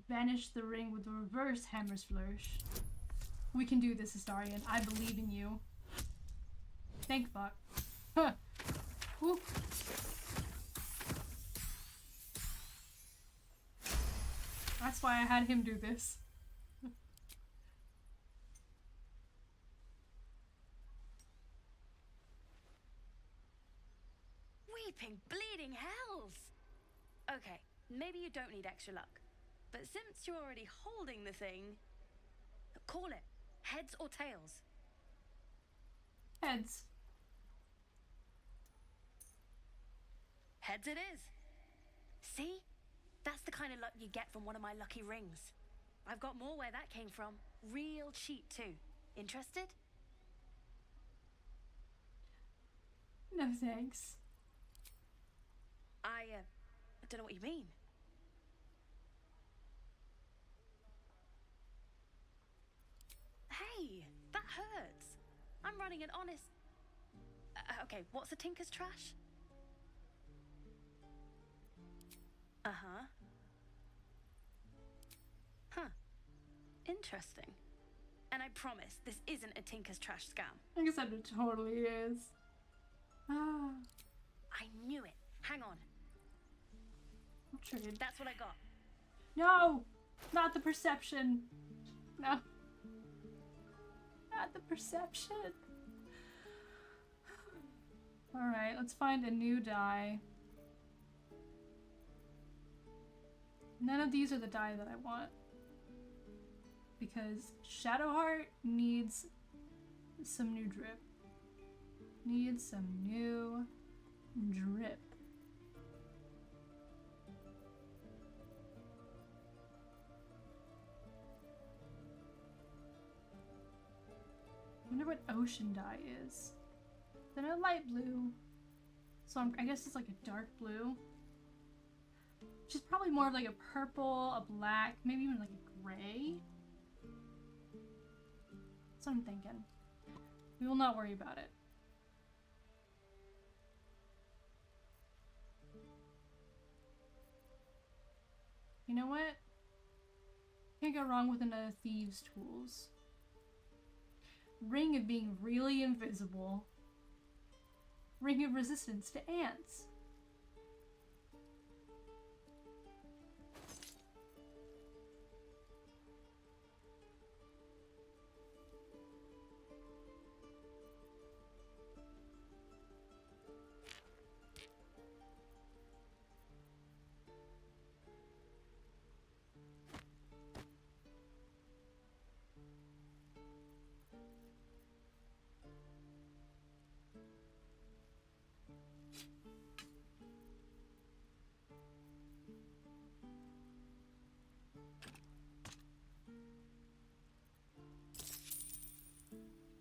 Banish the ring with the reverse hammer's flourish. We can do this, Astarion. I believe in you. Thank fuck. Huh. Whoop. That's why I had him do this. Weeping, bleeding hells! Okay, maybe you don't need extra luck. But since you're already holding the thing, call it. Heads or tails? Heads. Heads it is. See? That's the kind of luck you get from one of my lucky rings. I've got more where that came from. Real cheap too. Interested? No thanks. I don't know what you mean. hurts. I'm running an honest... okay, what's a tinker's trash? Uh-huh. Huh. Interesting. And I promise, this isn't a tinker's trash scam. I guess it totally is. Ah. I knew it. Hang on. I'll trade. That's what I got. No! Not the perception. No. Not the perception. Alright, let's find a new die. None of these are the die that I want. Because Shadowheart needs some new drip. Needs some new drip. I wonder what ocean dye is. Then a light blue. So I guess it's like a dark blue. Which is probably more of like a purple, a black, maybe even like a gray. That's what I'm thinking. We will not worry about it. You know what? Can't go wrong with another thieves' tools. Ring of being really invisible. Ring of resistance to ants.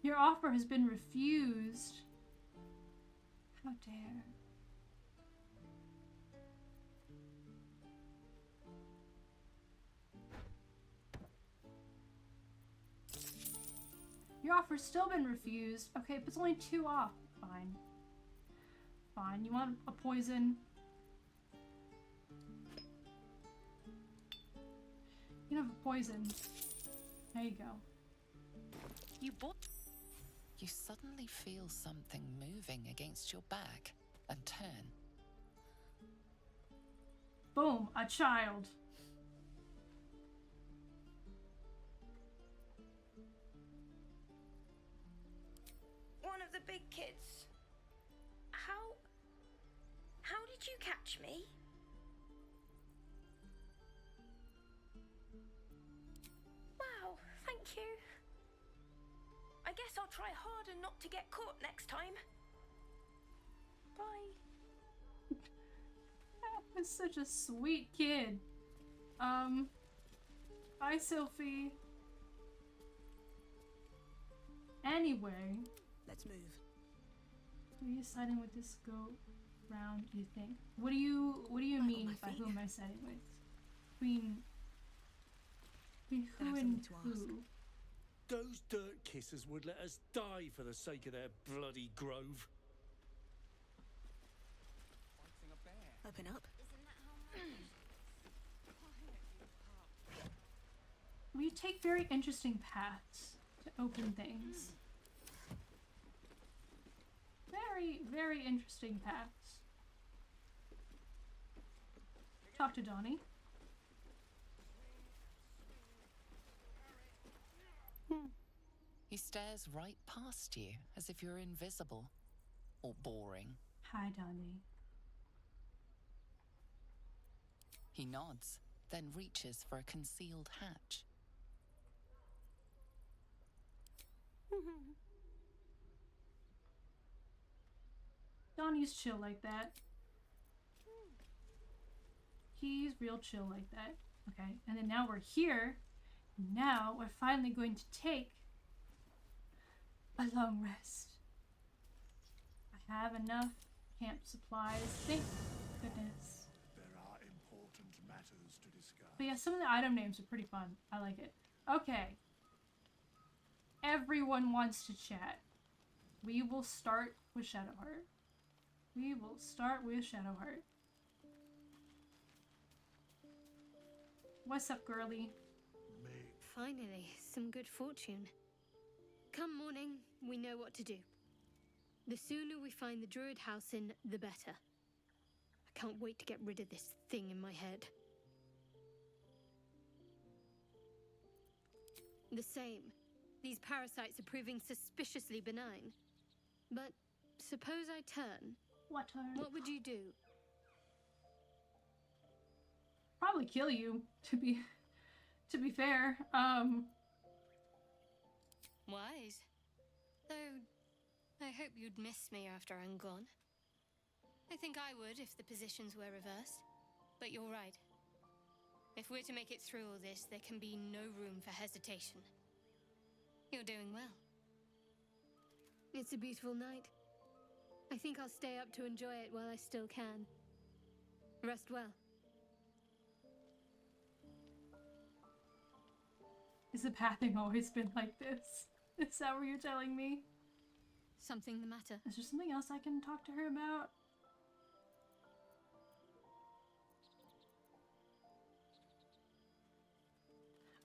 Your offer has been refused. How dare. Your offer's still been refused. Okay, but it's only 2 off. Fine. Fine. You want a poison? You can have a poison. There you go. You bought... You suddenly feel something moving against your back and turn. Boom, a child. One of the big kids. How did you catch me? Wow, thank you. I guess I'll try harder not to get caught next time. Bye. That was such a sweet kid. Bye, Sophie. Anyway. Let's move. Who are you siding with this go round, do you think? What do you mean by who am I siding with? Between who and who? Those dirt kissers would let us die for the sake of their bloody grove. Open up. We take very interesting paths to open things. Very, very interesting paths. Talk to Donnie. He stares right past you as if you're invisible or boring. Hi, Donnie. He nods, then reaches for a concealed hatch. Donnie's chill like that. He's real chill like that. Okay, and then now we're here. Now we're finally going to take a long rest. I have enough camp supplies. Thank goodness. There are important matters to discuss. But yeah, some of the item names are pretty fun. I like it. Okay. everyone wants to chat. We will start with Shadowheart. We will start with Shadowheart. What's up, girly? Finally, some good fortune. Come morning, we know what to do. The sooner we find the druid house in, the better. I can't wait to get rid of this thing in my head. The same. These parasites are proving suspiciously benign. But suppose I turn. What turn? What would you do? Probably kill you, to be fair. Wise. Though, I hope you'd miss me after I'm gone. I think I would if the positions were reversed. But you're right. If we're to make it through all this, there can be no room for hesitation. You're doing well. It's a beautiful night. I think I'll stay up to enjoy it while I still can. Rest well. Is the pathing always been like this? Is that what you're telling me? Something the matter? Is there something else I can talk to her about?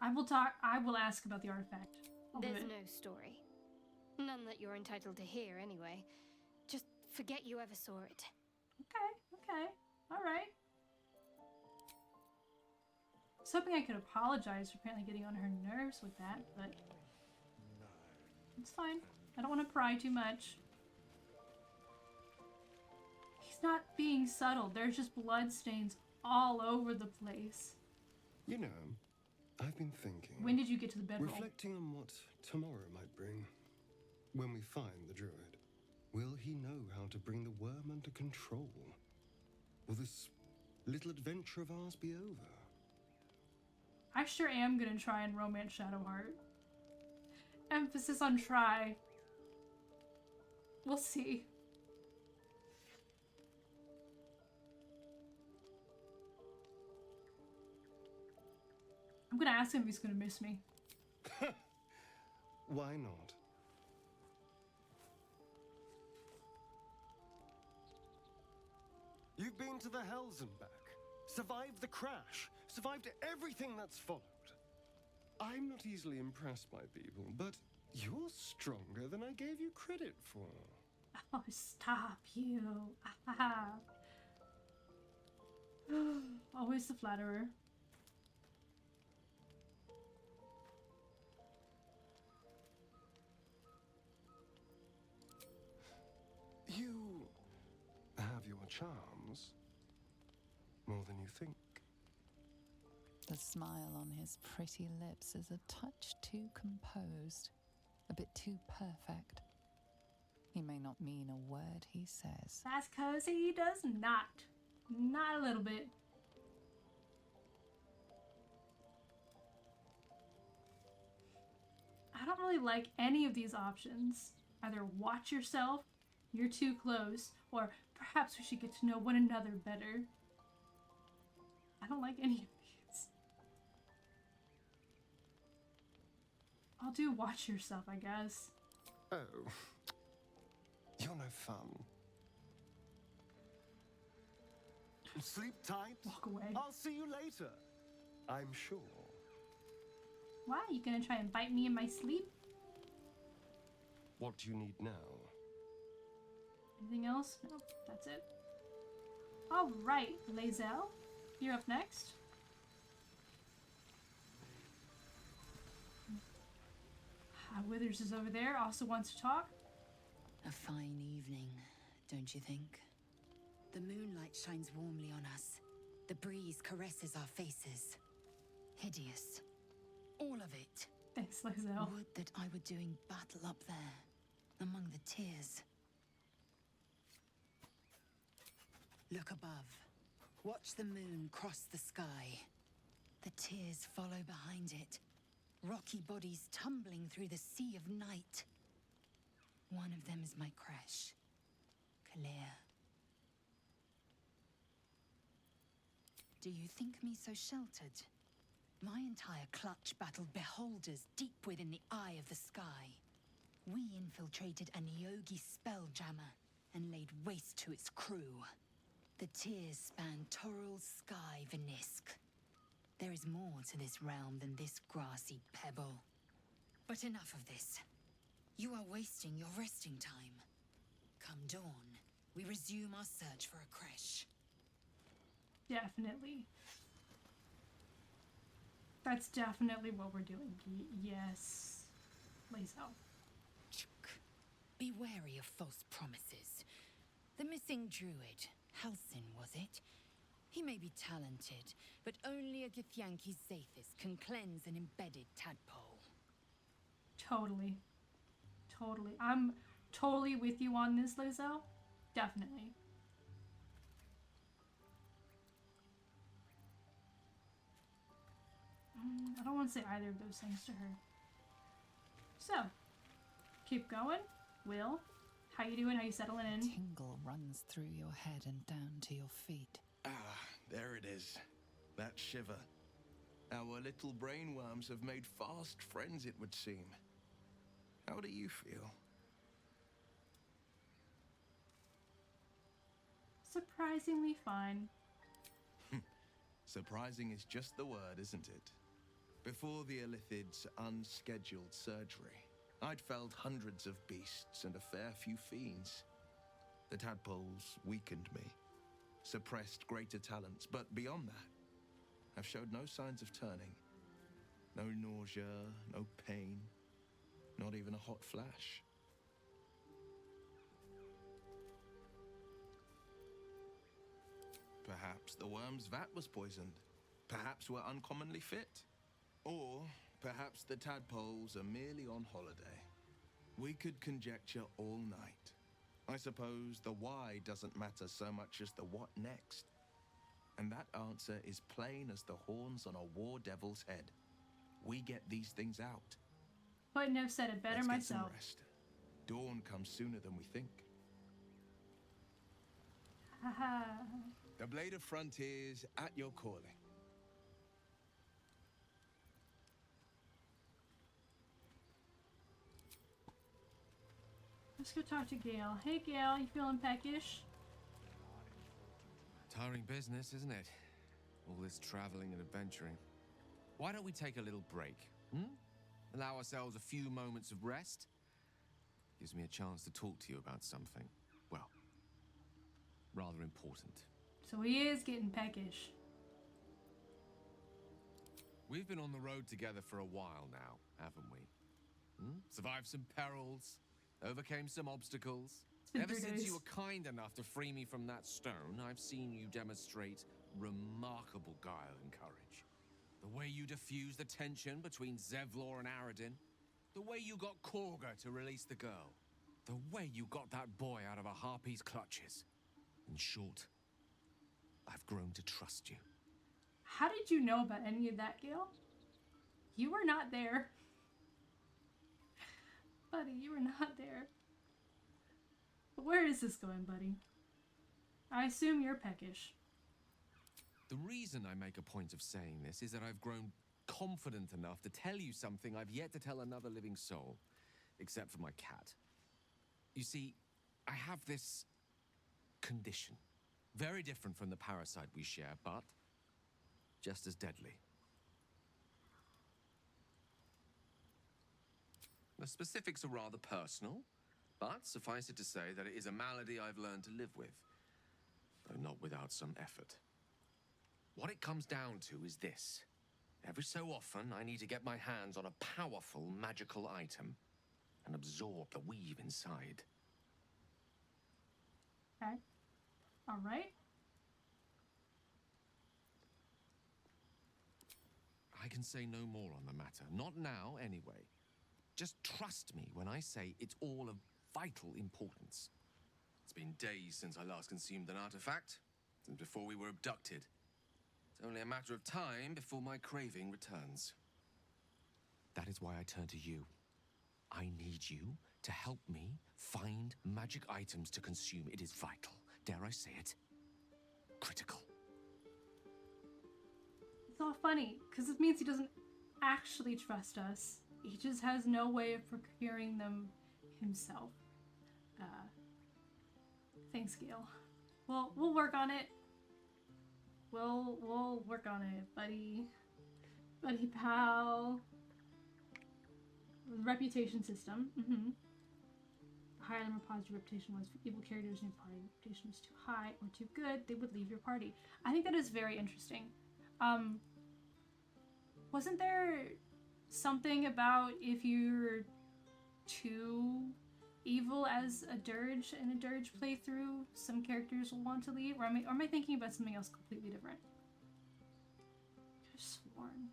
I will ask about the artifact. There's no story. None that you're entitled to hear, anyway. Just forget you ever saw it. Okay. Alright. I was hoping I could apologize for apparently getting on her nerves with that, but it's fine. I don't want to pry too much. He's not being subtle. There's just blood stains all over the place. You know, I've been thinking. When did you get to the bedroll? Reflecting on what tomorrow might bring. When we find the druid, will he know how to bring the worm under control? Will this little adventure of ours be over? I sure am gonna try and romance Shadowheart. Emphasis on try. We'll see. I'm gonna ask him if he's gonna miss me. Why not? You've been to the Hells and back, survived the crash, survived everything that's followed. I'm not easily impressed by people, but you're stronger than I gave you credit for. Oh, stop you. Always the flatterer. You have your charms. More than you think. The smile on his pretty lips is a touch too composed, a bit too perfect. He may not mean a word he says. That's 'cause he does not. Not a little bit. I don't really like any of these options. Either watch yourself, you're too close, or perhaps we should get to know one another better. I don't like any of these. I'll do watch yourself, I guess. Oh, you're no fun. Sleep tight. Walk away. I'll see you later. I'm sure. Why? You gonna try and bite me in my sleep? What do you need now? Anything else? No, that's it. Alright, Lae'zel, you're up next. Withers is over there, also wants to talk. A fine evening, don't you think? The moonlight shines warmly on us. The breeze caresses our faces. Hideous. All of it. Thanks, Lae'zel. Would that I were doing battle up there, among the tears. Look above. Watch the moon cross the sky. The tears follow behind it. Rocky bodies tumbling through the sea of night. One of them is my creche. Clear. Do you think me so sheltered? My entire clutch battled beholders deep within the eye of the sky. We infiltrated a Neogi spelljammer and laid waste to its crew. The tears span Toral's sky, Vinisk. There is more to this realm than this grassy pebble. But enough of this. You are wasting your resting time. Come dawn, we resume our search for a creche. Definitely. That's definitely what we're doing. Yes. Lazo. Be wary of false promises. The missing druid, Halsin, was it? He may be talented, but only a Githyanki Zathis can cleanse an embedded tadpole. Totally. Totally. I'm totally with you on this, Lizzo. Definitely. I don't want to say either of those things to her. So, keep going. Will, how you doing? How you settling in? Tingle runs through your head and down to your feet. Ah, there it is. That shiver. Our little brainworms have made fast friends, it would seem. How do you feel? Surprisingly fine. Surprising is just the word, isn't it? Before the Illithid's unscheduled surgery, I'd felled hundreds of beasts and a fair few fiends. The tadpoles weakened me, suppressed greater talents, but beyond that, I've showed no signs of turning. No nausea, no pain, not even a hot flash. Perhaps the worm's vat was poisoned. Perhaps we're uncommonly fit. Or perhaps the tadpoles are merely on holiday. We could conjecture all night. I suppose the why doesn't matter so much as the what next. And that answer is plain as the horns on a war devil's head. We get these things out. Couldn't have said it better Let's myself. Get some rest. Dawn comes sooner than we think. Haha. The Blade of Frontiers at your calling. Let's go talk to Gale. Hey Gale, you feeling peckish? Tiring business, isn't it? All this traveling and adventuring. Why don't we take a little break? Allow ourselves a few moments of rest? Gives me a chance to talk to you about something, well, rather important. So he is getting peckish. We've been on the road together for a while now, haven't we? Survived some perils, overcame some obstacles. Ever since you were kind enough to free me from that stone, I've seen you demonstrate remarkable guile and courage. The way you diffused the tension between Zevlor and Aradin. The way you got Korga to release the girl. The way you got that boy out of a harpy's clutches. In short, I've grown to trust you. How did you know about any of that, Gale? You were not there. Buddy, you were not there. But where is this going, buddy? I assume you're peckish. The reason I make a point of saying this is that I've grown confident enough to tell you something I've yet to tell another living soul, except for my cat. You see, I have this condition. Very different from the parasite we share, but just as deadly. The specifics are rather personal, but suffice it to say that it is a malady I've learned to live with, though not without some effort. What it comes down to is this. Every so often, I need to get my hands on a powerful magical item and absorb the weave inside. Okay. All right. I can say no more on the matter. Not now, anyway. Just trust me when I say it's all of vital importance. It's been days since I last consumed an artifact, since before we were abducted. It's only a matter of time before my craving returns. That is why I turn to you. I need you to help me find magic items to consume. It is vital. Dare I say it? Critical. It's all funny, because it means he doesn't actually trust us. He just has no way of procuring them himself. Thanks, Gale. Well, we'll work on it. We'll work on it, buddy. Buddy pal. Reputation system. Higher than a positive reputation was for evil characters in your party. Reputation was too high or too good, they would leave your party. I think that is very interesting. Wasn't there something about if you're too evil as a dirge in a dirge playthrough, some characters will want to leave? Or am I thinking about something else completely different? I've sworn.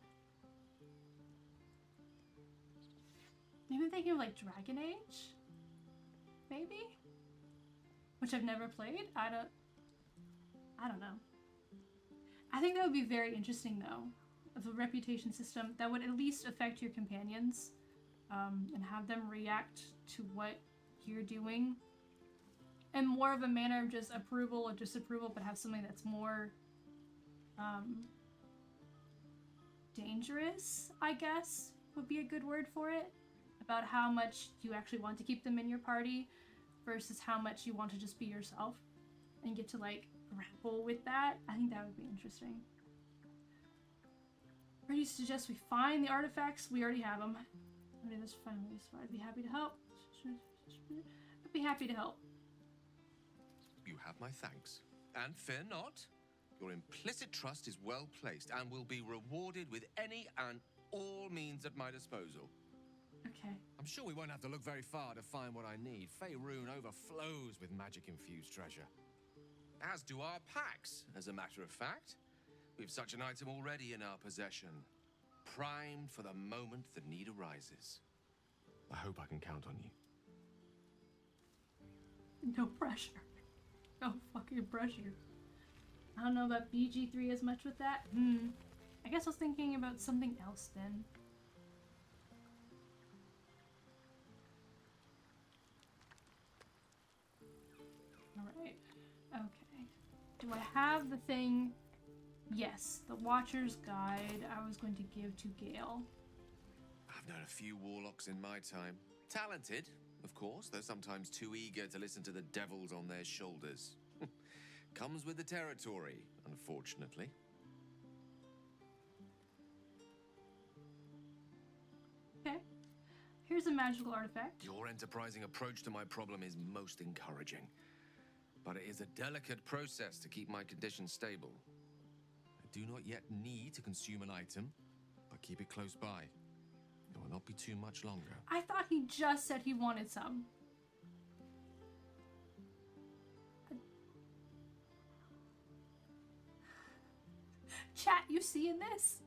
Maybe I'm thinking of like Dragon Age? Maybe? Which I've never played? I don't know. I think that would be very interesting though, of a reputation system that would at least affect your companions, and have them react to what you're doing in more of a manner of just approval or disapproval, but have something that's more dangerous, I guess would be a good word for it, about how much you actually want to keep them in your party versus how much you want to just be yourself and get to like grapple with that. I think that would be interesting. Ready to suggest we find the artifacts? We already have them. Okay, that's fine. So I'd be happy to help. I'd be happy to help. You have my thanks. And fear not. Your implicit trust is well placed and will be rewarded with any and all means at my disposal. Okay. I'm sure we won't have to look very far to find what I need. Faerun overflows with magic-infused treasure. As do our packs, as a matter of fact. We've such an item already in our possession. Primed for the moment the need arises. I hope I can count on you. No pressure. No fucking pressure. I don't know about BG3 as much with that. I guess I was thinking about something else then. Alright. Okay. Do I have the thing? Yes, the Watcher's Guide I was going to give to Gale. I've known a few warlocks in my time. Talented, of course, though sometimes too eager to listen to the devils on their shoulders. Comes with the territory, unfortunately. Okay. Here's a magical artifact. Your enterprising approach to my problem is most encouraging. But it is a delicate process to keep my condition stable. I do not yet need to consume an item, but keep it close by. It will not be too much longer. I thought he just said he wanted some. Chat, you seeing this?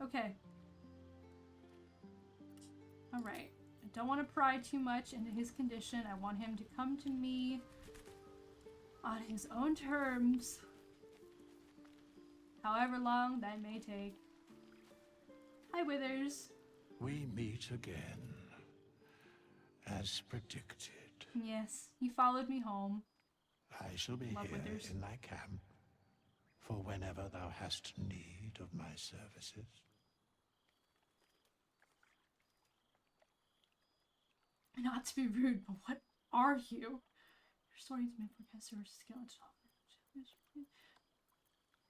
Okay. Alright. I don't want to pry too much into his condition. I want him to come to me on his own terms. However long that may take. Hi, Withers. We meet again, as predicted. Yes, you followed me home. I shall be Love here Withers. in thy camp, for whenever thou hast need of my services. Not to be rude, but what are you? Your story is meant for Professor Skeleton.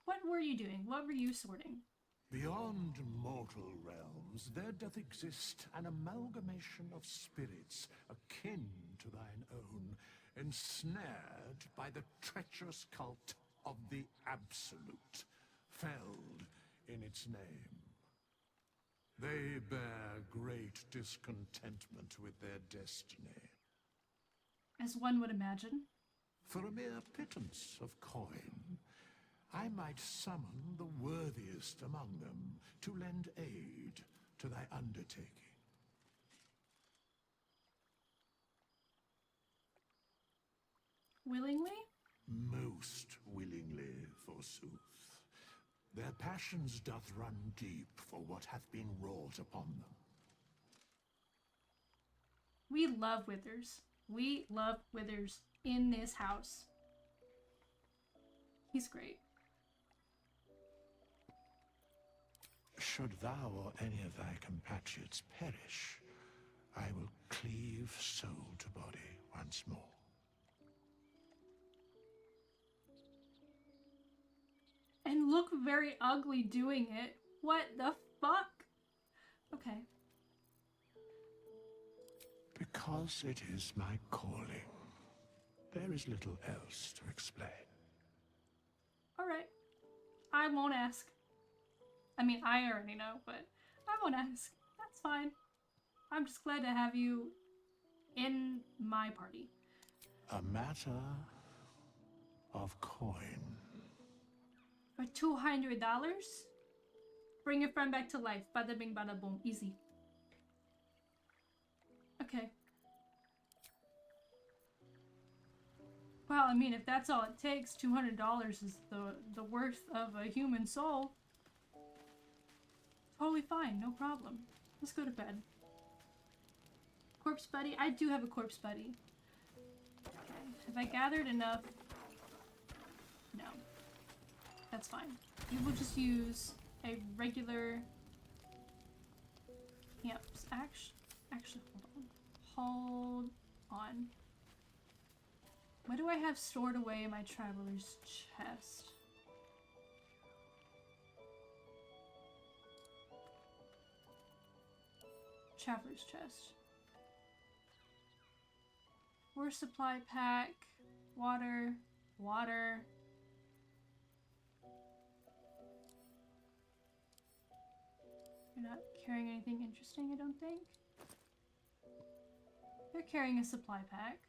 What were you doing? What were you sorting? Beyond mortal realms, there doth exist an amalgamation of spirits akin to thine own, ensnared by the treacherous cult of the Absolute, felled in its name. They bear great discontentment with their destiny. As one would imagine. For a mere pittance of coin, I might summon the worthiest among them to lend aid to thy undertaking. Willingly? Most willingly, forsooth. Their passions doth run deep for what hath been wrought upon them. We love Withers. We love Withers in this house. He's great. Should thou or any of thy compatriots perish, I will cleave soul to body once more. And look very ugly doing it. What the fuck? Okay. Because it is my calling. There is little else to explain. Alright. I won't ask. I mean, I already know, but I won't ask. That's fine. I'm just glad to have you in my party. A matter of coin. For $200? Bring your friend back to life. Bada bing, bada boom. Easy. Okay. Well, I mean, if that's all it takes, $200 is the worth of a human soul. Totally fine, no problem. Let's go to bed. Corpse buddy? I do have a corpse buddy. Okay. Have I gathered enough? No. That's fine. We will just use a regular... Yep. Actually, hold on. What do I have stored away in my traveler's chest? Traveler's chest. War supply pack. Water. Water. You're not carrying anything interesting, I don't think. You're carrying a supply pack.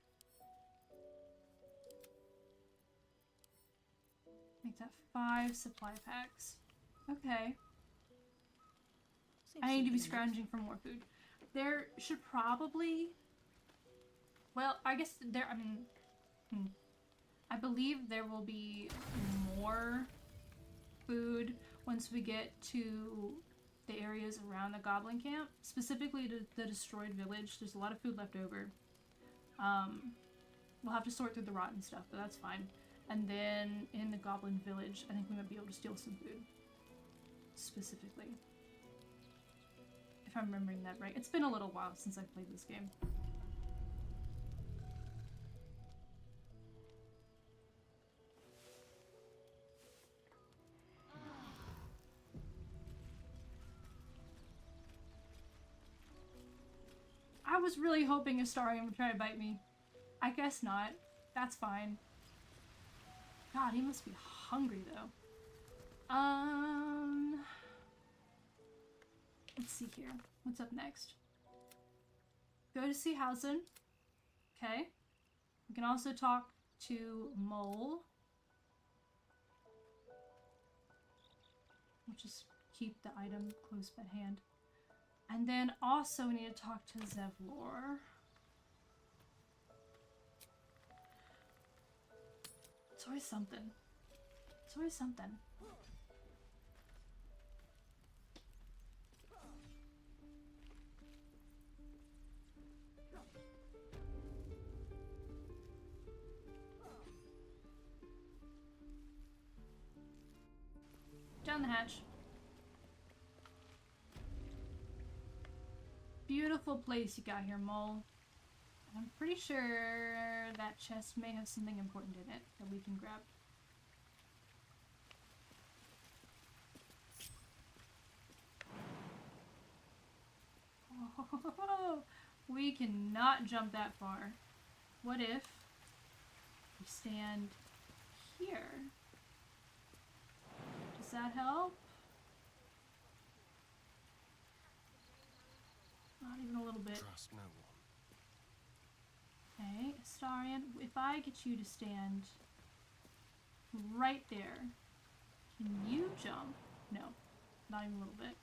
Make that 5 supply packs. Okay. I need to be scrounging for more food. There should probably... Well, I guess there... I mean... I believe there will be more food once we get to the areas around the goblin camp. Specifically to the destroyed village. There's a lot of food left over. We'll have to sort through the rotten stuff, but that's fine. And then in the goblin village, I think we might be able to steal some food. Specifically. If I'm remembering that right. It's been a little while since I've played this game. I was really hoping Astarion would try to bite me. I guess not. That's fine. God, he must be hungry though. Let's see here. What's up next? Go to Seehausen. Okay. We can also talk to Mole. We'll just keep the item close at hand. And then also we need to talk to Zevlor. It's always something. It's always something. Down the hatch. Beautiful place you got here, Mole. I'm pretty sure that chest may have something important in it that we can grab. Oh, we cannot jump that far. What if we stand here? Does that help? Not even a little bit. Trust no one. Okay, Astarion, if I get you to stand right there, can you jump? No, not even a little bit.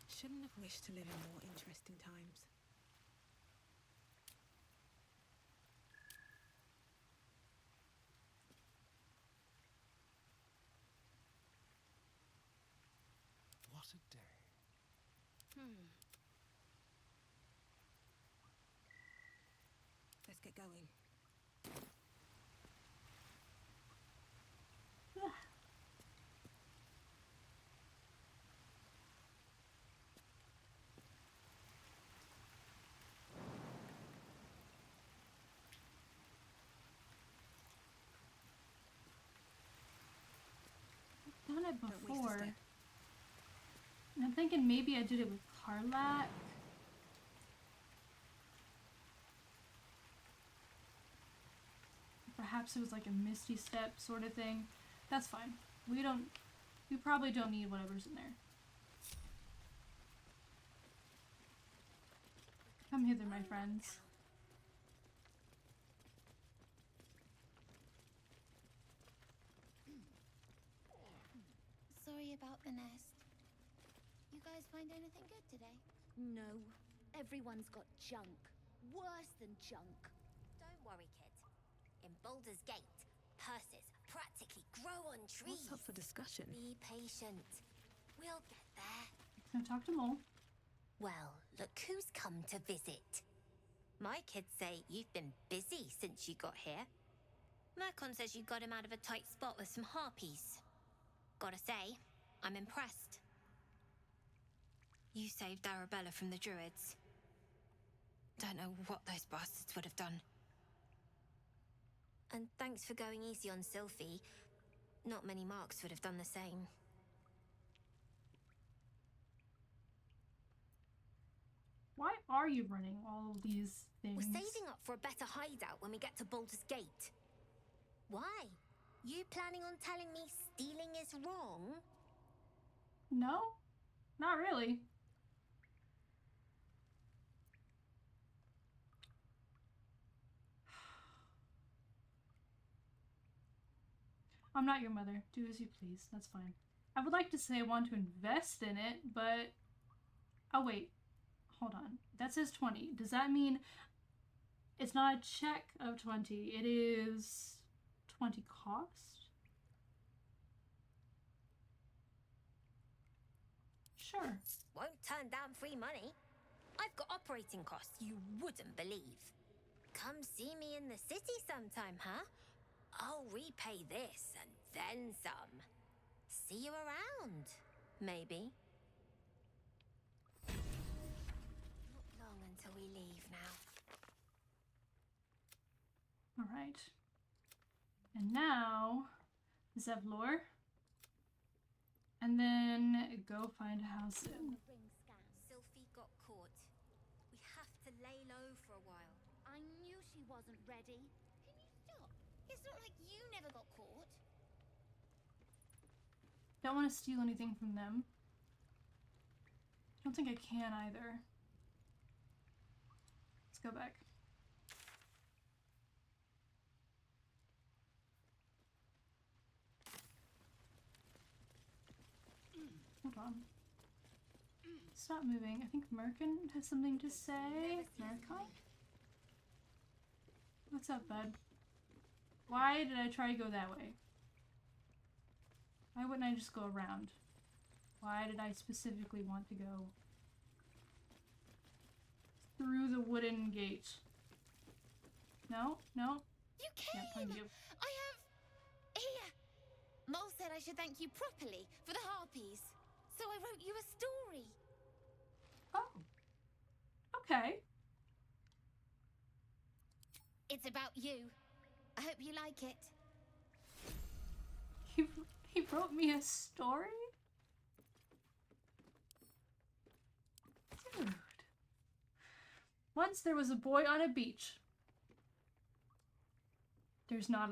Shouldn't have wished to live in more interesting times. What a day. get going. I've done it before. And I'm thinking maybe I did it with Karlak. Perhaps it was like a Misty Step sort of thing. That's fine. We probably don't need whatever's in there. Come hither, my friends. Sorry about the nest. You guys find anything good today? No. Everyone's got junk. Worse than junk. Don't worry, kid. In Baldur's Gate, purses practically grow on trees. What's up for discussion? Be patient. We'll get there. Gonna talk to Mole. Well, look who's come to visit. My kids say you've been busy since you got here. Mercon says you got him out of a tight spot with some harpies. Gotta say, I'm impressed. You saved Arabella from the druids. Don't know what those bastards would have done. And thanks for going easy on Sylphie. Not many marks would have done the same. Why are you running all of these things? We're saving up for a better hideout when we get to Baldur's Gate. Why? You planning on telling me stealing is wrong? No, not really. I'm not your mother. Do as you please. That's fine. I would like to say I want to invest in it, but... Oh, wait. Hold on. That says 20. Does that mean it's not a check of 20? It is 20 cost? Sure. Won't turn down free money. I've got operating costs you wouldn't believe. Come see me in the city sometime, huh? I'll repay this and then some. See you around, maybe. Not long until we leave now. Alright. And now, Zevlor. And then go find a house in. Sylphie got caught. We have to lay low for a while. I knew she wasn't ready. Can you stop? It's not like you never got caught. Don't want to steal anything from them. I don't think I can either. Let's go back. Hold on. Stop moving. I think Merkin has something to say. Merkin? What's up, bud? Why did I try to go that way? Why wouldn't I just go around? Why did I specifically want to go through the wooden gate? No? No? You came! You. I have... Here! Mole said I should thank you properly for the harpies. So I wrote you a story. Oh. Okay. It's about you. I hope you like it. He wrote me a story? Dude. Once there was a boy on a beach. He's not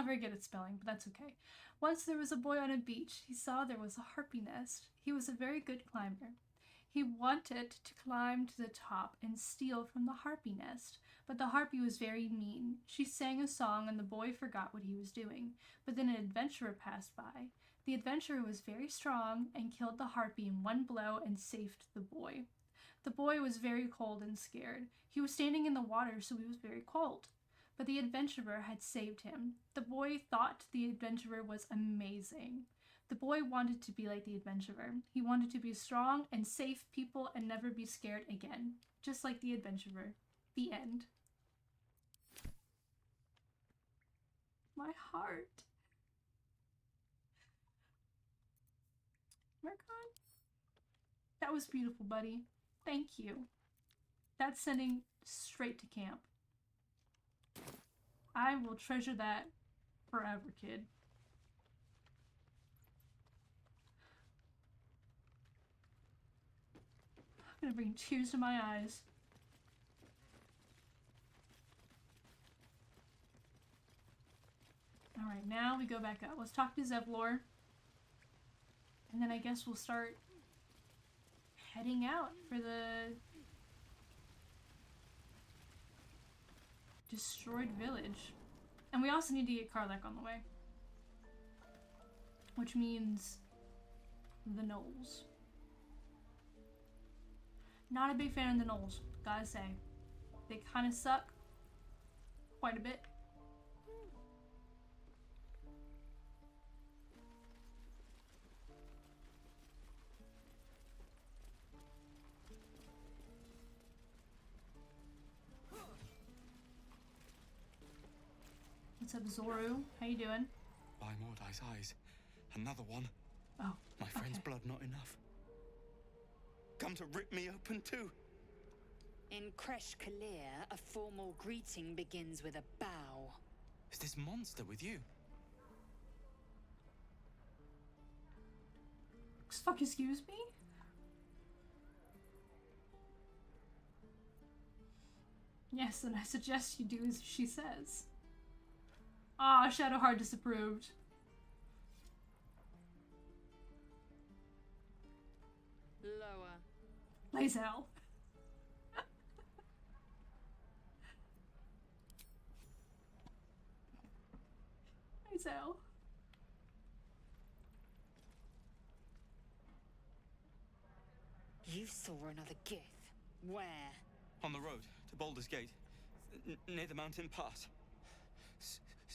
very good at spelling, but that's okay. Once there was a boy on a beach. He saw there was a harpy nest. He was a very good climber. He wanted to climb to the top and steal from the harpy nest, but the harpy was very mean. She sang a song and the boy forgot what he was doing, but then an adventurer passed by. The adventurer was very strong and killed the harpy in one blow and saved the boy. The boy was very cold and scared. He was standing in the water, so he was very cold. But the adventurer had saved him. The boy thought the adventurer was amazing. The boy wanted to be like the adventurer. He wanted to be strong and save people and never be scared again. Just like the adventurer. The end. My heart. Mercon? That was beautiful, buddy. Thank you. That's sending straight to camp. I will treasure that forever, kid. I'm gonna bring tears to my eyes. Alright, now we go back up. Let's talk to Zevlor. And then I guess we'll start heading out for the destroyed village. And we also need to get Karlach on the way. Which means the gnolls. Not a big fan of the gnolls, gotta say. They kind of suck quite a bit. What's up, Zoru? How you doing? By Mordai's eyes. Another one. Oh, my friend's blood not enough. Come to rip me open too. In Kresh Kalir, a formal greeting begins with a bow. Is this monster with you? Fuck, excuse me? Yes, and I suggest you do as she says. Ah, Shadowheart disapproved. Lower. Lae'zel. Lae'zel. You saw another Gith. Where? On the road to Baldur's Gate, near the mountain pass.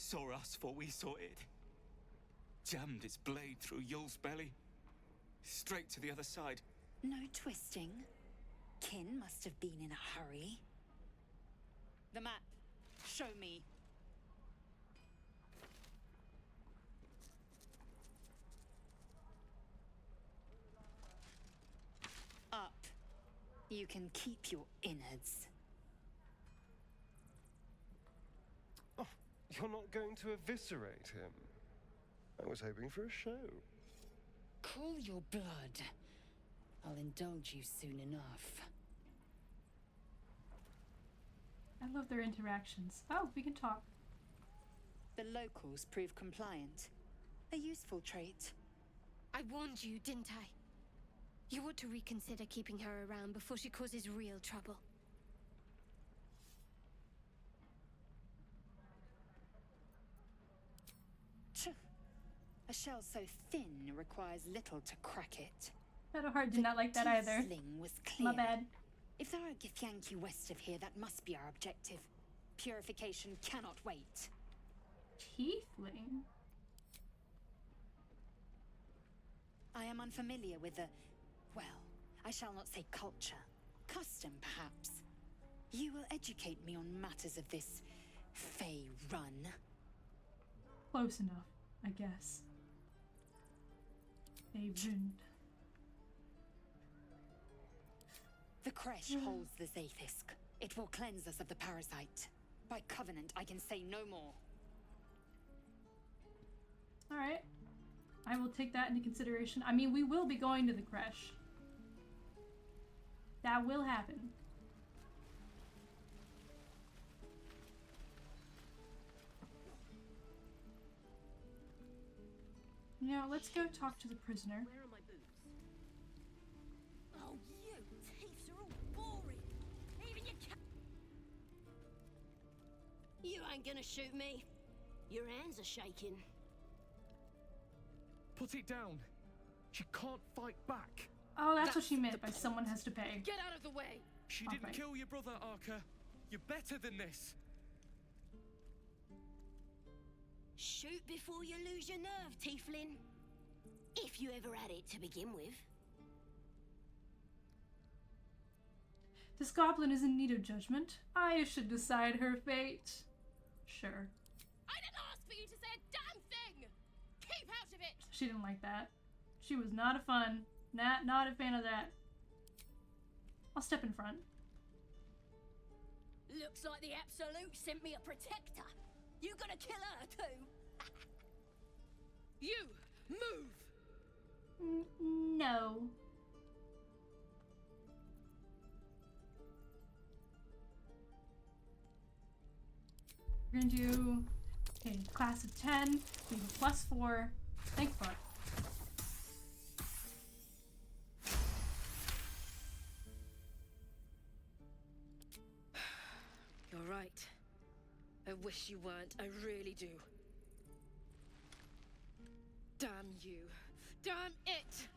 Saw us, for we saw it. Jammed its blade through Yul's belly. Straight to the other side. No twisting. Kin must have been in a hurry. The map. Show me. Up. You can keep your innards. Oh, you're not going to eviscerate him? I was hoping for a show. Cool your blood. I'll indulge you soon enough. I love their interactions. Oh, we can talk. The locals prove compliant. A useful trait. I warned you, didn't I? You ought to reconsider keeping her around before she causes real trouble. A shell so thin requires little to crack it. Shadowheart did not like that either. Sling was clear. My bad. If there are Githyanki west of here, that must be our objective. Purification cannot wait. Tiefling? I am unfamiliar with the, well, I shall not say culture. Custom, perhaps. You will educate me on matters of this Fey run. Close enough, I guess. Fey run. The Kresh holds the Zaithisk. It will cleanse us of the parasite. By covenant, I can say no more. Alright. I will take that into consideration. I mean, we will be going to the Kresh. That will happen. Now, let's go talk to the prisoner. Where are my boots? Oh, you thieves are all boring. Even your cat. You ain't gonna shoot me. Your hands are shaking. Put it down. She can't fight back. Oh, that's what she meant by someone has to pay. Get out of the way. She didn't kill your brother, Arca. You're better than this. Shoot before you lose your nerve, Tiefling. If you ever had it to begin with. This goblin is in need of judgment. I should decide her fate. Sure. I didn't ask for you to say a damn thing! Keep out of it! She didn't like that. She was not a fan of that. I'll step in front. Looks like the Absolute sent me a protector. You gonna kill her too? You move! No. We're gonna do, okay, class of 10. We have a +4. Thank fuck. You're right. I wish you weren't. I really do. Damn you. Damn it!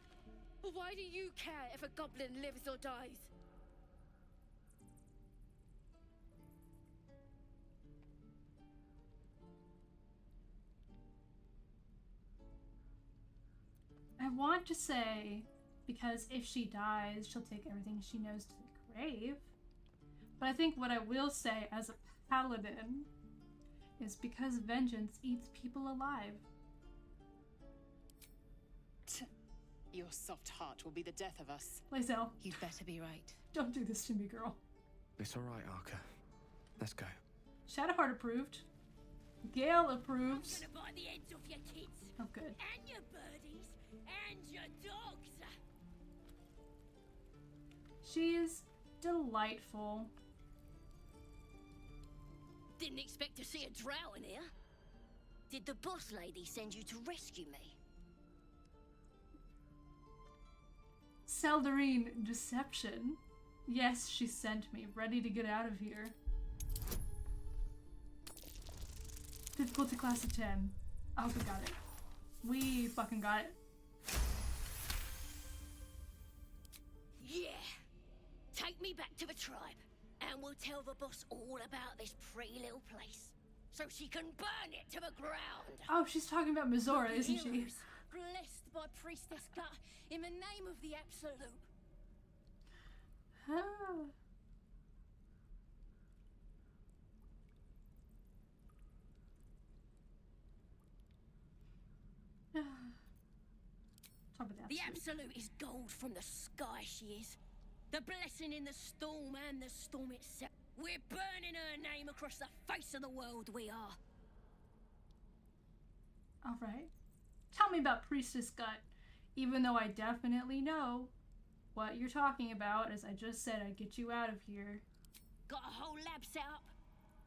Why do you care if a goblin lives or dies? I want to say, because if she dies, she'll take everything she knows to the grave. But I think what I will say as a paladin is because vengeance eats people alive. Your soft heart will be the death of us. Lae'zel, You'd better be right. don't do this to me, girl. It's all right, Arca. Let's go. Shadowheart approved. Gale approves. I'm gonna bite the heads off your kids. Oh, good. And your birdies. And your dogs. She's delightful. Didn't expect to see a drow in here. Did the boss lady send you to rescue me? Seldarine deception. Yes, she sent me, ready to get out of here. Difficulty class of 10. Oh, we got it. We fucking got it. Yeah. Take me back to the tribe, and we'll tell the boss all about this pretty little place, so she can burn it to the ground. Oh, she's talking about Mizora, isn't she? Heroes, blessed by Priestess Gut, in the name of the Absolute. Ah. Talk about The Absolute is gold from the sky, she is. The blessing in the storm and the storm itself. We're burning her name across the face of the world, we are. Alright. Tell me about Priestess Gut. Even though I definitely know what you're talking about, as I just said, I'd get you out of here. Got a whole lab set up.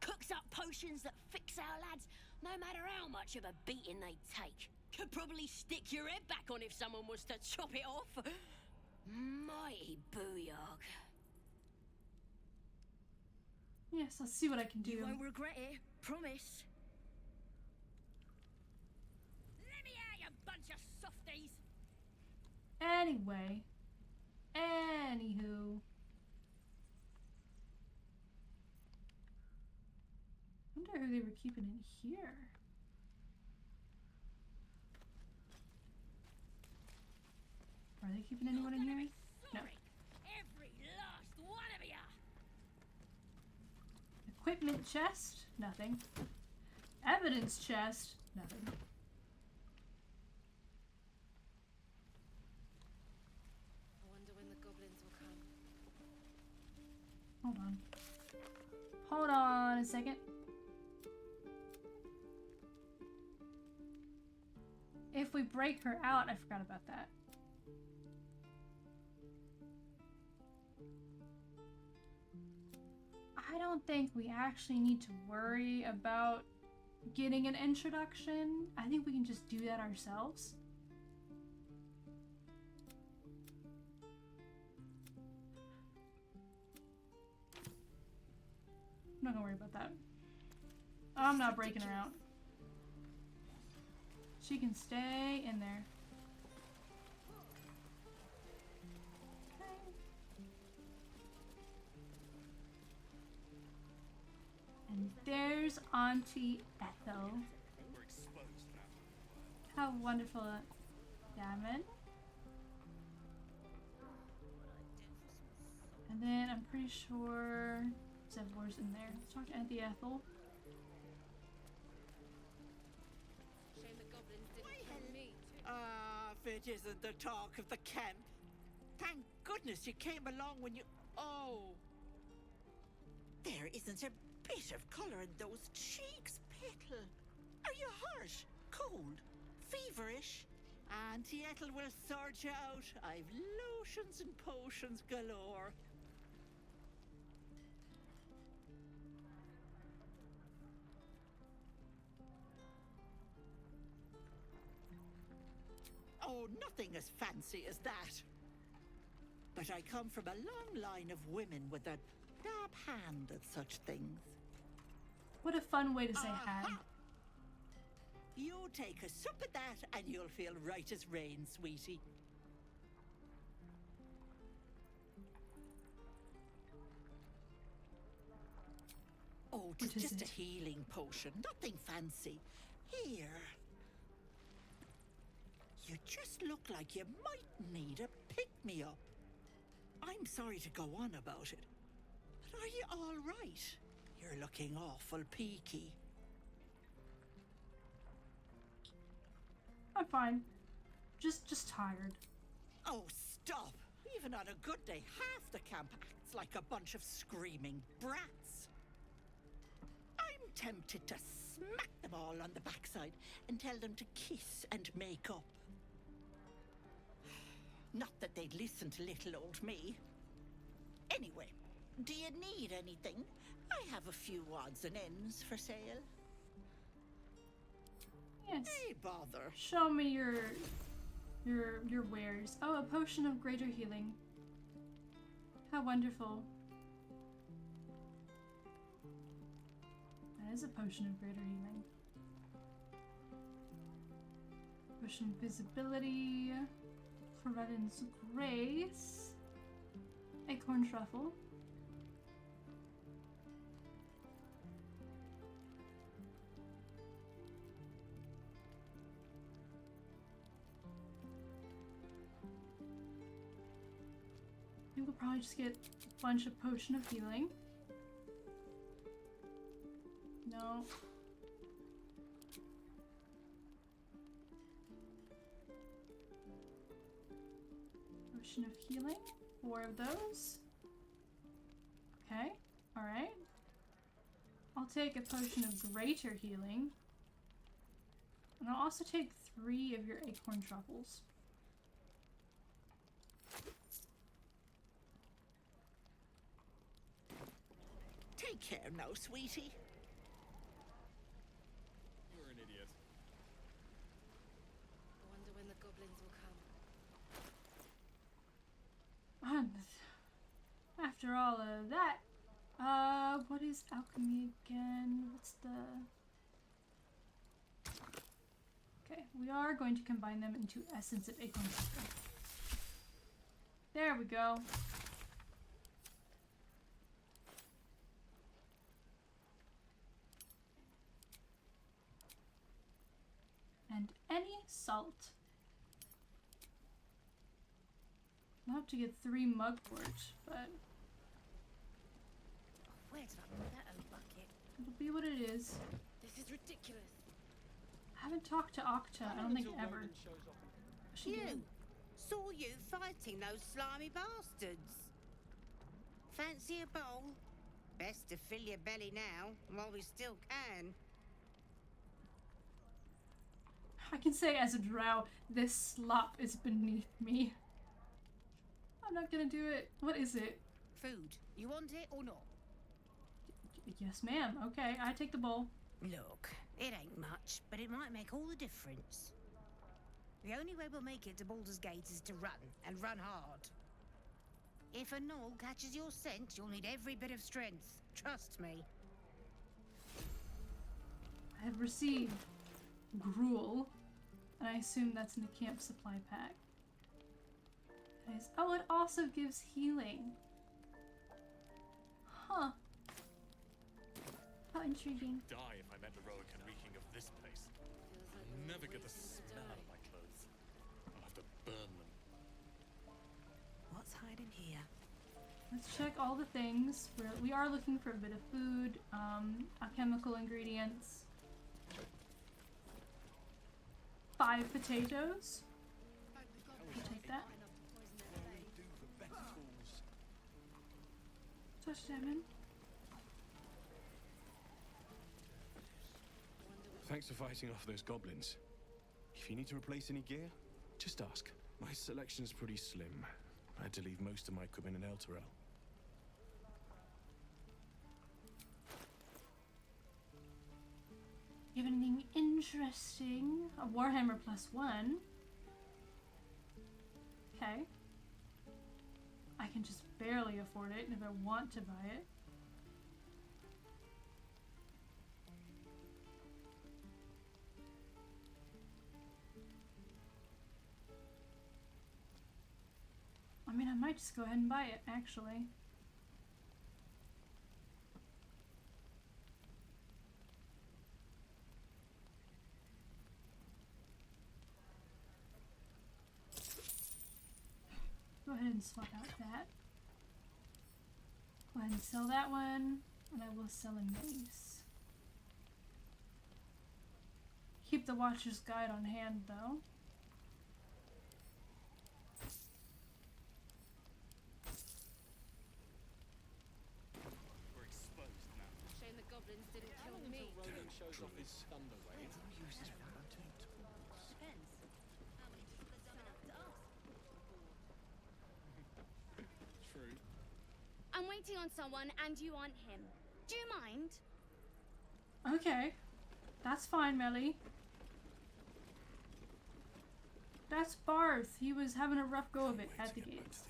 Cooks up potions that fix our lads, no matter how much of a beating they take. Could probably stick your head back on if someone was to chop it off. Mighty booyog. Yes, I'll see what I can do. You won't regret it, promise. Let me out, you bunch of softies. Anyway. Anywho. I wonder who they were keeping in here. Are they keeping anyone in here? No. Every last one of ya. Equipment chest? Nothing. Evidence chest? Nothing. I wonder when the goblins will come. Hold on. Hold on a second. If we break her out, I forgot about that. I don't think we actually need to worry about getting an introduction. I think we can just do that ourselves. I'm not gonna worry about that. I'm not breaking her out. She can stay in there. Okay. And there's Auntie Ethel. How wonderful. Gammon. And then I'm pretty sure Zevlor's in there. Let's talk to Auntie Ethel. If it isn't the talk of the camp. Thank goodness you came along when you... Oh. There isn't a bit of colour in those cheeks, Petal. Are you hurt? Cold? Feverish? Auntie Ethel will sort you out. I've lotions and potions galore. Oh, nothing as fancy as that. But I come from a long line of women with a dab hand at such things. What a fun way to say hi. You take a sup at that and you'll feel right as rain, sweetie. Oh, it's just a healing potion, nothing fancy. Here. You just look like you might need a pick-me-up. I'm sorry to go on about it, but are you all right? You're looking awful peaky. I'm fine. Just tired. Oh, stop! Even on a good day, half the camp acts like a bunch of screaming brats. I'm tempted to smack them all on the backside and tell them to kiss and make up. Not that they'd listen to little old me. Anyway, do you need anything? I have a few odds and ends for sale. Yes. Hey, bother. Show me your wares. Oh, a potion of greater healing. How wonderful. That is a potion of greater healing. Potion of visibility. Corevin's Grace. Acorn Truffle. I think we'll probably just get a bunch of Potion of Healing. No. Potion of Healing. 4 of those. Okay. Alright. I'll take a Potion of Greater Healing. And I'll also take 3 of your Acorn Truffles. Take care now, sweetie. You're an idiot. I wonder when the goblins will come. And after all of that, what is alchemy again? What's the... Okay, we are going to combine them into Essence of Acorn Truffle. There we go. And any salt. I'll have to get 3 mugwort, but Where did I put that old bucket? it'll be what it is. This is ridiculous. I haven't talked to Octa, I don't think ever. She did. Saw you fighting those slimy bastards. Fancy a bowl? Best to fill your belly now, while we still can. I can say as a drow, this slop is beneath me. I'm not gonna do it. What is it? Food. You want it or not? Yes, ma'am. Okay, I take the bowl. Look, it ain't much, but it might make all the difference. The only way we'll make it to Baldur's Gate is to run, and run hard. If a gnoll catches your scent, you'll need every bit of strength. Trust me. I have received gruel, and I assume that's in the camp supply pack. Oh, it also gives healing. Huh. How intriguing. Die if I met Heroic and reeking of this place. I'll never get the smell out of my clothes. I'll have to burn them. What's hiding here? Let's check all the things. We are looking for a bit of food, alchemical ingredients. 5 potatoes. We'll take that. Touch salmon. Thanks for fighting off those goblins. If you need to replace any gear, just ask. My selection's pretty slim. I had to leave most of my equipment in Elturel. You have anything interesting? A Warhammer +1. Okay. I can just barely afford it if I want to buy it. I mean, I might just go ahead and buy it, actually. Go ahead and swap out that. Go ahead and sell that one, and I will sell a mace. Keep the Watcher's Guide on hand, though. We're exposed now. Shame the goblins didn't kill me. Ronan shows off his thunder wave. Who uses fountain tools? Depends. How many people are dumb enough to ask? True. I'm waiting on someone and you aren't him. Do you mind? Okay. That's fine, Melly. That's Barth. He was having a rough go of it at the gates.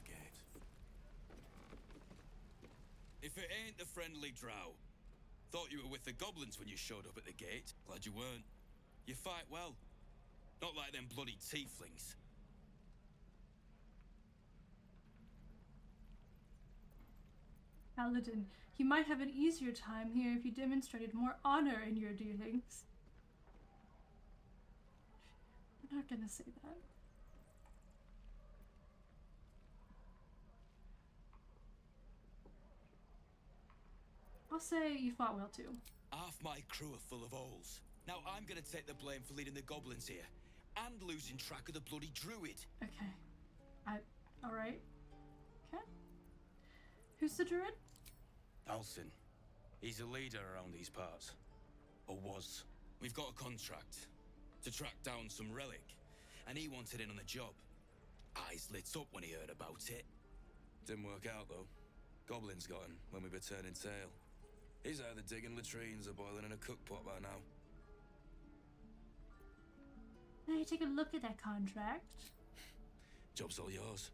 If it ain't the friendly drow. Thought you were with the goblins when you showed up at the gate. Glad you weren't. You fight well. Not like them bloody tieflings. Paladin, you might have an easier time here if you demonstrated more honor in your dealings. I'm not gonna say that. I'll say you fought well too. Half my crew are full of holes. Now I'm gonna take the blame for leading the goblins here. And losing track of the bloody druid. Okay. Alright. Okay. Who's the druid? Alcin. He's a leader around these parts. Or was. We've got a contract to track down some relic. And he wanted in on the job. Eyes lit up when he heard about it. Didn't work out though. Goblins got him when we were turning tail. He's either digging latrines or boiling in a cookpot by now. Now you take a look at that contract. Job's all yours.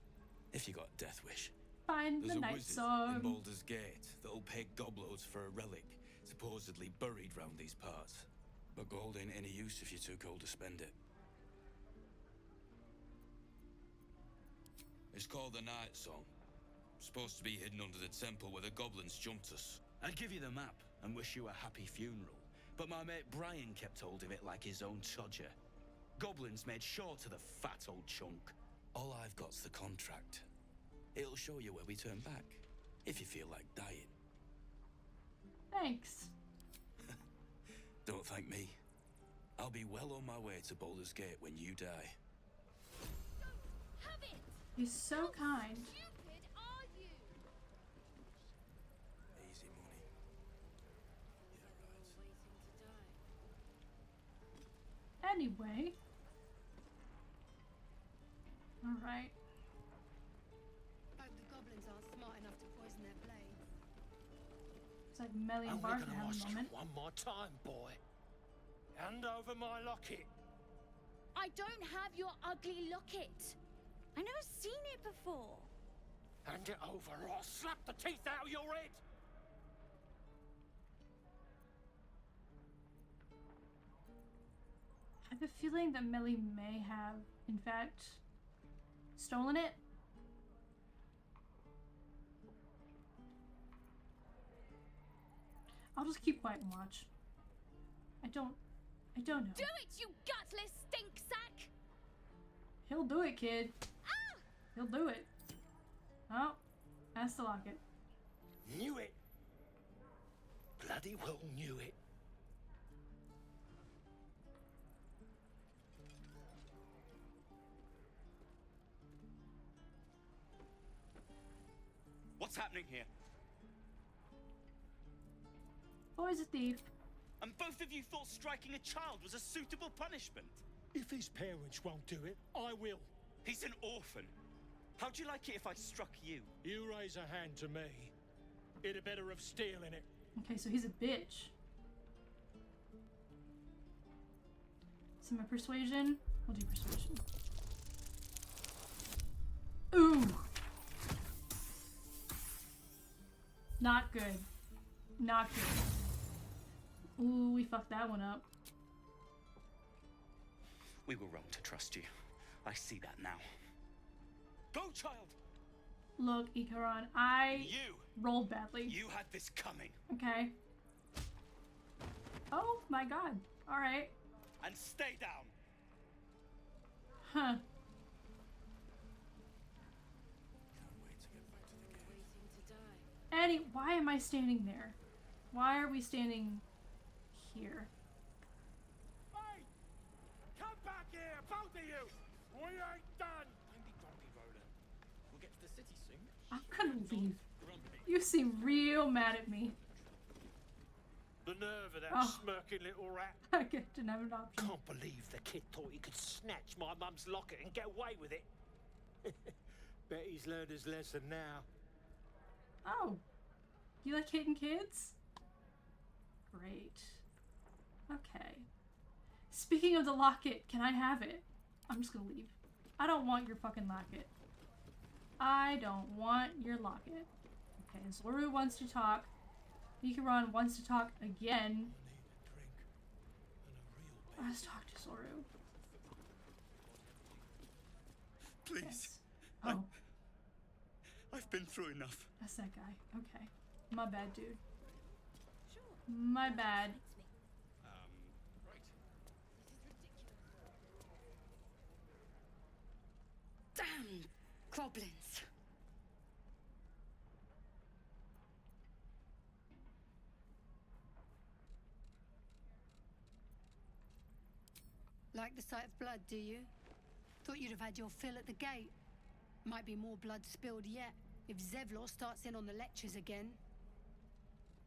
If you got a death wish. Find There's the a Night wizard Song. in Baldur's Gate that'll pay gobloads for a relic, supposedly buried round these parts. But gold ain't any use if you're too cold to spend it. It's called the Night Song. Supposed to be hidden under the temple where the goblins jumped us. I'd give you the map and wish you a happy funeral, but my mate Brian kept hold of it like his own Todger. Goblins made sure to the fat old chunk. All I've got's the contract. It'll show you where we turn back, if you feel like dying. Thanks. Don't thank me. I'll be well on my way to Baldur's Gate when you die. Have it! He's so kind. Stupid are you? Easy money. Anyway. Alright. Hope the goblins aren't smart enough to poison their blades. It's like Melly and Barth have a moment. One more time, boy. Hand over my locket. I don't have your ugly locket. I've never seen it before. Hand it over or I'll slap the teeth out of your head. I have a feeling that Melly may have, in fact, stolen it. I'll just keep quiet and watch. I don't know. Do it, you gutless stink sack! He'll do it, kid. He'll do it. Oh, That's the locket. Knew it. Bloody well knew it. What's happening here? Boy's a thief. And both of you thought striking a child was a suitable punishment? If his parents won't do it, I will. He's an orphan. How'd you like it if I struck you? You raise a hand to me, it'd have better have steel in it. Okay, so he's a bitch. So my persuasion. We'll do persuasion. Ooh. Not good. Not good. Ooh, we fucked that one up. We were wrong to trust you. I see that now. Go, child! Look, Ikaron, I You rolled badly. You had this coming. Okay. Oh my god. Alright. And stay down. Huh. Why am I standing there? Why are we standing here? Hey! Come back here, both of you! We ain't done! Don't be grumpy, Roland. We'll get to the city soon. I'm gonna leave. You seem real mad at me. The nerve of that smirking little rat. I didn't have an option. Can't believe the kid thought he could snatch my mum's locket and get away with it. Bet he's learned his lesson now. Oh. You like hitting kids? Great. Okay. Speaking of the locket, can I have it? I'm just gonna leave. I don't want your fucking locket. I don't want your locket. Okay, Zoru wants to talk. Ikaron wants to talk again. Let's talk to Zoru. Please. Yes. Oh. I've been through enough. That's that guy. Okay. My bad, dude. My bad. Right. Damn goblins. Like the sight of blood, do you? Thought you'd have had your fill at the gate. Might be more blood spilled yet, if Zevlor starts in on the lectures again.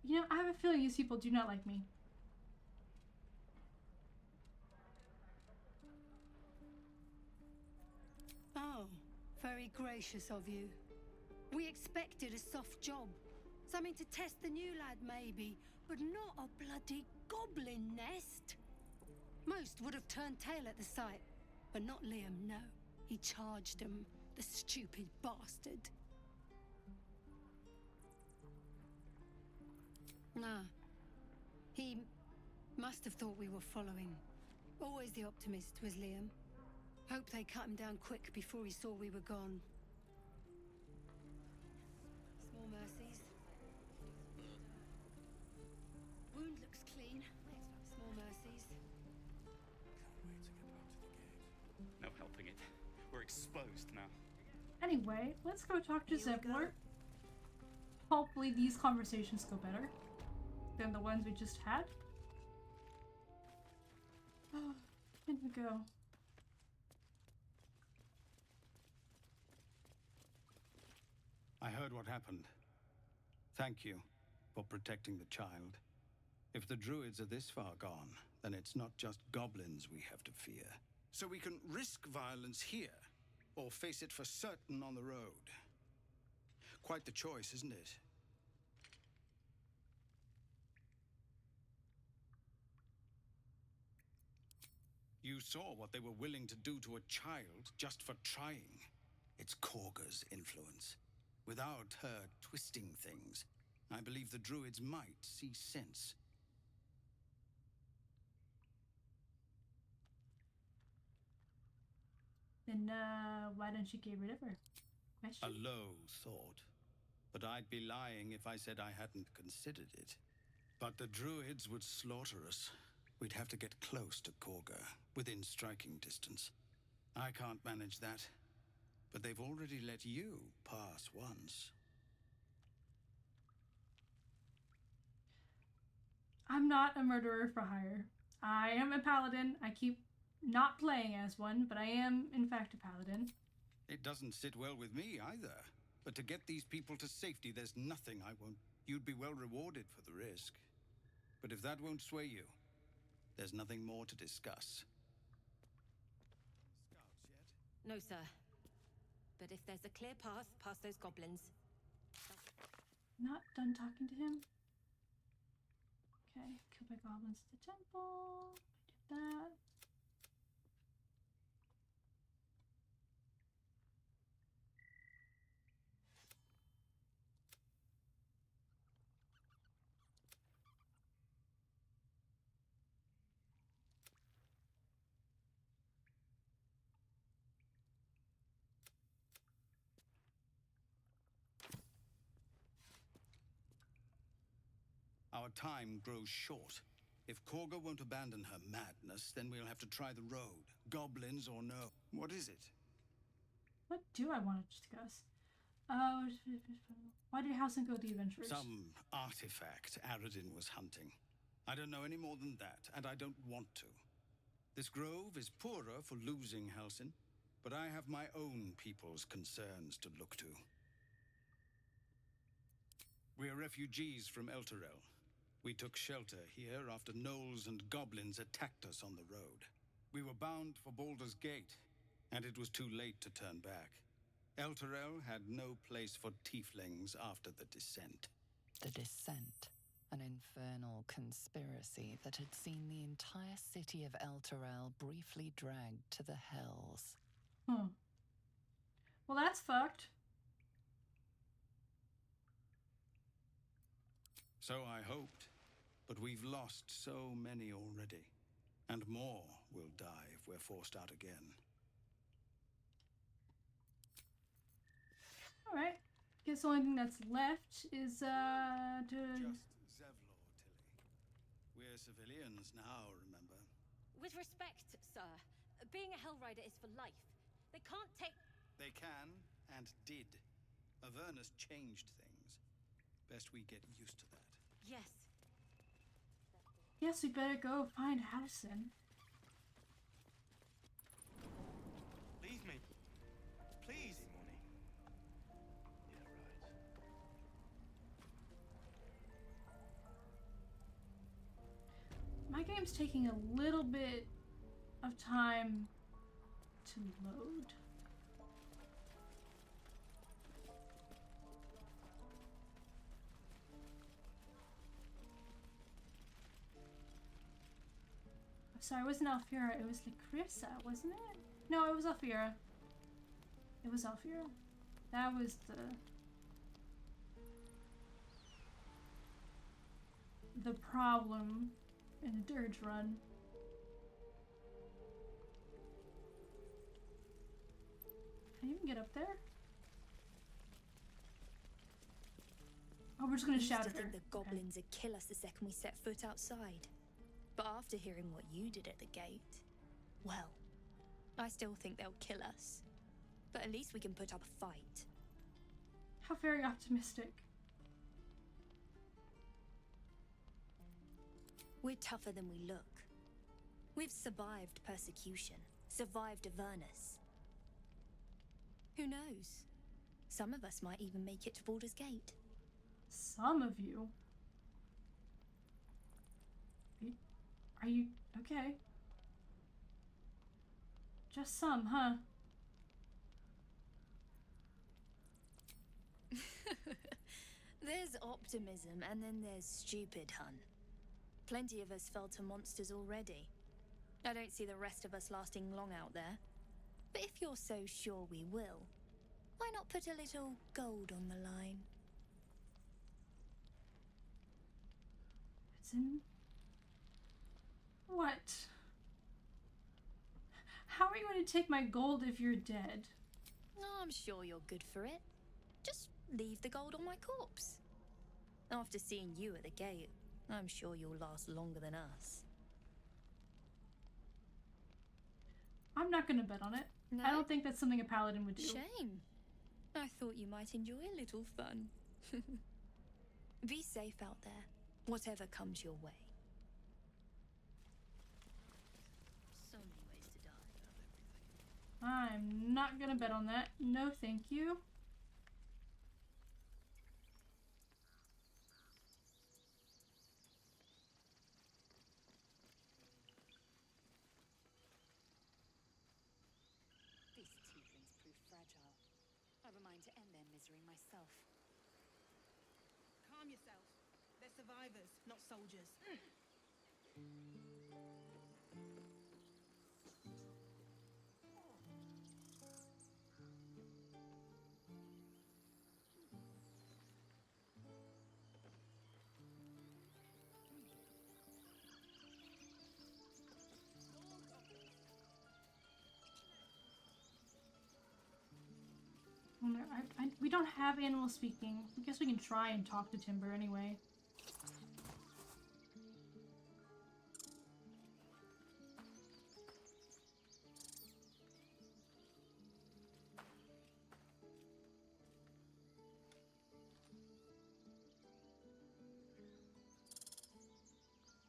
You know, I have a feeling these people do not like me. Oh, very gracious of you. We expected a soft job. Something to test the new lad, maybe, but not a bloody goblin nest. Most would have turned tail at the sight, but not Liam, no. He charged them, the stupid bastard. Nah. He must have thought we were following. Always the optimist was Liam. Hope they cut him down quick before he saw we were gone. Small mercies. Wound looks clean. Small mercies. No helping it. We're exposed now. Anyway, let's go talk to Zevlor. Hopefully these conversations go better than the ones we just had. Oh, in we go. I heard what happened. Thank you for protecting the child. If the druids are this far gone, then it's not just goblins we have to fear. So we can risk violence here, or face it for certain on the road. Quite the choice, isn't it? You saw what they were willing to do to a child just for trying. It's Korga's influence. Without her twisting things, I believe the druids might see sense. Then, why don't you get rid of her? Question? A low thought. But I'd be lying if I said I hadn't considered it. But the druids would slaughter us. We'd have to get close to Korga, within striking distance. I can't manage that. But they've already let you pass once. I'm not a murderer for hire. I am a paladin. I keep not playing as one, but I am, in fact, a paladin. It doesn't sit well with me either. But to get these people to safety, there's nothing I won't... You'd be well rewarded for the risk. But if that won't sway you, there's nothing more to discuss. Scouts yet? No, sir. But if there's a clear path past those goblins... Not done talking to him. Okay, kill by goblins at the temple. I did that. Our time grows short. If Korga won't abandon her madness, then we'll have to try the road. Goblins or no. What is it? What do I want to discuss? Why did Halsin go the adventurers? Some artifact Aradin was hunting. I don't know any more than that, and I don't want to. This grove is poorer for losing Halsin, but I have my own people's concerns to look to. We're refugees from Elturel. We took shelter here after gnolls and goblins attacked us on the road. We were bound for Baldur's Gate, and it was too late to turn back. Elturel had no place for tieflings after the Descent. The Descent, an infernal conspiracy that had seen the entire city of Elturel briefly dragged to the Hells. Well, that's fucked. So I hoped, but we've lost so many already. And more will die if we're forced out again. Alright. Guess the only thing that's left is, Just Zevlor, Tilly. We're civilians now, remember? With respect, sir, being a Hellrider is for life. They can't take... They can, and did. Avernus changed things. Best we get used to that. Yes. Yes, we better go find Halsin. Leave me. Please. My game's taking a little bit of time to load. Sorry, it wasn't Alfira, it was Lacrissa, wasn't it? No, it was Alfira. It was Alfira. That was the problem in the Dirge run. Can I even get up there? Oh, we're just gonna shout at her. I used to think the goblins would kill us the second we set foot outside. But after hearing what you did at the gate, well, I still think they'll kill us. But at least we can put up a fight. How very optimistic. We're tougher than we look. We've survived persecution, survived Avernus. Who knows? Some of us might even make it to Baldur's Gate. Some of you? Are you okay? Just some, huh? There's optimism, and then there's stupid, hun. Plenty of us fell to monsters already. I don't see the rest of us lasting long out there. But if you're so sure we will, why not put a little gold on the line? It's in... What? How are you going to take my gold if you're dead? Oh, I'm sure you're good for it. Just leave the gold on my corpse. After seeing you at the gate, I'm sure you'll last longer than us. I'm not going to bet on it. No? I don't think that's something a paladin would do. Shame. I thought you might enjoy a little fun. Be safe out there, whatever comes your way. I'm not gonna bet on that. No, thank you. These tieflings prove fragile. I've a mind to end their misery myself. Calm yourself. They're survivors, not soldiers. We don't have animal speaking. I guess we can try and talk to Timber anyway.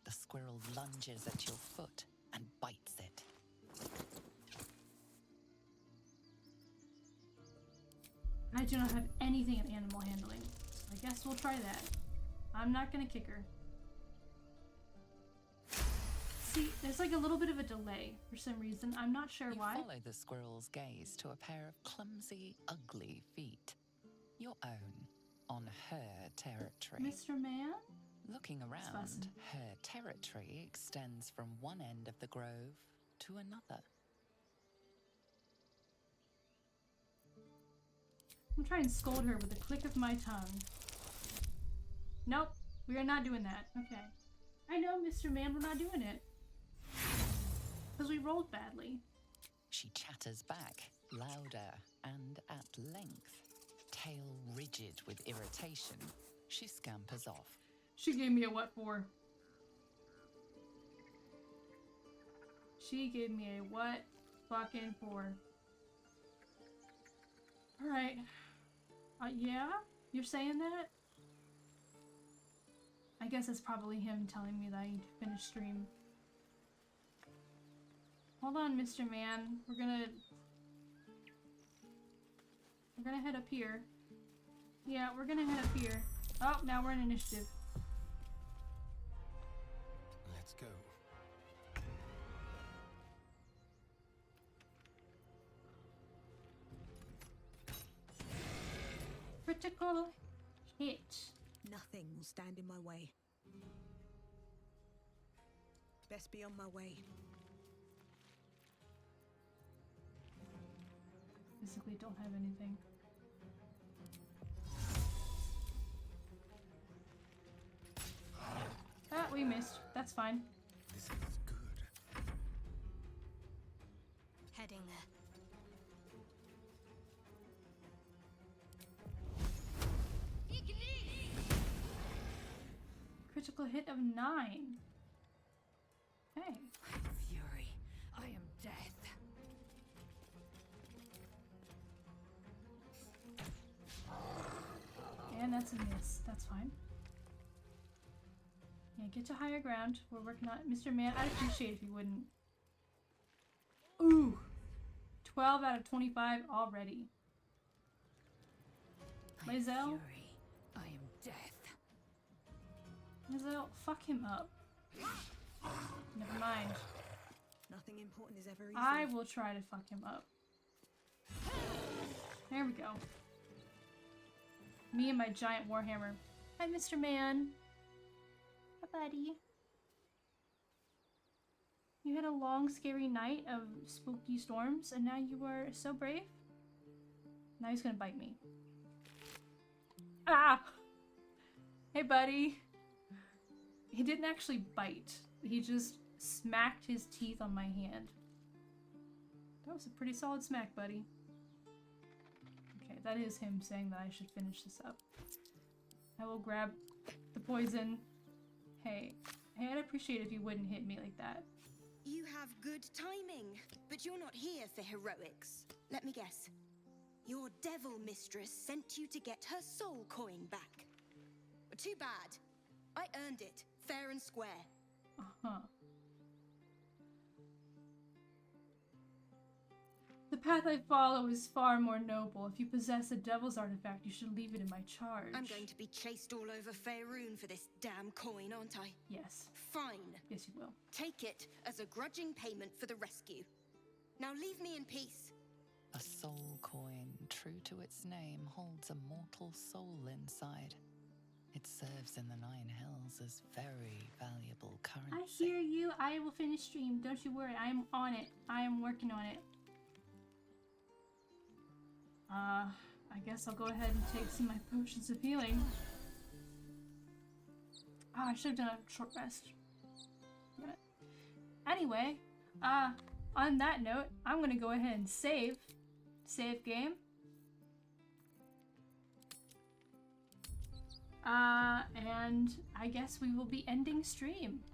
The squirrel lunges at your foot and bites it. I do not have anything in animal handling, so I guess we'll try that. I'm not gonna kick her. See, there's like a little bit of a delay for some reason. I'm not sure why. You follow the squirrel's gaze to a pair of clumsy, ugly feet. Your own, on her territory. Mr. Man? Looking around, her territory extends from one end of the grove to another. I'm trying to scold her with a click of my tongue. Nope, we are not doing that. Okay. I know, Mr. Man, we're not doing it. Because we rolled badly. She chatters back, louder and at length. Tail rigid with irritation, she scampers off. She gave me a what for? She gave me a what fucking for? Alright. Yeah? You're saying that? I guess it's probably him telling me that I need to finish stream. Hold on, Mr. Man. We're gonna head up here. Yeah, we're gonna head up here. Oh, now we're in initiative. Let's go. Critical hit. Nothing will stand in my way. Best be on my way. Physically don't have anything. Ah, we missed. That's fine. This is good. Heading there. Critical hit of 9. Hey. Fury, I am death. And that's a miss. That's fine. Yeah, get to higher ground. We're working on it. Mr. Man, I'd appreciate it if you wouldn't. Ooh! 12 out of 25 already. Maisel? I am death. Maisel, fuck him up. Never mind. Nothing important is ever easy. I will try to fuck him up. There we go. Me and my giant warhammer. Hi, Mr. Man. Hi, buddy. You had a long, scary night of spooky storms, and now you are so brave? Now he's gonna bite me. Ah! Hey, buddy. He didn't actually bite. He just smacked his teeth on my hand. That was a pretty solid smack, buddy. Okay, that is him saying that I should finish this up. I will grab the poison. Hey, I'd appreciate it if you wouldn't hit me like that. You have good timing, but you're not here for heroics. Let me guess. Your devil mistress sent you to get her soul coin back. Too bad. I earned it, fair and square. The path I follow is far more noble. If you possess a devil's artifact, you should leave it in my charge. I'm going to be chased all over Faerun for this damn coin, aren't I? Yes. Fine. Yes, you will. Take it as a grudging payment for the rescue. Now leave me in peace. A soul coin, true to its name, holds a mortal soul inside. It serves in the Nine Hells as very valuable currency. I hear you. I will finish stream. Don't you worry. I am on it. I am working on it. I guess I'll go ahead and take some of my potions of healing. Oh, I should have done a short rest. Damn it. Anyway, on that note, I'm gonna go ahead and save. Save game. And I guess we will be ending stream.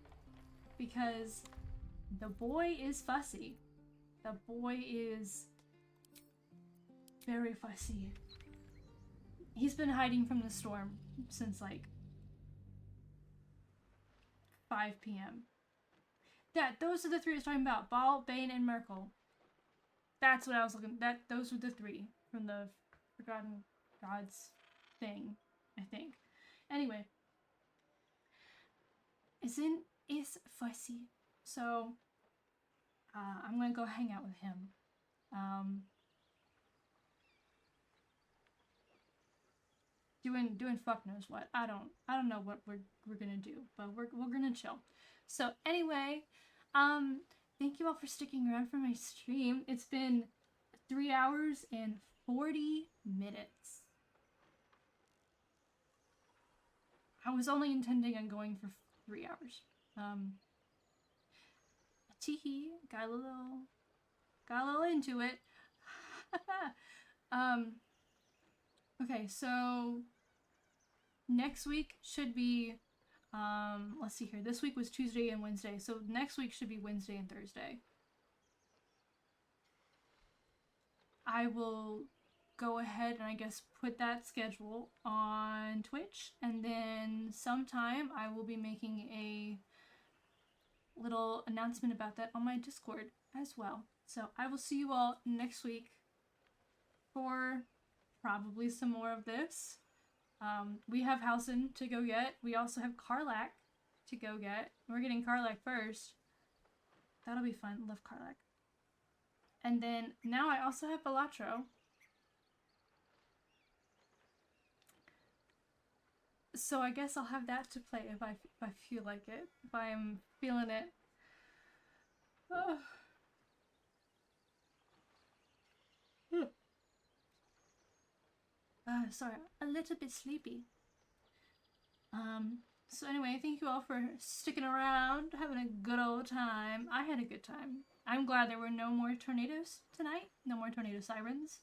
Because the boy is fussy. The boy is very fussy. He's been hiding from the storm since like 5 p.m. Those are the three I was talking about. Ball, Bane, and Merkel. That's what I was looking at. Those were the three from the Forgotten Gods thing, I think. Anyway. Is fussy. So I'm gonna go hang out with him. Doing fuck knows what. I don't know what we're gonna do, but we're gonna chill. So anyway, thank you all for sticking around for my stream. It's been 3 hours and 40 minutes. I was only intending on going for 3 hours. Teehee, got a little into it. Okay, so next week should be, let's see here. This week was Tuesday and Wednesday, so next week should be Wednesday and Thursday. I will go ahead and I guess put that schedule on Twitch, and then sometime I will be making a little announcement about that on my Discord as well. So I will see you all next week for probably some more of this. We have Halcyon to go get. We also have Karlach to go get. We're getting Karlach first. That'll be fun. Love Karlach. And then now I also have Balatro. So I guess I'll have that to play if I feel like it. If I'm feeling it. Oh. Sorry, a little bit sleepy. So anyway, thank you all for sticking around, having a good old time. I had a good time. I'm glad there were no more tornadoes tonight. No more tornado sirens.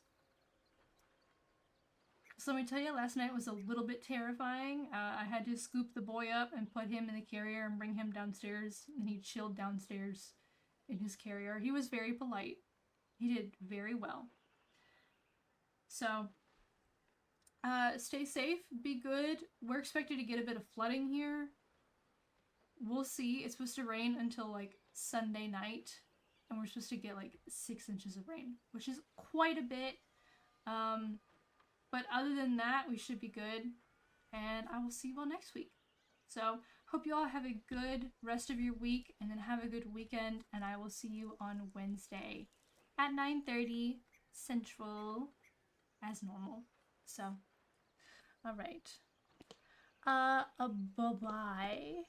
So let me tell you, last night was a little bit terrifying. I had to scoop the boy up and put him in the carrier and bring him downstairs. And he chilled downstairs in his carrier. He was very polite. He did very well. So, stay safe, be good. We're expected to get a bit of flooding here. We'll see. It's supposed to rain until like Sunday night. And we're supposed to get like 6 inches of rain, which is quite a bit. But other than that, we should be good. And I will see you all next week. So, hope you all have a good rest of your week. And then have a good weekend. And I will see you on Wednesday at 9:30 Central as normal. So, alright. Bye-bye.